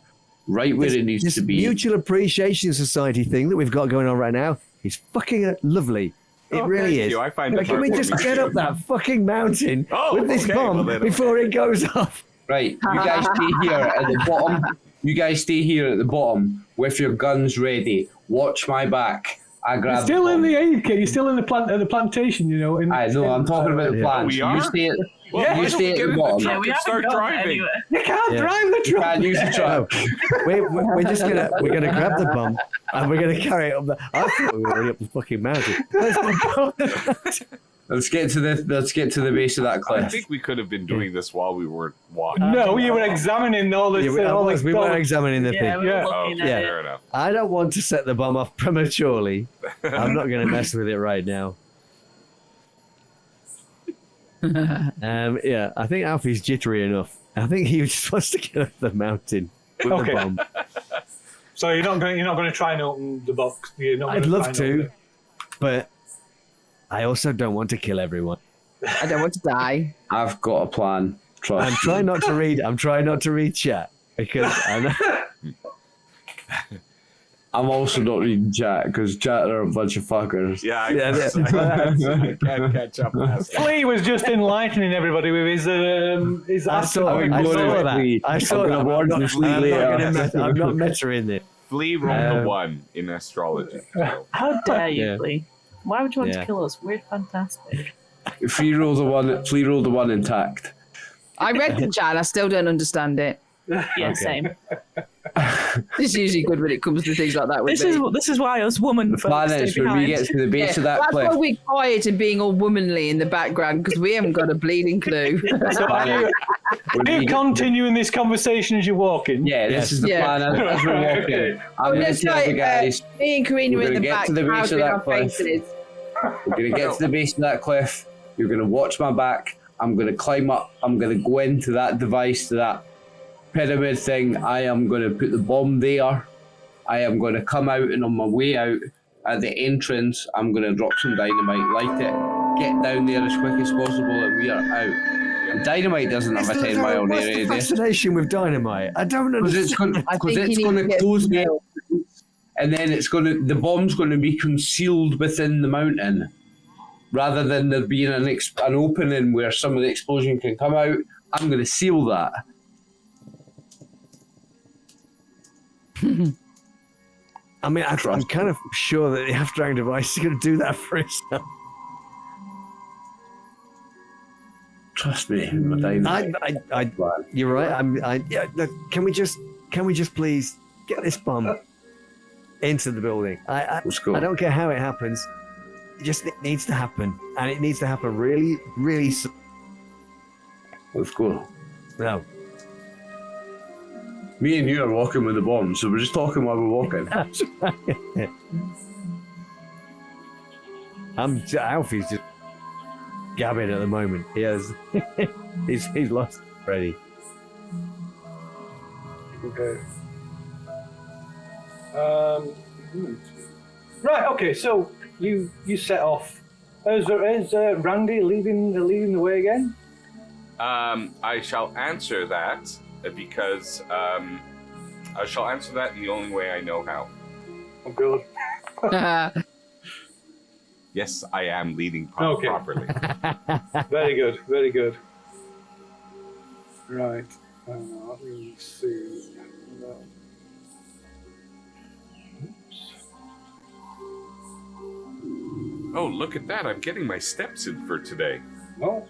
S2: right where it needs
S3: This
S2: to be.
S3: mutual appreciation society thing that we've got going on right now is fucking lovely. It
S4: Oh,
S3: really
S4: thank
S3: is.
S4: you. I find it
S3: Can we just
S4: heartwarming
S3: get
S4: too.
S3: up that fucking mountain
S4: Oh,
S3: with this
S4: okay.
S3: bomb
S4: Well, then,
S3: before it goes off?
S2: Right, you guys stay here at the bottom. You guys stay here at the bottom with your guns ready. Watch my back. I grab.
S1: You're still
S2: the
S1: in
S2: bomb.
S1: the aid kit. You're still in the plantation. You know.
S2: I know. I'm talking about the plans.
S4: we are?
S2: You stay at,
S4: Well,
S1: Yeah,
S4: why
S2: you
S4: don't
S2: stay
S4: we
S2: at
S4: get
S2: the
S4: in
S2: bottom.
S4: truck
S6: Yeah, we
S4: and
S6: haven't
S4: start
S6: gone
S4: driving?
S6: anywhere.
S1: You can't
S3: Yeah.
S1: drive the
S2: You
S1: truck.
S2: can't use the truck.
S3: We're just gonna grab the bomb and we're gonna carry it up the. I thought we were already up the fucking mountain. Let's go up the mountain.
S2: Let's get to the base of that
S4: I
S2: cliff.
S4: think we could have been doing this while we were walking.
S1: No, you were examining all this.
S3: Yeah, we
S1: all this
S3: were examining the
S6: Yeah,
S3: thing.
S6: we were
S1: Yeah.
S6: looking
S4: Okay,
S6: at
S4: fair
S6: it.
S4: enough.
S3: I don't want to set the bomb off prematurely. I'm not going to mess with it right now. Yeah, I think Alfie's jittery enough. I think he just wants to get up the mountain with
S1: Okay.
S3: the bomb.
S1: So you're not going to try and open the box. You're not
S3: I'd
S1: gonna
S3: love
S1: try and open
S3: to,
S1: it.
S3: but I also don't want to kill everyone.
S8: I don't want to die.
S2: I've got a plan. Trust.
S3: I'm trying not to read. I'm trying not to read chat because I know.
S2: I'm also not reading chat because chat are a bunch of fuckers.
S4: Yeah, I,
S3: Yeah,
S4: guess I can't catch up fast.
S1: Flea was just enlightening everybody with his
S3: I saw
S1: astronomical
S3: that. I saw
S2: I'm
S3: that.
S2: gonna warn you, Flea, later.
S3: I'm not meta-ing it.
S4: Flea rolled a 1 in astrology. So.
S6: How dare you,
S3: Yeah.
S6: Lee? Why would you want
S3: Yeah.
S6: to kill us? We're fantastic.
S2: Flea rolled the one intact.
S8: I read the chat. I still don't understand it.
S6: Yeah, same.
S8: It's usually good when it comes to things like that. With
S6: This is why us woman
S2: The
S6: folks
S2: plan
S6: stay
S2: is when
S6: behind.
S2: we get to the base of that
S8: That's
S2: cliff.
S8: why we're quiet and being all womanly in the background because we haven't got a bleeding clue.
S1: So are you continuing this conversation as you're walking?
S2: Yeah, this is the
S8: Yeah.
S2: plan as we're walking.
S1: Okay.
S2: I'm going to
S8: That's
S2: tell the
S8: right,
S2: guys,
S8: Me and Karina
S2: We're
S8: are in
S2: gonna
S8: the
S2: get
S8: back,
S2: to the base of
S8: powdering
S2: that
S8: our
S2: cliff.
S8: faces.
S2: we're going to get to the base of that cliff. You're going to watch my back. I'm going to climb up. I'm going to go into that device, to that pyramid thing. I am going to put the bomb there. I am going to come out, and on my way out at the entrance, I'm going to drop some dynamite, light it, get down there as quick as possible, and we are out. And dynamite doesn't have a 10-mile
S3: What's the
S2: radius.
S3: fascination with dynamite? I don't
S2: Because
S3: understand.
S8: I think
S2: it's
S8: you
S2: going
S8: need
S2: to
S8: to get
S2: close the
S8: help.
S2: and then the bomb's going to be concealed within the mountain, rather than there being an opening where some of the explosion can come out. I'm going to seal that.
S3: I mean, I'm kind of sure that the half-dragon device is going to do that for itself.
S2: Trust me, my dynamite.
S3: You're right. Can we just please get this bomb into the building?
S2: Let's go.
S3: I don't care how it happens. It needs to happen, and it needs to happen really, really soon.
S2: Let's go.
S3: No.
S2: Me and you are walking with the bomb, so we're just talking while we're walking.
S3: Alfie's just gabbing at the moment. He has. he's lost already.
S1: Okay. Right. Okay. So you set off. Is Randy leading the way again?
S4: I shall answer that because I shall answer that in the only way I know how.
S1: Oh, good.
S4: Yes, I am leading
S1: Okay.
S4: properly.
S1: Very good. Very good. Right. Let me see.
S4: Oh, look at that. I'm getting my steps in for today.
S1: No.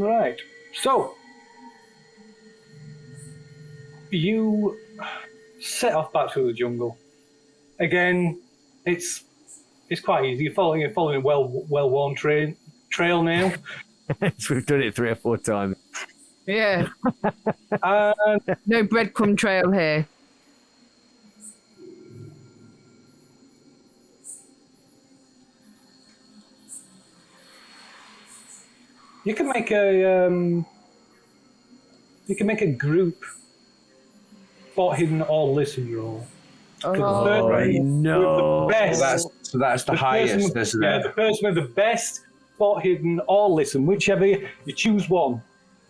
S1: Right. So you set off back through the jungle. Again, it's quite easy. You're following a well-worn trail now.
S3: We've done it 3 or 4 times.
S8: Yeah.
S1: And
S8: No breadcrumb trail here.
S1: You can make a group spot hidden or listen roll.
S5: Oh,
S1: With the best,
S7: So that's the highest, isn't
S1: yeah,
S7: it?
S1: the person with the best spot hidden or listen, whichever you choose one.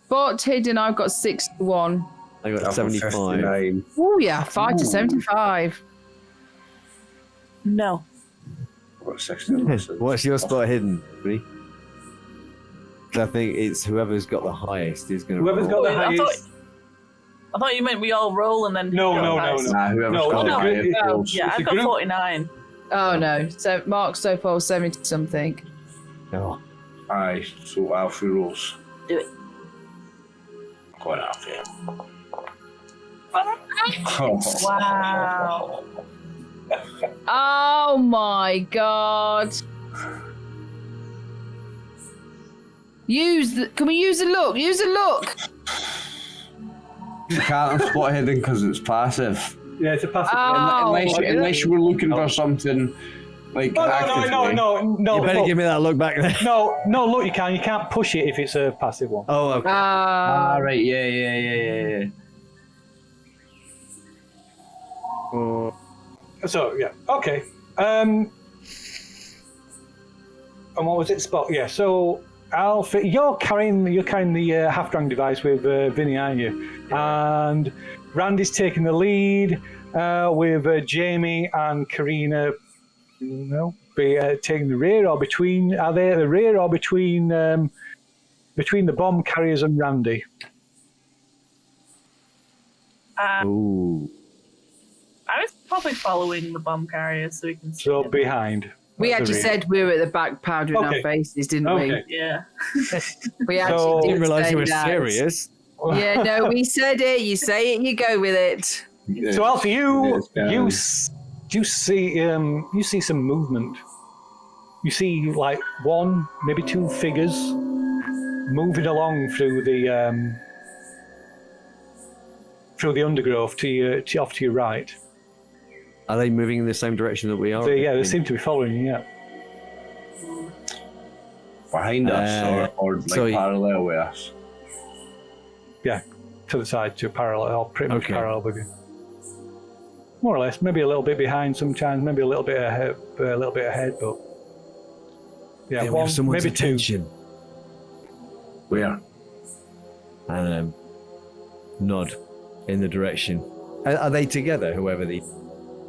S8: Spot hidden, I've got 61.
S3: I got
S7: I've got
S3: 75.
S7: 59.
S8: Oh yeah, 5 to 75.
S6: No.
S7: I've got 60.
S3: What's your spot hidden, Bree? 'Cause I think it's whoever's got the highest is going to.
S1: Whoever's got the
S6: I
S1: highest.
S6: thought you meant we all roll and then.
S1: No,
S6: who
S1: no,
S6: got
S1: no,
S6: highest.
S1: no.
S7: Nah, whoever's
S1: No,
S7: got
S1: no,
S7: the highest
S1: it-
S7: rolls.
S6: Yeah,
S1: It's
S6: I've
S1: a
S6: got
S1: group.
S6: 49.
S8: Oh no, so Mark so far 70 something.
S3: Oh,
S7: Aye, so Alfie rolls.
S6: Do it.
S7: Quite Alfie.
S6: Wow.
S8: Oh my god. Can we use the look? Use the look.
S2: You can't have spot hidden because it's passive.
S1: Yeah, it's a passive.
S8: Oh,
S7: Unless you were looking for something like actively.
S1: No.
S3: you better
S1: look.
S3: give me that look back there.
S1: No, look, you can't push it if it's a passive one.
S3: Oh, okay.
S7: Ah, right, yeah.
S1: So, yeah, okay. And what was it? Spot, yeah, so Alfie, you're carrying the half-drunk device with Vinny, aren't you? And Randy's taking the lead with Jamie and Karina, taking the rear or between. Are they at the rear or between the bomb carriers and Randy?
S3: Ooh.
S6: I was probably following the bomb carrier so we can see.
S1: So
S6: it.
S1: behind.
S8: We
S1: at the
S8: actually
S1: rear.
S8: said we were at the back powdering our
S1: Okay.
S8: faces, didn't
S1: Okay.
S6: Yeah.
S8: we? We actually
S1: So-
S8: did
S3: Didn't realise
S8: say
S3: you were
S8: that.
S3: serious.
S8: Yeah, no, we said it. You say it, you go with it.
S1: So Alfie, you
S7: Yes,
S1: see some movement. You see like one, maybe two figures moving along through the undergrowth off to your right.
S3: Are they moving in the same direction that we are?
S1: They seem to be following you. Yeah.
S7: behind us or like
S3: so
S7: parallel with us.
S1: Yeah, to the side, to parallel, or pretty much
S3: Okay.
S1: parallel with you. More or less, maybe a little bit behind sometimes, maybe a little bit ahead, but yeah,
S3: Yeah, we
S1: one,
S3: have someone's
S1: maybe two.
S3: attention.
S7: Where?
S3: And nod in the direction. Are they together, whoever the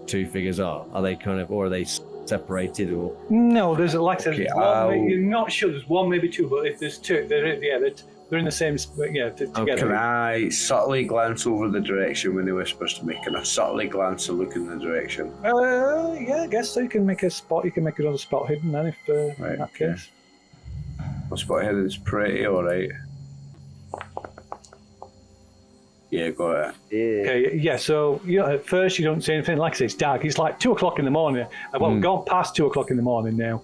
S3: two figures are? Are they kind of, or are they separated, or?
S1: No, there's like I said,
S7: Okay,
S1: there's one, you're not sure. There's one, maybe two, but if there's two, they're in the same, together.
S7: Can I subtly glance over the direction when he whispers to me? Can I subtly glance and look in the direction?
S1: Yeah, I guess so. You can make a spot. You can make another spot hidden then, if
S7: Right,
S1: in that
S7: okay.
S1: case.
S7: My spot head is pretty alright. Yeah, got it.
S1: Okay, yeah. So at first you don't see anything. Like I say, it's dark. It's like 2 o'clock in the morning. Well, we've gone past 2 o'clock in the morning now.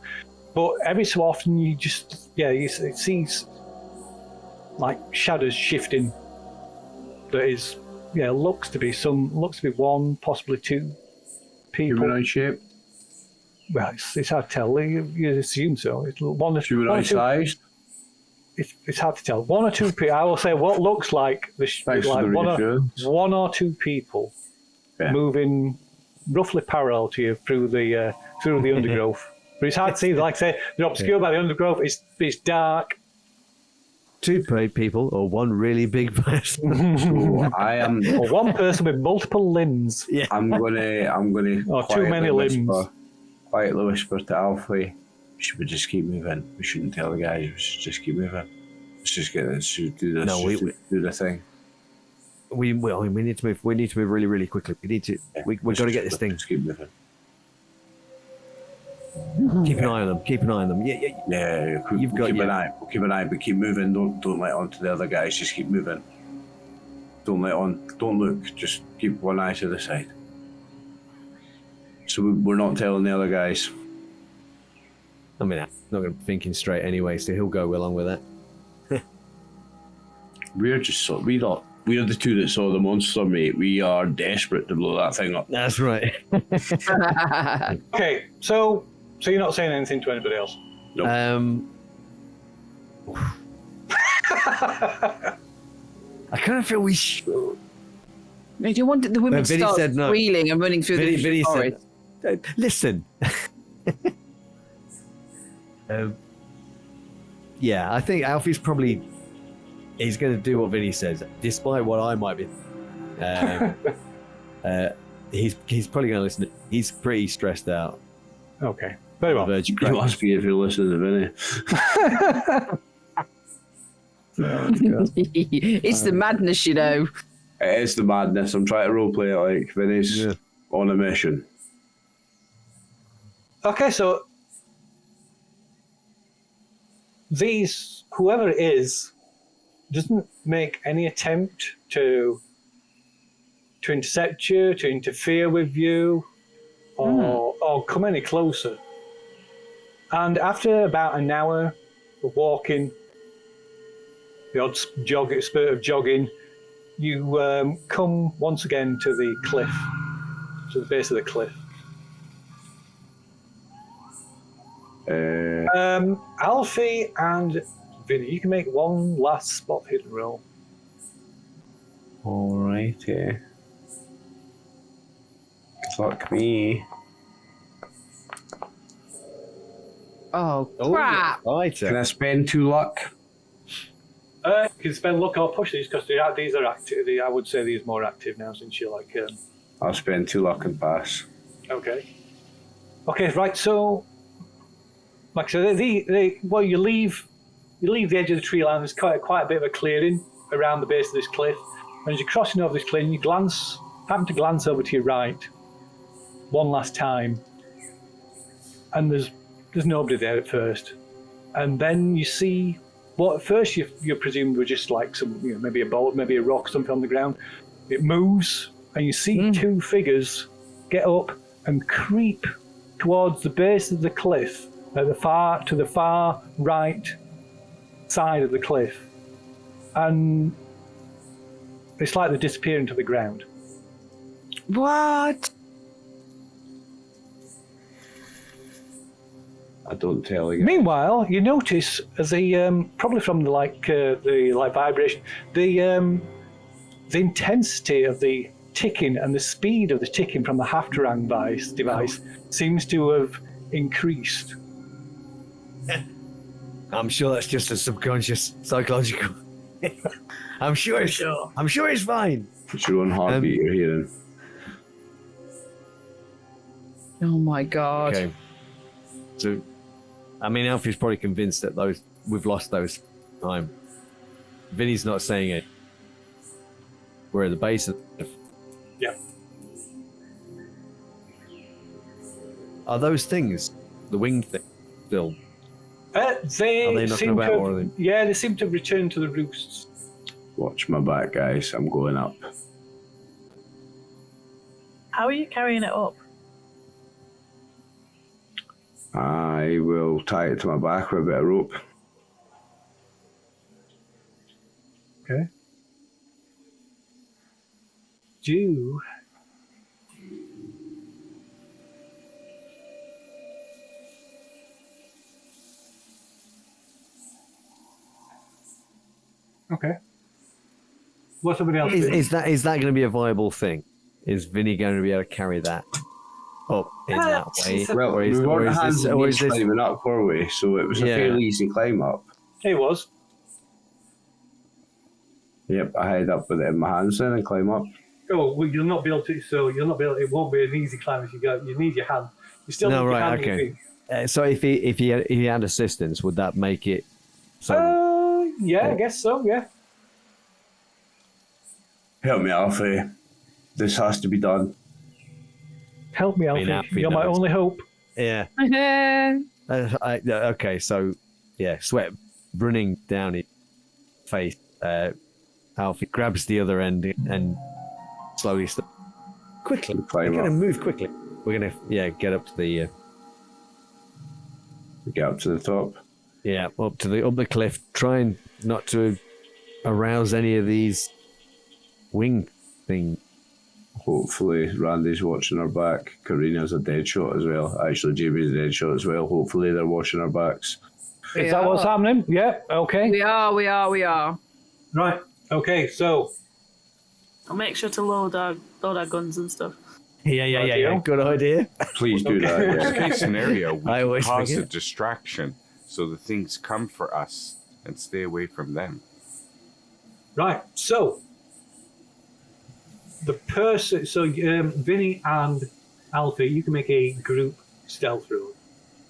S1: But every so often you just, it sees like shadows shifting. That is, looks to be one, possibly two people.
S7: Humanoid shape?
S1: Well, it's hard to tell. You assume so. It's one or two.
S7: Humanoid size?
S1: It's hard to tell. One or two people. I will say what looks like
S7: Thanks for the
S1: one
S7: reassurance.
S1: or two people
S7: Yeah.
S1: moving roughly parallel to you through the undergrowth. But it's hard to see. Like I say, they're obscured by the undergrowth. It's dark.
S3: Two people or one really big person?
S7: So I am.
S1: Or one person with multiple limbs.
S3: Yeah.
S7: I'm gonna.
S1: Or too many limbs.
S7: Quietly whisper to Alfie. Should we just keep moving? We shouldn't tell the guys. We should just keep moving. Let's just get this. Do this.
S3: No,
S7: do the thing.
S3: We need to move. We need to move really, really quickly. We need to. We've got to get this thing.
S7: Just keep moving.
S3: Keep an eye on them. Keep an eye on them. Yeah.
S7: Yeah,
S3: You've got
S7: keep
S3: your-
S7: an eye. We'll keep an eye, but keep moving. Don't let on to the other guys. Just keep moving. Don't let on. Don't look. Just keep one eye to the side. So we're not telling the other guys.
S3: I mean, I'm not going to be thinking straight anyway, so he'll go along with that.
S7: We're the two that saw the monster, mate. We are desperate to blow that thing up.
S3: That's right.
S1: Okay, so you're not saying anything to anybody else.
S7: Nope.
S3: I kind of feel we should.
S8: No, do you want the women to
S3: Vinny
S8: start
S3: said no.
S8: squealing and running through the forest?
S3: Listen. Yeah, I think Alfie's probably he's going to do what Vinny says, despite what I might be. He's probably going to listen. He's pretty stressed out.
S1: Okay, very well.
S2: You must be if you listen to Vinny.
S8: It's the madness, you know.
S2: It is the madness. I'm trying to roleplay it like Vinny's on a mission.
S1: Okay, so whoever it is, doesn't make any attempt to intercept you, to interfere with you, or come any closer. And after about an hour of walking, the odd spurt of jogging, you come once again to the cliff, to the base of the cliff. Alfie and Vinny, you can make one last spot hidden roll.
S2: Alrighty. Fuck me.
S8: Oh, crap.
S2: Can I spend 2 luck?
S1: You can spend luck or push these because these are active. I would say these are more active now since you're like.
S2: I'll spend 2 luck and pass.
S1: Okay. Okay, right. So, like I said, you leave the edge of the tree line. There's quite a bit of a clearing around the base of this cliff. And as you're crossing over this clearing, you happen to glance over to your right one last time, and there's nobody there at first. And then you see what at first you presumed were just like some, maybe a bolt, maybe a rock, something on the ground. It moves, and you see 2 figures get up and creep towards the base of the cliff to the far right side of the cliff, and it's like they disappear into the ground.
S8: What?
S2: I don't tell you.
S1: Meanwhile, you notice as probably from the vibration, the intensity of the ticking and the speed of the ticking from the Haftarang device seems to have increased.
S3: I'm sure that's just a subconscious psychological. I'm sure it's fine.
S2: It's your own heartbeat you're hearing.
S8: Oh my god.
S3: Okay. So, I mean, Alfie's probably convinced that we've lost those time. Vinny's not saying it. We're at the base of the...
S1: Yeah.
S3: Are those things, the winged thing, still?
S1: They seem to have returned to the roosts.
S2: Watch my back, guys. I'm going up.
S6: How are you carrying it up?
S2: I will tie it to my back with a bit of rope.
S1: Okay. Okay. What's somebody else doing?
S3: Is that going to be a viable thing? Is Vinny going to be able to carry that up in that way?
S2: Well, we weren't climbing up, were we? So it was a fairly easy climb up.
S1: It was.
S2: Yep, I head up with it in my hands then and climb up.
S1: Oh, well, you'll not be able to. So you'll not be able. It won't be an easy climb if you go. You need your hand. You still need your hand.
S3: Okay. So if he had assistance, would that make it?
S1: Yeah, I guess so. Yeah.
S2: Help me, Alfie. This has to be done.
S1: Help me, Alfie. You're my only hope.
S3: Yeah. Okay, so sweat running down his face. Alfie grabs the other end and slowly quickly. We're going to move quickly. We're going to get up to the.
S2: Get up to the top.
S3: Yeah, up the cliff. Trying not to arouse any of these wing things.
S2: Hopefully, Randy's watching our back. Karina's a dead shot as well. Actually, Jamie's a dead shot as well. Hopefully, they're watching our backs.
S1: Is that what's happening? Yeah. Okay.
S8: We are.
S1: Right. Okay. So
S6: I'll make sure to load our guns and stuff.
S3: Yeah. Good idea.
S2: Please do that.
S4: Worst
S2: Yeah.
S4: case scenario, we
S3: I always
S4: cause a
S3: forget.
S4: distraction so the things come for us and stay away from them.
S1: right. So the person. So Vinny and Alfie, you can make a group stealth roll.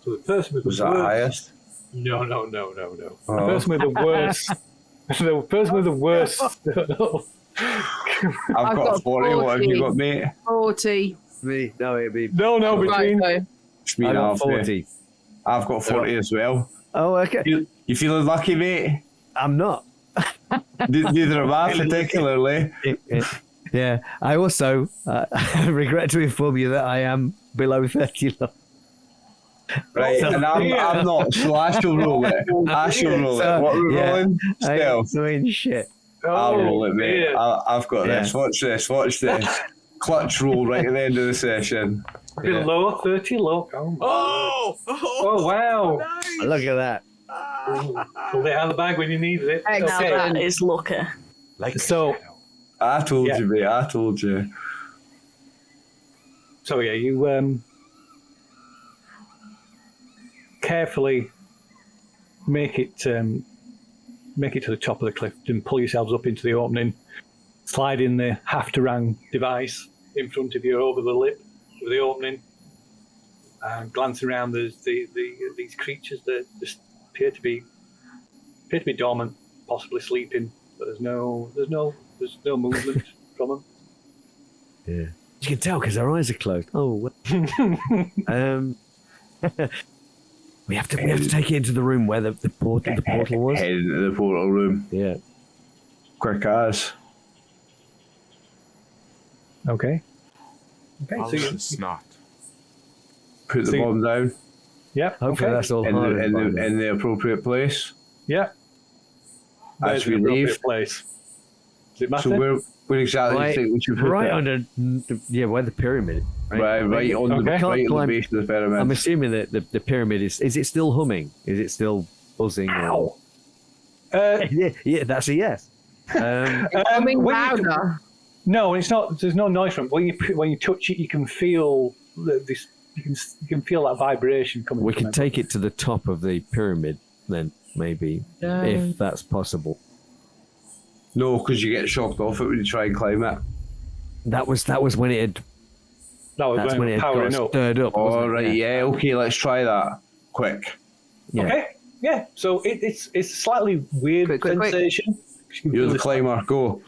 S1: So the person with
S2: Was
S1: the
S2: that
S1: worst.
S2: highest?
S1: No.
S2: Oh.
S1: The person with the worst. The person with the worst.
S2: I've got 40. What have you got, mate?
S8: 40.
S3: Me? No, it'd be.
S1: no,
S8: Right,
S1: between.
S8: so
S2: It's me
S3: I
S2: and
S3: got
S2: Alfie.
S3: 40.
S2: I've got 40 as well.
S3: Oh, okay.
S2: You feeling lucky, mate?
S3: I'm not.
S2: Neither am I particularly.
S3: Yeah. I also regret to inform you that I am below 30 long.
S2: Right,
S3: So-
S2: and I'm not, so I shall roll it. I shall roll it. What are we
S3: Yeah.
S2: rolling?
S3: I
S2: Stealth.
S3: mean, shit.
S2: I'll roll it, mate.
S1: dear.
S2: I've got
S3: Yeah.
S2: this. Watch this. Clutch roll right at the end of the session.
S1: Bit low, 30 low. Oh, my
S4: Oh!
S1: oh wow.
S3: Look at that.
S1: Pulled it out of the bag when you needed it.
S6: Now
S1: Okay.
S6: that is lucky.
S4: Like
S1: So,
S2: I told
S1: Yeah.
S2: you, mate. I told you.
S1: so yeah, you carefully make it to the top of the cliff and pull yourselves up into the opening. Slide in the Haftarang device in front of you over the lip of the opening. And glance around. There's these creatures that just appear to be dormant, possibly sleeping, but there's no movement from them.
S3: Yeah. You can tell because their eyes are closed. Oh. Well. We have to take it into the room where the portal was.
S2: Head into the portal room.
S3: Yeah.
S2: Quick as.
S1: Okay.
S4: I'll
S1: So you,
S4: just not.
S2: Put the
S1: So you-
S2: bomb down
S1: yeah.
S3: Hopefully
S1: Okay.
S3: that's all
S2: in
S3: hard.
S2: in the appropriate place.
S1: Yeah.
S2: As
S1: There's
S2: we
S1: an appropriate
S2: leave.
S1: place. Does it matter?
S2: So where exactly do you think we should put
S3: right
S2: it?
S3: under, where the pyramid.
S2: Right on
S1: Okay.
S2: the
S3: Can't
S2: right on
S3: climb-
S2: the base of the pyramid.
S3: I'm assuming that the pyramid is it still humming? Is it still buzzing? Or... yeah, that's a yes.
S8: coming
S1: when you-
S8: louder.
S1: No, it's not. There's no noise from it. When you touch it, you can feel this. You can feel that vibration coming.
S3: We
S1: from
S3: could
S1: it.
S3: take it to the top of the pyramid then, maybe, if that's possible.
S2: No, because you get shocked off it when you try and climb it.
S3: That was when it had. That's when it had
S1: powering
S3: got
S1: up.
S3: stirred up. wasn't
S2: All
S3: it?
S2: right, yeah, okay, let's try that. Quick.
S3: Yeah.
S1: Okay. Yeah. So it's a slightly weird
S8: Quick.
S1: sensation.
S2: You're the climber. Go.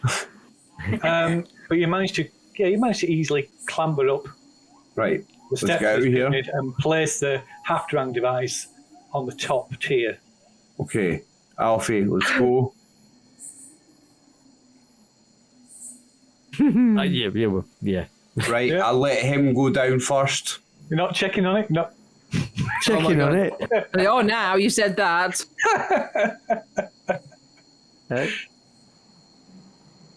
S1: But you managed to easily clamber up
S2: Right.
S1: the
S2: Let's
S1: steps
S2: get out
S1: of
S2: of
S1: the
S2: here.
S1: pyramid and place the Haftarang device on the top tier.
S2: Okay, Alfie, let's go.
S3: Yeah.
S2: Right,
S1: Yeah.
S2: I'll let him go down first.
S1: You're not checking on it? No.
S3: Checking on it.
S8: Oh, now you said that.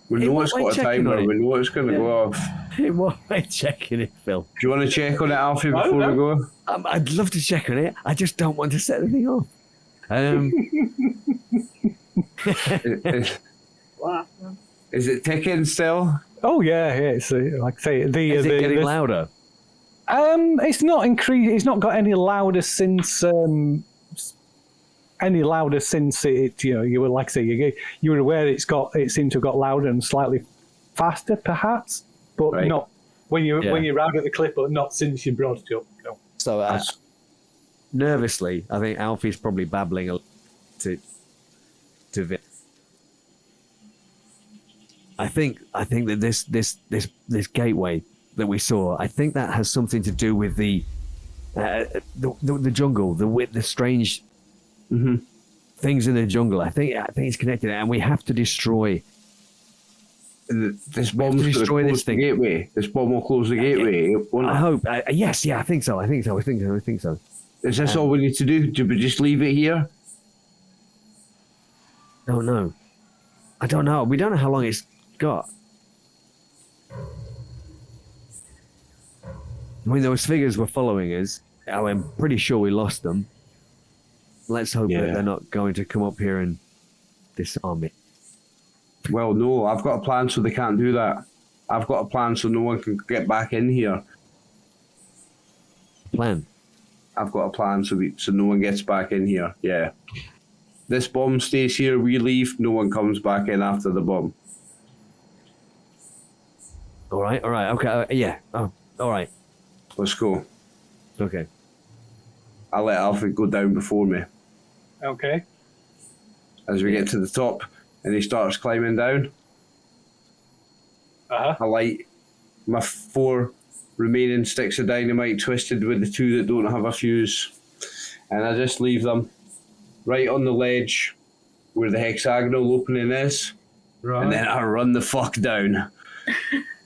S2: We
S3: Hey,
S2: know
S3: what
S2: it's
S3: am I
S2: got a
S3: checking on
S2: timer.
S3: it?
S2: We know it's going to go off.
S3: What am I checking it, Phil?
S2: Do you want to check on it, Alfie,
S1: I
S2: before
S1: don't
S2: we go?
S3: I'd love to check on it. I just don't want to set the thing off.
S2: Is it ticking still?
S1: Oh yeah. It's like I say
S3: Is it getting louder?
S1: It's not increased. It's not got any louder since. It. You were like I say you were aware it seemed to have got louder and slightly faster, perhaps, but
S2: Right.
S1: not when you
S3: Yeah.
S1: when you arrived at the clip, but not since you brought it up. No.
S3: So nervously, I think Alfie's probably babbling to Vic. I think that this gateway that we saw, I think that has something to do with the jungle, the strange things in the jungle. I think it's connected, and we have to destroy.
S2: This bomb's going to
S3: destroy
S2: close
S3: this
S2: the
S3: thing.
S2: gateway. This bomb will close the gateway. won't
S3: I
S2: it?
S3: hope. Yes, yeah, I think so. I think so.
S2: Is this all we need to do? Do we just leave it here?
S3: Don't know. I don't know. We don't know how long it's got. I mean, those figures were following us. I'm pretty sure we lost them. Let's hope that
S2: Yeah.
S3: they're not going to come up here and disarm it.
S2: Well, no, I've got a plan so they can't do that. I've got a plan so no one can get back in here.
S3: Plan.
S2: I've got a plan so no one gets back in here. Yeah. This bomb stays here, we leave, no one comes back in after the bomb.
S3: All right. Okay. Yeah. Oh, all right.
S2: Let's go.
S3: Okay.
S2: I'll let Alfred go down before me.
S1: Okay.
S2: As we get to the top and he starts climbing down, I light my 4 remaining sticks of dynamite twisted with the 2 that don't have a fuse, and I just leave them right on the ledge where the hexagonal opening is,
S1: Right.
S2: and then I run the fuck down.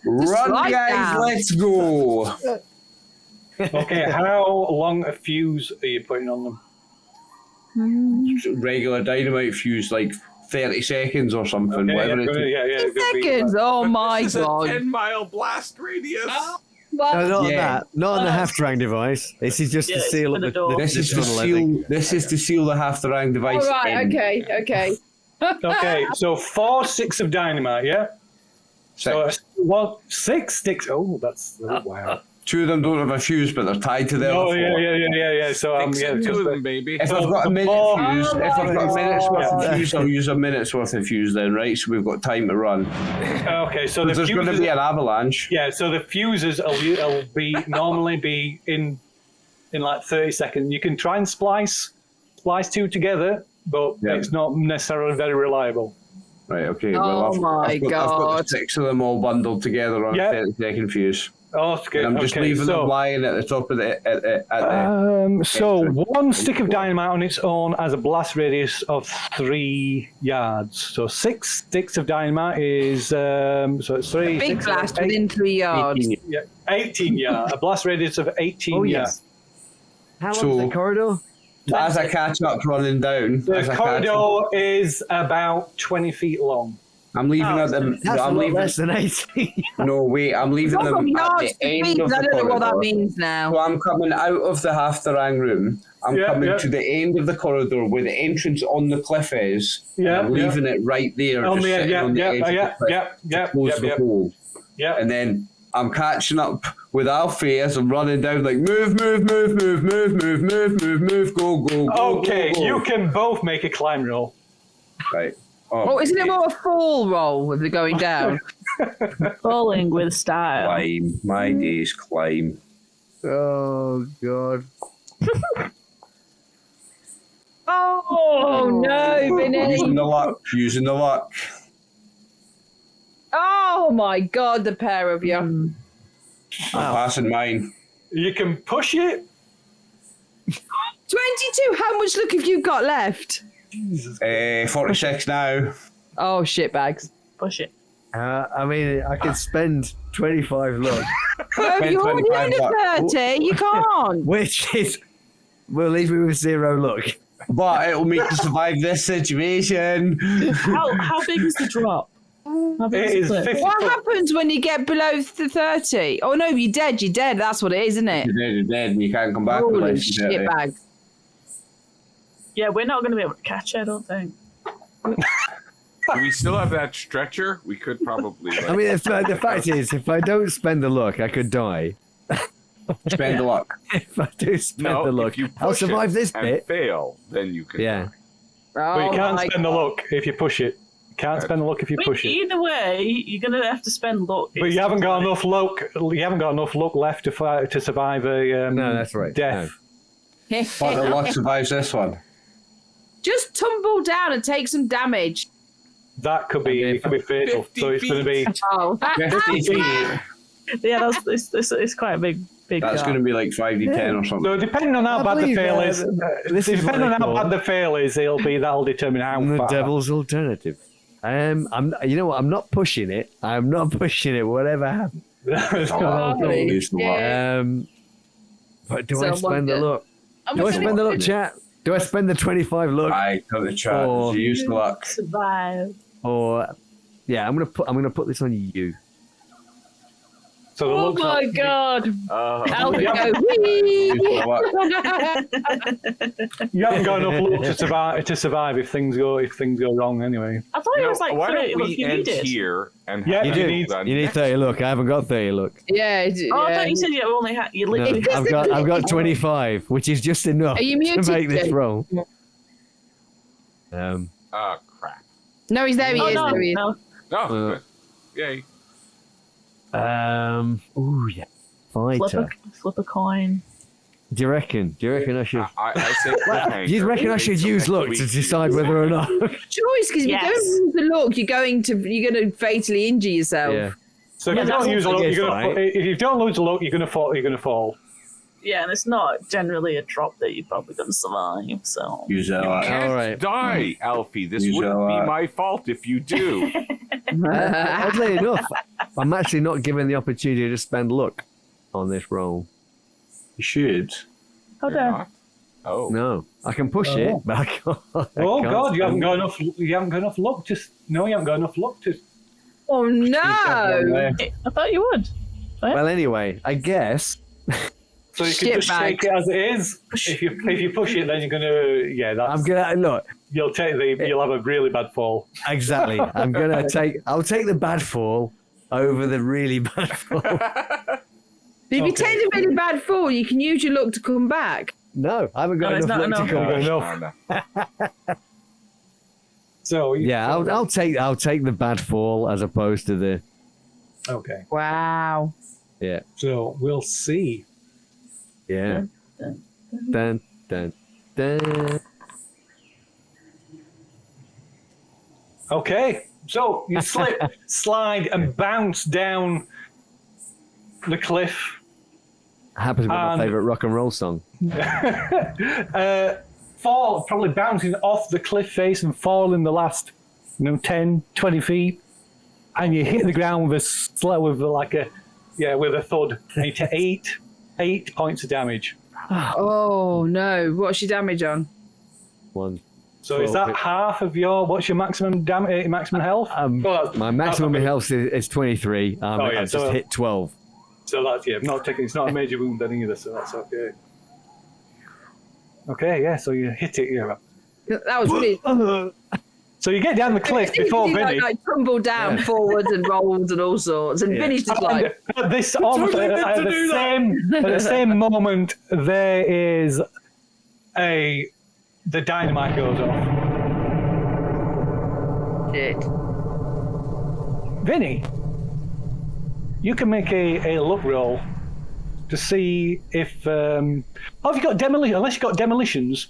S2: Run,
S8: like
S2: guys,
S8: that.
S2: let's go.
S1: Okay, how long a fuse are you putting on them?
S2: Regular dynamite fuse, like 30 seconds or something,
S1: Okay,
S2: whatever it takes.
S1: yeah.
S8: Seconds. Oh my
S4: This is a
S8: god.
S4: 10-mile blast radius.
S3: No,
S8: Well,
S3: not on
S2: Yeah.
S3: that. Not on the half-drang device. This is just
S6: Yeah,
S3: to
S6: it's
S3: seal
S6: for
S3: up
S6: the door.
S2: This is to
S3: tunnel, I think.
S2: seal. This is to seal the half the rang device.
S8: all right.
S2: in.
S8: Okay.
S1: Okay, so 4 sticks of dynamite, yeah? So 6 sticks. Oh, that's wow.
S2: 2 of them don't have a fuse, but they're tied to the
S1: Oh
S2: other 4.
S1: yeah. So
S4: Fix it to them, baby.
S2: If I've got a minute's fuse,
S8: Oh
S2: if I've got a minute's worth
S3: God.
S2: of fuse, I'll use a minute's worth of fuse then, right? So we've got time to run.
S1: Okay, so the
S2: There's going to
S1: fuses.
S2: be an avalanche.
S1: Yeah, so the fuses will be normally be in like 30 seconds. You can try and splice 2 together, but
S2: Yeah.
S1: it's not necessarily very reliable.
S2: Right, okay.
S8: Oh my
S2: I've got
S8: God.
S2: the 6 of them all bundled together on
S1: Yeah.
S2: a 30-second fuse.
S1: Oh, that's good.
S2: And I'm just
S1: okay,
S2: leaving
S1: so,
S2: them lying at the top of the...
S1: So 1 stick of dynamite on its own has a blast radius of 3 yards. So 6 sticks of dynamite is so it's 3.
S8: Big
S1: 6,
S8: blast
S1: 8,
S8: within 3 yards.
S1: 18 yards. A blast radius of 18
S3: Oh,
S1: yards.
S3: yes. How long
S2: So-
S3: is the corridor?
S2: As I catch up running down...
S1: The
S2: as I catch up,
S1: corridor is about 20 feet long.
S2: I'm leaving at them...
S3: That's a
S2: I'm
S3: lot
S2: leaving,
S3: less than 18.
S2: no, wait, I'm leaving
S8: Lots of
S2: them at
S8: yards
S2: the
S8: to
S2: end
S8: feet.
S2: of
S8: I
S2: the
S8: don't know what that
S2: corridor.
S8: means now.
S2: So I'm coming out of the half the rang room. I'm
S1: Yeah,
S2: coming
S1: yeah.
S2: to the end of the corridor where the entrance on the cliff is.
S1: Yeah,
S2: and I'm
S1: yeah.
S2: leaving it right there.
S1: On
S2: just
S1: the
S2: sitting
S1: yeah,
S2: on the
S1: yeah,
S2: edge of the
S1: yeah,
S2: cliff
S1: yeah,
S2: to close the hole.
S1: yeah.
S2: And then I'm catching up with Alfie as I'm running down, like move, go.
S1: Okay,
S2: go.
S1: you can both make a climb roll.
S2: Right.
S8: Oh, isn't it more a fall roll if they're going down?
S6: Falling with style.
S2: Climb. My days climb.
S3: Oh, God.
S8: Oh no, Vinny!
S2: Using the luck.
S8: Oh my God, the pair of you.
S2: I'm passing mine.
S1: You can push it.
S8: 22. How much luck have you got left?
S2: 46 now.
S8: Oh shit bags.
S6: Push it.
S3: I mean, I could spend 25 luck,
S8: No,
S2: Spend
S8: you're already
S2: 25
S8: under 30. You can't.
S3: which is... We'll leave me with 0 luck.
S2: But it'll make you survive this situation.
S6: How big is the drop? How big
S1: It
S6: is
S1: is
S6: the cliff?
S1: 50
S8: What
S1: foot.
S8: happens when you get below the 30? Oh no, you're dead. You're dead. That's what it is, isn't it?
S2: You're dead, and you can't come back
S8: Holy
S2: unless you
S8: shit
S2: get it.
S8: bags.
S6: Yeah, we're not going to be able to catch it, I don't think.
S4: Do we still have that stretcher? We could probably.
S3: I mean, the fact is, if I don't spend the luck, I could die.
S2: Spend the luck.
S3: If I do spend
S4: no,
S3: the luck,
S4: if you
S3: I'll
S4: push
S3: survive
S4: it
S3: this
S4: and
S3: bit.
S4: fail, then you can.
S3: Yeah.
S1: But you
S8: Oh
S1: can't
S8: my
S1: spend the luck if you push it. You can't spend the luck if you push it.
S6: Either way, you're going to have to spend luck.
S1: But you haven't got enough luck. You haven't got enough luck left to survive a
S3: No, that's right.
S1: death.
S2: But the luck survives this one.
S8: Just tumble down and take some damage.
S1: That could be it could be fatal.
S4: 50
S1: So it's going to be
S8: Oh,
S2: 50 feet.
S6: Yeah, it's quite a big
S2: That's
S6: drop.
S2: going to be like 5d10 or something.
S1: so depending on how
S3: I
S1: bad the
S3: believe,
S1: fail is.
S3: this is what
S1: Depending
S3: they
S1: on how
S3: call-
S1: bad the fail is, that'll determine how
S3: The
S1: far.
S3: devil's alternative. You know what? I'm not pushing it. I'm not pushing it. Whatever happens.
S2: Oh, don't use the luck.
S3: But do I
S8: Someone
S3: spend the
S8: did.
S3: luck? Do I spend the luck, chat? Do I spend the 25 luck?
S2: I got the chance.
S3: Or-
S2: You use the luck.
S6: Survive.
S3: Or yeah, I'm gonna put this on you.
S1: So the
S8: Oh
S1: look's
S8: my
S1: not-
S8: god! Alfie
S1: Yeah.
S8: go, whee!
S1: You haven't got enough luck to survive if things go wrong anyway.
S6: I thought it was like
S4: why
S6: 30
S4: don't
S6: look
S4: we
S6: you
S4: end
S6: needed.
S4: here and
S1: Yeah,
S4: have
S1: you
S4: it
S1: need-
S4: done
S3: You need
S4: next
S3: 30 look. I haven't got 30 look.
S8: Yeah.
S6: Oh, I
S8: yeah.
S6: thought you said you only had you
S3: No,
S6: literally.
S3: I've got 25, which is just enough
S8: Are you
S3: to
S8: muted,
S3: make this
S8: Jake?
S3: roll.
S4: Oh, crap.
S8: No, he's there. He
S6: Oh,
S8: is.
S6: no,
S8: There he is.
S6: no.
S4: Oh, good. Yay.
S3: Ooh, yeah. Fighter.
S6: Flip a coin.
S3: Do you reckon I should?
S4: I say
S3: Do you reckon I should use luck to decide whether or not?
S8: Choice, because
S6: Yes.
S8: if you don't use the look, you're going to fatally injure yourself.
S3: Yeah.
S1: So if
S6: Yeah,
S1: you don't
S6: that's
S1: use a
S3: also
S1: look,
S3: good,
S1: you're gonna
S3: right?
S1: if you don't lose a look, you're gonna fall.
S6: Yeah, and it's not generally a drop that you're probably going to survive. So
S7: Use that.
S3: All right.
S4: Die, Alfie. This
S7: Use
S4: wouldn't
S7: that.
S4: be my fault if you do.
S3: Oddly enough, I'm actually not given the opportunity to spend luck on this roll.
S7: You should.
S6: how
S4: You're
S6: dare?
S4: not? Oh.
S3: No, I can push it, but I can't.
S1: Oh God, you haven't got enough luck. You haven't got enough luck to.
S8: Oh no!
S6: I thought you would.
S3: Well, anyway, I guess.
S1: So you can just
S8: Shitbag.
S1: take it as it is. If you push it, then you're gonna
S3: I'm gonna look
S1: you'll have a really bad fall.
S3: exactly. I'll take the bad fall over the really bad fall.
S8: But if you take a really bad fall, you can use your luck to come back.
S3: No, I haven't got
S6: No, it's
S3: enough
S6: not
S3: luck to
S6: enough.
S3: come back.
S1: Enough. So
S3: Yeah, I'll take the bad fall as opposed to the
S1: Okay.
S8: Wow.
S3: yeah.
S1: So we'll see.
S3: Yeah. Dun, dun, dun.
S1: Okay. So you slip, slide, and bounce down the cliff.
S3: Happens to be my
S1: And-
S3: favourite rock and roll song.
S1: Fall, probably bouncing off the cliff face and fall in the last, 10, 20 feet. And you hit the ground with with a thud. And you take 8 points of damage.
S8: Oh no! What's your damage on?
S3: One.
S1: So is
S3: Well,
S1: that half of what's your maximum maximum health?
S3: My maximum health is 23.
S1: Oh, yeah,
S3: I've
S1: so-
S3: just hit 12.
S1: So that's it's not a major wound then either, so that's okay. Okay, yeah, so you hit it, yeah.
S8: That was really.
S1: So you get down the cliff before
S8: He,
S1: Vinny.
S8: like tumbled down forwards and rolled and all sorts, and Vinny's just like,
S1: At the same moment, there is the dynamite goes off.
S8: shit.
S1: Vinny, you can make a luck roll to see if have you got demolition? Unless you've got demolitions.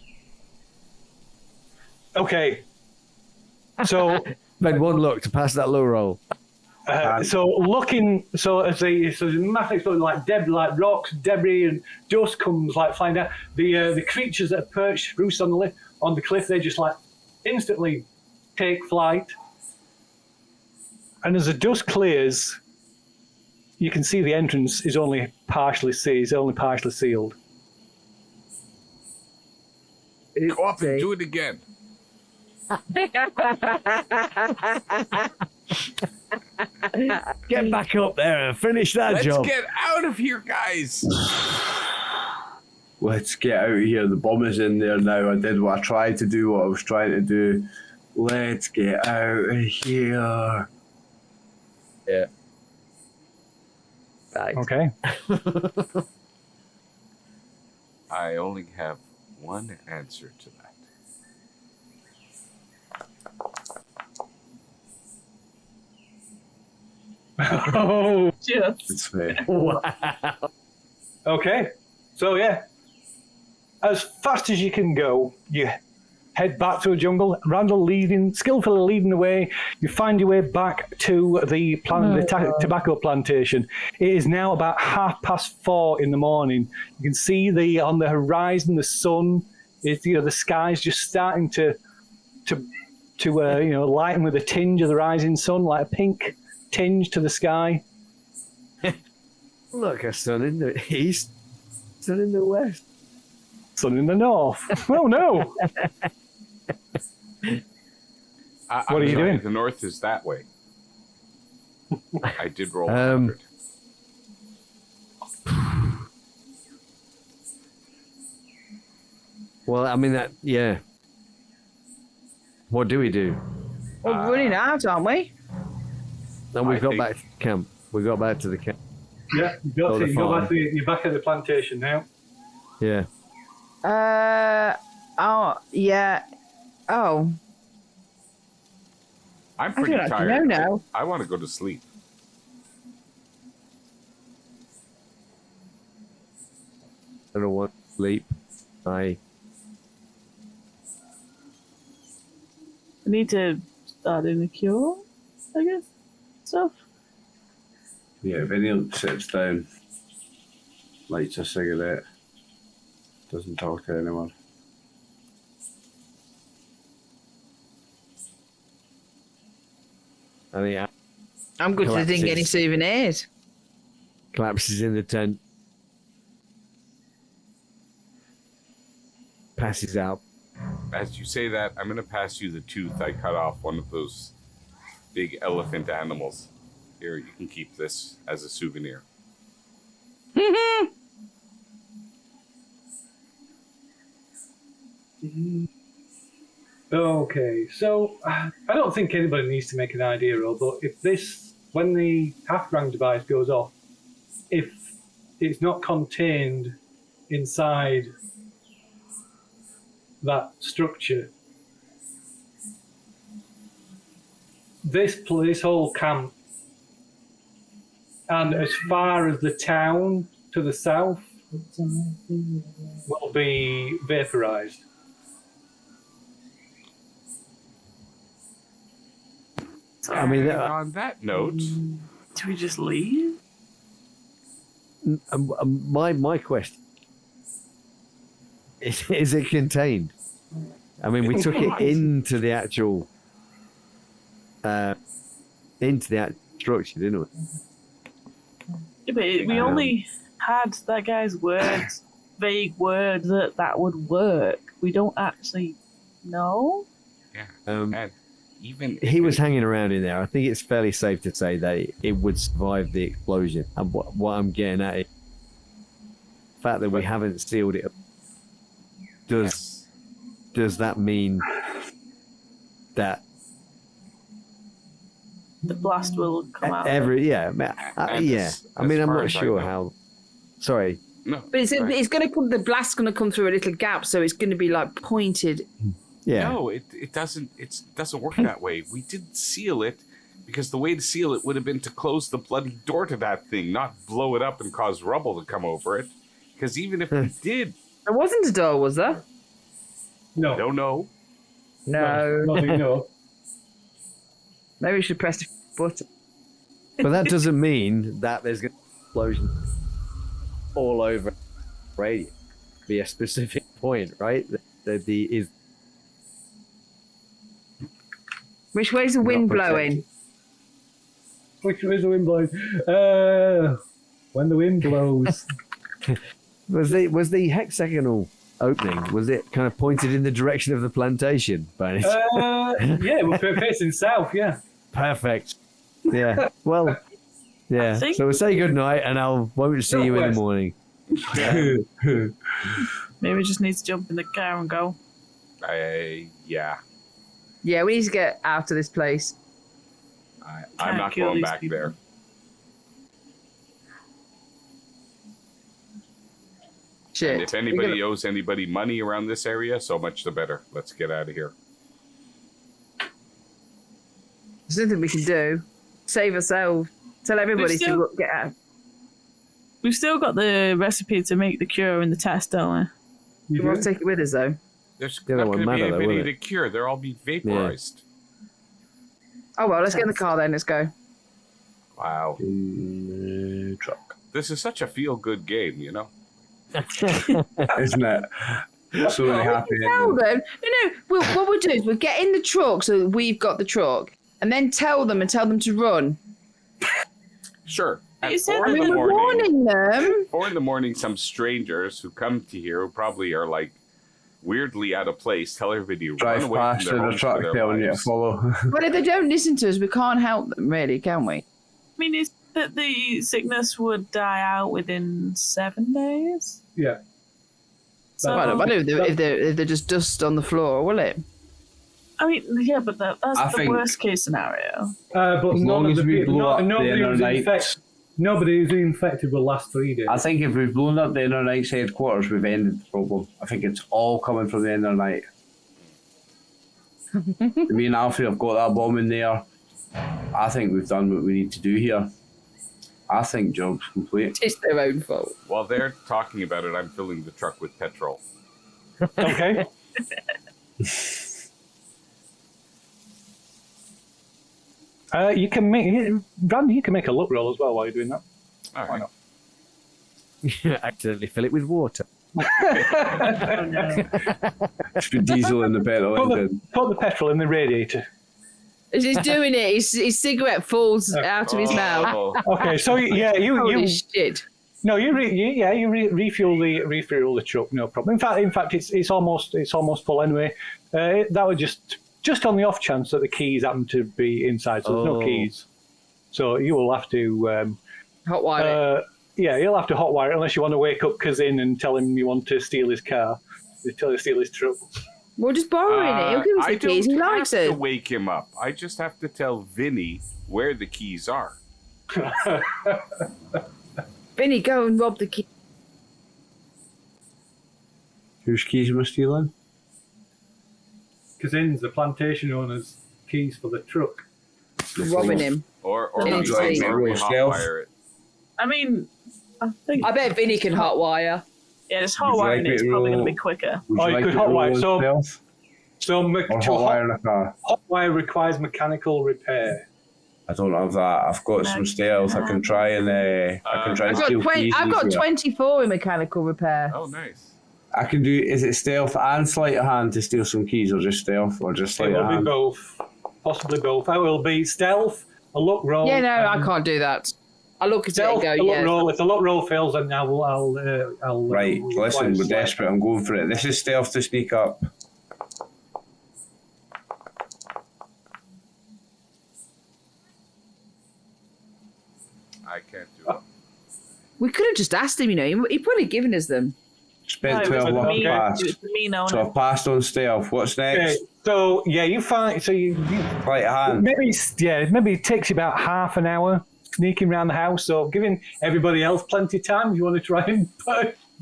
S1: Okay. So.
S3: Then one look to pass that low roll.
S1: As there's massive explosion, like rocks, debris, and dust comes flying down. The creatures that are perched, roost on the cliff, they just instantly take flight. And as the dust clears, you can see the entrance is only partially sealed.
S4: Go up and do it again.
S3: Get back up there and finish that
S4: Let's
S3: job.
S4: get out of here, guys.
S7: Let's get out of here. The bomb is in there now. I did what I tried to do, what I was trying to do. Let's get out of here.
S3: Yeah.
S1: Okay.
S4: I only have one answer to that.
S1: Oh.
S6: Just
S7: It's fair.
S3: Wow.
S1: Okay. So yeah, as fast as you can go, you head back to the jungle. Randall skillfully leading the way. You find your way back to the tobacco plantation. It is now about 4:30 in the morning. You can see on the horizon the sun. The sky's just starting to lighten with a tinge of the rising sun, like a pink tinge to the sky.
S3: Look, a sun in the east, sun in the west.
S1: Sun in the north. Oh no!
S4: What
S1: are you doing?
S4: The north is that way. I did roll 100.
S3: Well, I mean that. Yeah. What do we do?
S8: We're running out, aren't we?
S3: No, we've got back to the camp. We got back to the camp.
S1: Yeah, you're back at the plantation now.
S3: Yeah.
S8: Oh, yeah. Oh.
S4: I'm pretty
S8: I don't
S4: tired.
S8: know now.
S4: I want to go to sleep.
S3: I don't want to sleep. I
S6: need to start doing the cure, I guess. Stuff.
S2: Yeah, if anyone sits down, lights a cigarette, doesn't talk to anyone.
S3: I think
S8: I'm good to didn't get any
S3: Collapses.
S8: souvenirs.
S3: collapses in the tent. Passes out.
S4: As you say that, I'm going to pass you the tooth I cut off one of those big elephant animals. Here, you can keep this as a souvenir.
S1: Okay, so I don't think anybody needs to make an idea roll, but if this, when the half-rank device goes off, if it's not contained inside that structure, this whole camp, and as far as the town to the south, will be vaporized.
S3: I mean,
S4: on that note,
S6: do we just leave?
S3: my question is it contained? I mean, we took it into the actual structure, didn't we?
S6: Yeah, but we only had that guy's words, vague word that would work. We don't actually know.
S4: yeah.
S3: Um,
S4: And even
S3: he was hanging around in there. I think it's fairly safe to say that it would survive the explosion. And what I'm getting at is the fact that we haven't sealed it. Does that mean that
S6: The blast will come out.
S4: And
S3: yeah? I mean, I'm
S4: far
S3: not
S4: as I
S3: sure
S4: know-
S3: how. Sorry.
S4: No,
S8: But it's going to come. The blast's going to come through a little gap, so it's going to be like pointed.
S3: Yeah.
S4: no, it doesn't. It doesn't work that way. We didn't seal it because the way to seal it would have been to close the bloody door to that thing, not blow it up and cause rubble to come over it. Because even if we did,
S8: There wasn't a door, was there?
S1: No,
S4: I don't know.
S8: No.
S1: nothing, no.
S8: Maybe we should press the button.
S3: But that doesn't mean that there's going to be an explosion all over radio. Be a specific point, right? Is
S8: Which way's the wind
S3: Not
S8: blowing?
S1: Which way is the wind blowing? When the wind blows.
S3: was the hexagonal opening? Was it kind of pointed in the direction of the plantation? By any chance?
S1: Yeah, we're facing south, yeah.
S3: Perfect. Yeah. Well. Yeah.
S6: think-
S3: So we'll say good night, and won't see you in the
S1: Northwest.
S3: morning.
S6: Maybe we just need to jump in the car and go.
S4: Yeah.
S8: Yeah, we need to get out of this place.
S4: I'm not
S6: kill
S4: going
S6: these
S4: back
S6: people.
S4: there.
S8: Shit.
S4: And if anybody owes anybody money around this area, so much the better. Let's get out of here.
S8: There's nothing we can do. Save ourselves. Tell everybody
S6: still-
S8: to get out.
S6: We've still got the recipe to make the cure and the test, don't
S1: You
S8: We'll
S1: do?
S8: take it with us, though.
S4: There's
S3: Yeah, that
S4: not
S3: won't
S4: going to be
S3: matter though,
S4: anybody
S3: will
S4: to cure. They'll all be vaporized.
S8: Oh, well, let's get in the car then. Let's go.
S4: Wow.
S2: Truck.
S4: This is such a feel-good game, you know?
S2: Isn't it? So many happy
S8: Tell
S2: endings.
S8: them. What we'll do is we'll get in the truck so that we've got the truck, and then tell them to run.
S4: Sure. At
S6: You said
S4: 4
S6: that
S4: in the
S8: We're
S4: morning,
S8: warning them.
S4: 4 in the morning, some strangers who come to here who probably are like weirdly out of place tell everybody to run
S2: Drive
S4: away
S2: past
S4: from their
S2: in a
S4: homes
S2: truck
S4: for their
S2: telling you to
S4: lives.
S2: follow.
S8: But if they don't listen to us, we can't help them, really, can we?
S6: I mean, is that the sickness would die out within 7 days?
S1: Yeah.
S6: So,
S8: I don't know if they're just dust on the floor, will it?
S6: I mean, yeah, but that's
S7: I
S6: the
S7: think-
S6: worst case scenario.
S1: But
S7: As
S1: none
S7: long
S1: of
S7: as
S1: the
S7: we
S1: people,
S7: blow up the
S1: nobody
S7: inner
S1: who's
S7: nights.
S1: infected. Nobody who's infected will last 3 days.
S7: I think if we've blown up the Inner Knight's headquarters, we've ended the problem. I think it's all coming from the Inner Knight. Me and Alfie have got that bomb in there. I think we've done what we need to do here. I think job's complete.
S8: It's their own fault.
S4: While they're talking about it, I'm filling the truck with petrol.
S1: Okay. You can make Randy. You can make a luck roll as well while you're doing that.
S4: All
S1: Why
S4: right.
S1: not?
S3: You accidentally fill it with water.
S2: Just put diesel in the petrol engine.
S1: Put the petrol in the radiator.
S8: As he's doing it, his cigarette falls out of his mouth.
S4: Oh,
S1: Okay, so yeah,
S8: Holy
S1: you
S8: shit.
S1: no, you refuel the truck, no problem. In fact, it's almost full anyway. That was just on the off chance that the keys happen to be inside, so there's no keys. So you will have to
S8: Hotwire it.
S1: yeah, you'll have to hotwire it unless you want to wake up Kazin and tell him you want to steal his car, tell him to steal his truck.
S8: We're just borrowing it. He'll give us
S4: I
S8: the keys.
S4: don't
S8: He
S4: have
S8: likes
S4: to
S8: it.
S4: wake him up. I just have to tell Vinny where the keys are.
S8: Vinny, go and rob the key.
S2: Whose keys am I stealing?
S1: Kazin's the plantation owner's keys for the truck.
S8: Robbing him.
S4: Or
S8: Yeah,
S4: we
S8: it's
S4: hotwire it.
S6: I mean, I think
S8: I bet Vinny can hotwire.
S6: yeah, just
S2: Would you
S6: hotwiring
S2: like
S6: it's
S2: me to
S6: probably going to
S2: roll-
S6: be quicker.
S2: Would
S1: Oh,
S2: you
S1: you
S2: like
S1: could
S2: me to roll
S1: hotwire,
S2: in
S1: so-
S2: stealth?
S1: So
S2: Or hotwire in a car?
S1: hotwire requires mechanical repair.
S2: I don't have that. I've got some stealth. I can try and
S8: I've
S2: steal
S8: got,
S2: keys.
S8: I've got
S2: easier.
S8: 24 in mechanical repair.
S4: Oh, nice.
S2: I can do. Is it stealth and sleight of hand to steal some keys, or just stealth, or just
S1: It
S2: sleight of
S1: will be
S2: hand?
S1: both, possibly both. It will be stealth, a luck roll.
S8: Yeah, no, I
S1: and
S8: can't do that. I look at it
S1: Stealth,
S8: and
S1: a
S8: go,
S1: luck
S8: yeah.
S1: roll. If the luck roll fails, then I'll
S2: Right. Listen, we're
S1: sleight.
S2: desperate. I'm going for it. This is stealth to sneak up.
S4: I can't do it.
S8: We could have just asked him, you know. He probably given us them.
S2: Spent
S6: No, it was
S2: 12 luck
S6: me-
S2: pass.
S6: it was me knowing
S2: So
S6: it.
S2: I've passed on stealth. What's
S1: Okay,
S2: next?
S1: so yeah, you find you
S2: Sleight of hand.
S1: maybe it takes you about half an hour sneaking around the house, so giving everybody else plenty of time if you want to try and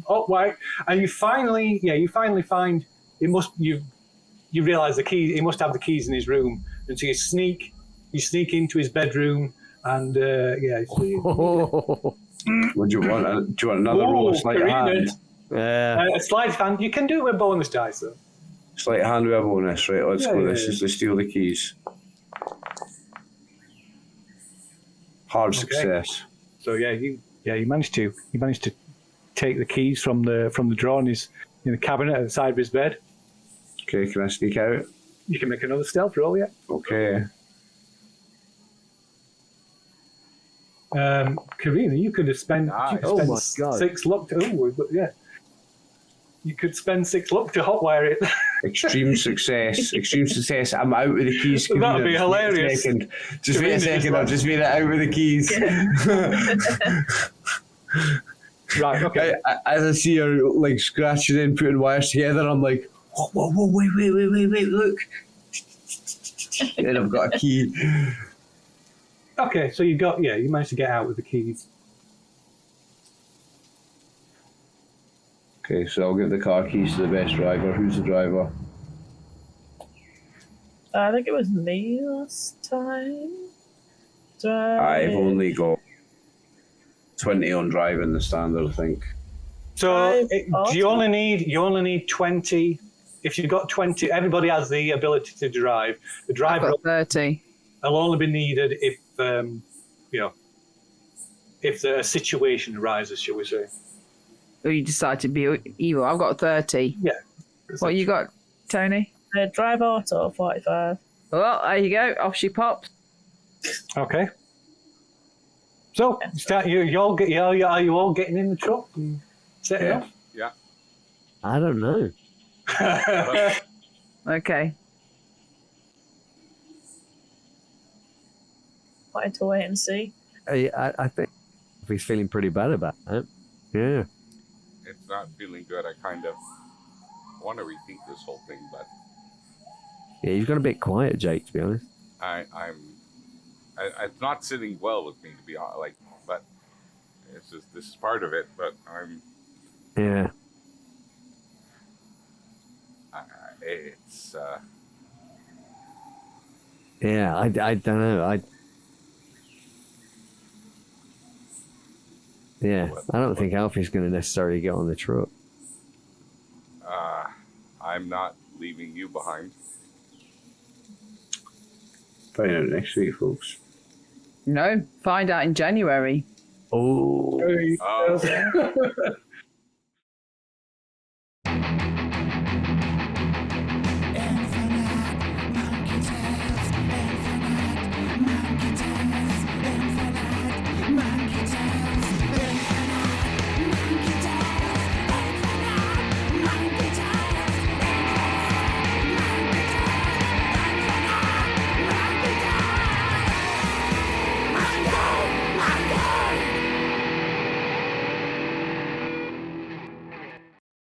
S1: hotwire. And you finally find you realize the key. He must have the keys in his room, and so you sneak into his bedroom, and yeah. So
S2: Would you want? Do you want another roll of sleight of hand?
S1: a sleight of hand. You can do it with bonus dice though.
S2: Sleight of hand with a bonus, right? Let's go.
S1: Yeah,
S2: This is to steal the keys. Hard success.
S1: So you managed to take the keys from the drawer in the cabinet at the side of his bed.
S2: Okay, can I sneak out?
S1: You can make another stealth roll, yeah.
S2: Okay.
S1: Karina, you could have spent,
S4: Nice.
S3: Oh my God.
S1: 6 luck to, you could spend 6 luck to hotwire it.
S2: Extreme success. Extreme success. I'm out with the keys.
S1: That'd
S2: Karina.
S1: be
S2: Just wait a
S1: hilarious.
S2: second. Just wait a
S1: Karina
S2: second.
S1: just
S2: I've just made it out with the keys.
S1: Right, okay.
S2: As I see her like scratching and putting wires together, I'm like, whoa, wait, look. And I've got a key.
S1: Okay, so you managed to get out with the keys.
S2: Okay, so I'll give the car keys to the best driver. Who's the driver?
S6: I think it was me last time.
S2: I've only got 20 on driving the standard, I think.
S1: So
S6: Awesome.
S1: you only need 20. If you've got 20, everybody has the ability to drive. The
S8: I've
S1: driver
S8: got 30.
S1: will only be needed if if the situation arises, shall we say?
S8: Or you decide to be evil. I've got 30.
S1: Yeah.
S8: What you got, Tony?
S6: Drive auto 45.
S8: Well, there you go. Off she pops.
S1: Okay. So are you all getting in the truck and setting
S2: Yeah.
S1: off?
S4: Yeah.
S3: I don't know.
S8: Okay.
S6: Wanted to wait and see.
S3: I think he's feeling pretty bad about it. Yeah.
S4: It's not feeling good. I kind of want to rethink this whole thing, but
S3: Yeah, you've gone a bit quiet, Jake, to be honest.
S4: it's not sitting well with me, to be honest. Like, but it's just this is part of it. But
S3: Yeah.
S4: It's
S3: Yeah, I don't know. I don't think Alfie's going to necessarily get on the truck.
S4: I'm not leaving you behind.
S2: Find out next week, folks.
S8: No, find out in January.
S3: Oh.
S4: Oh.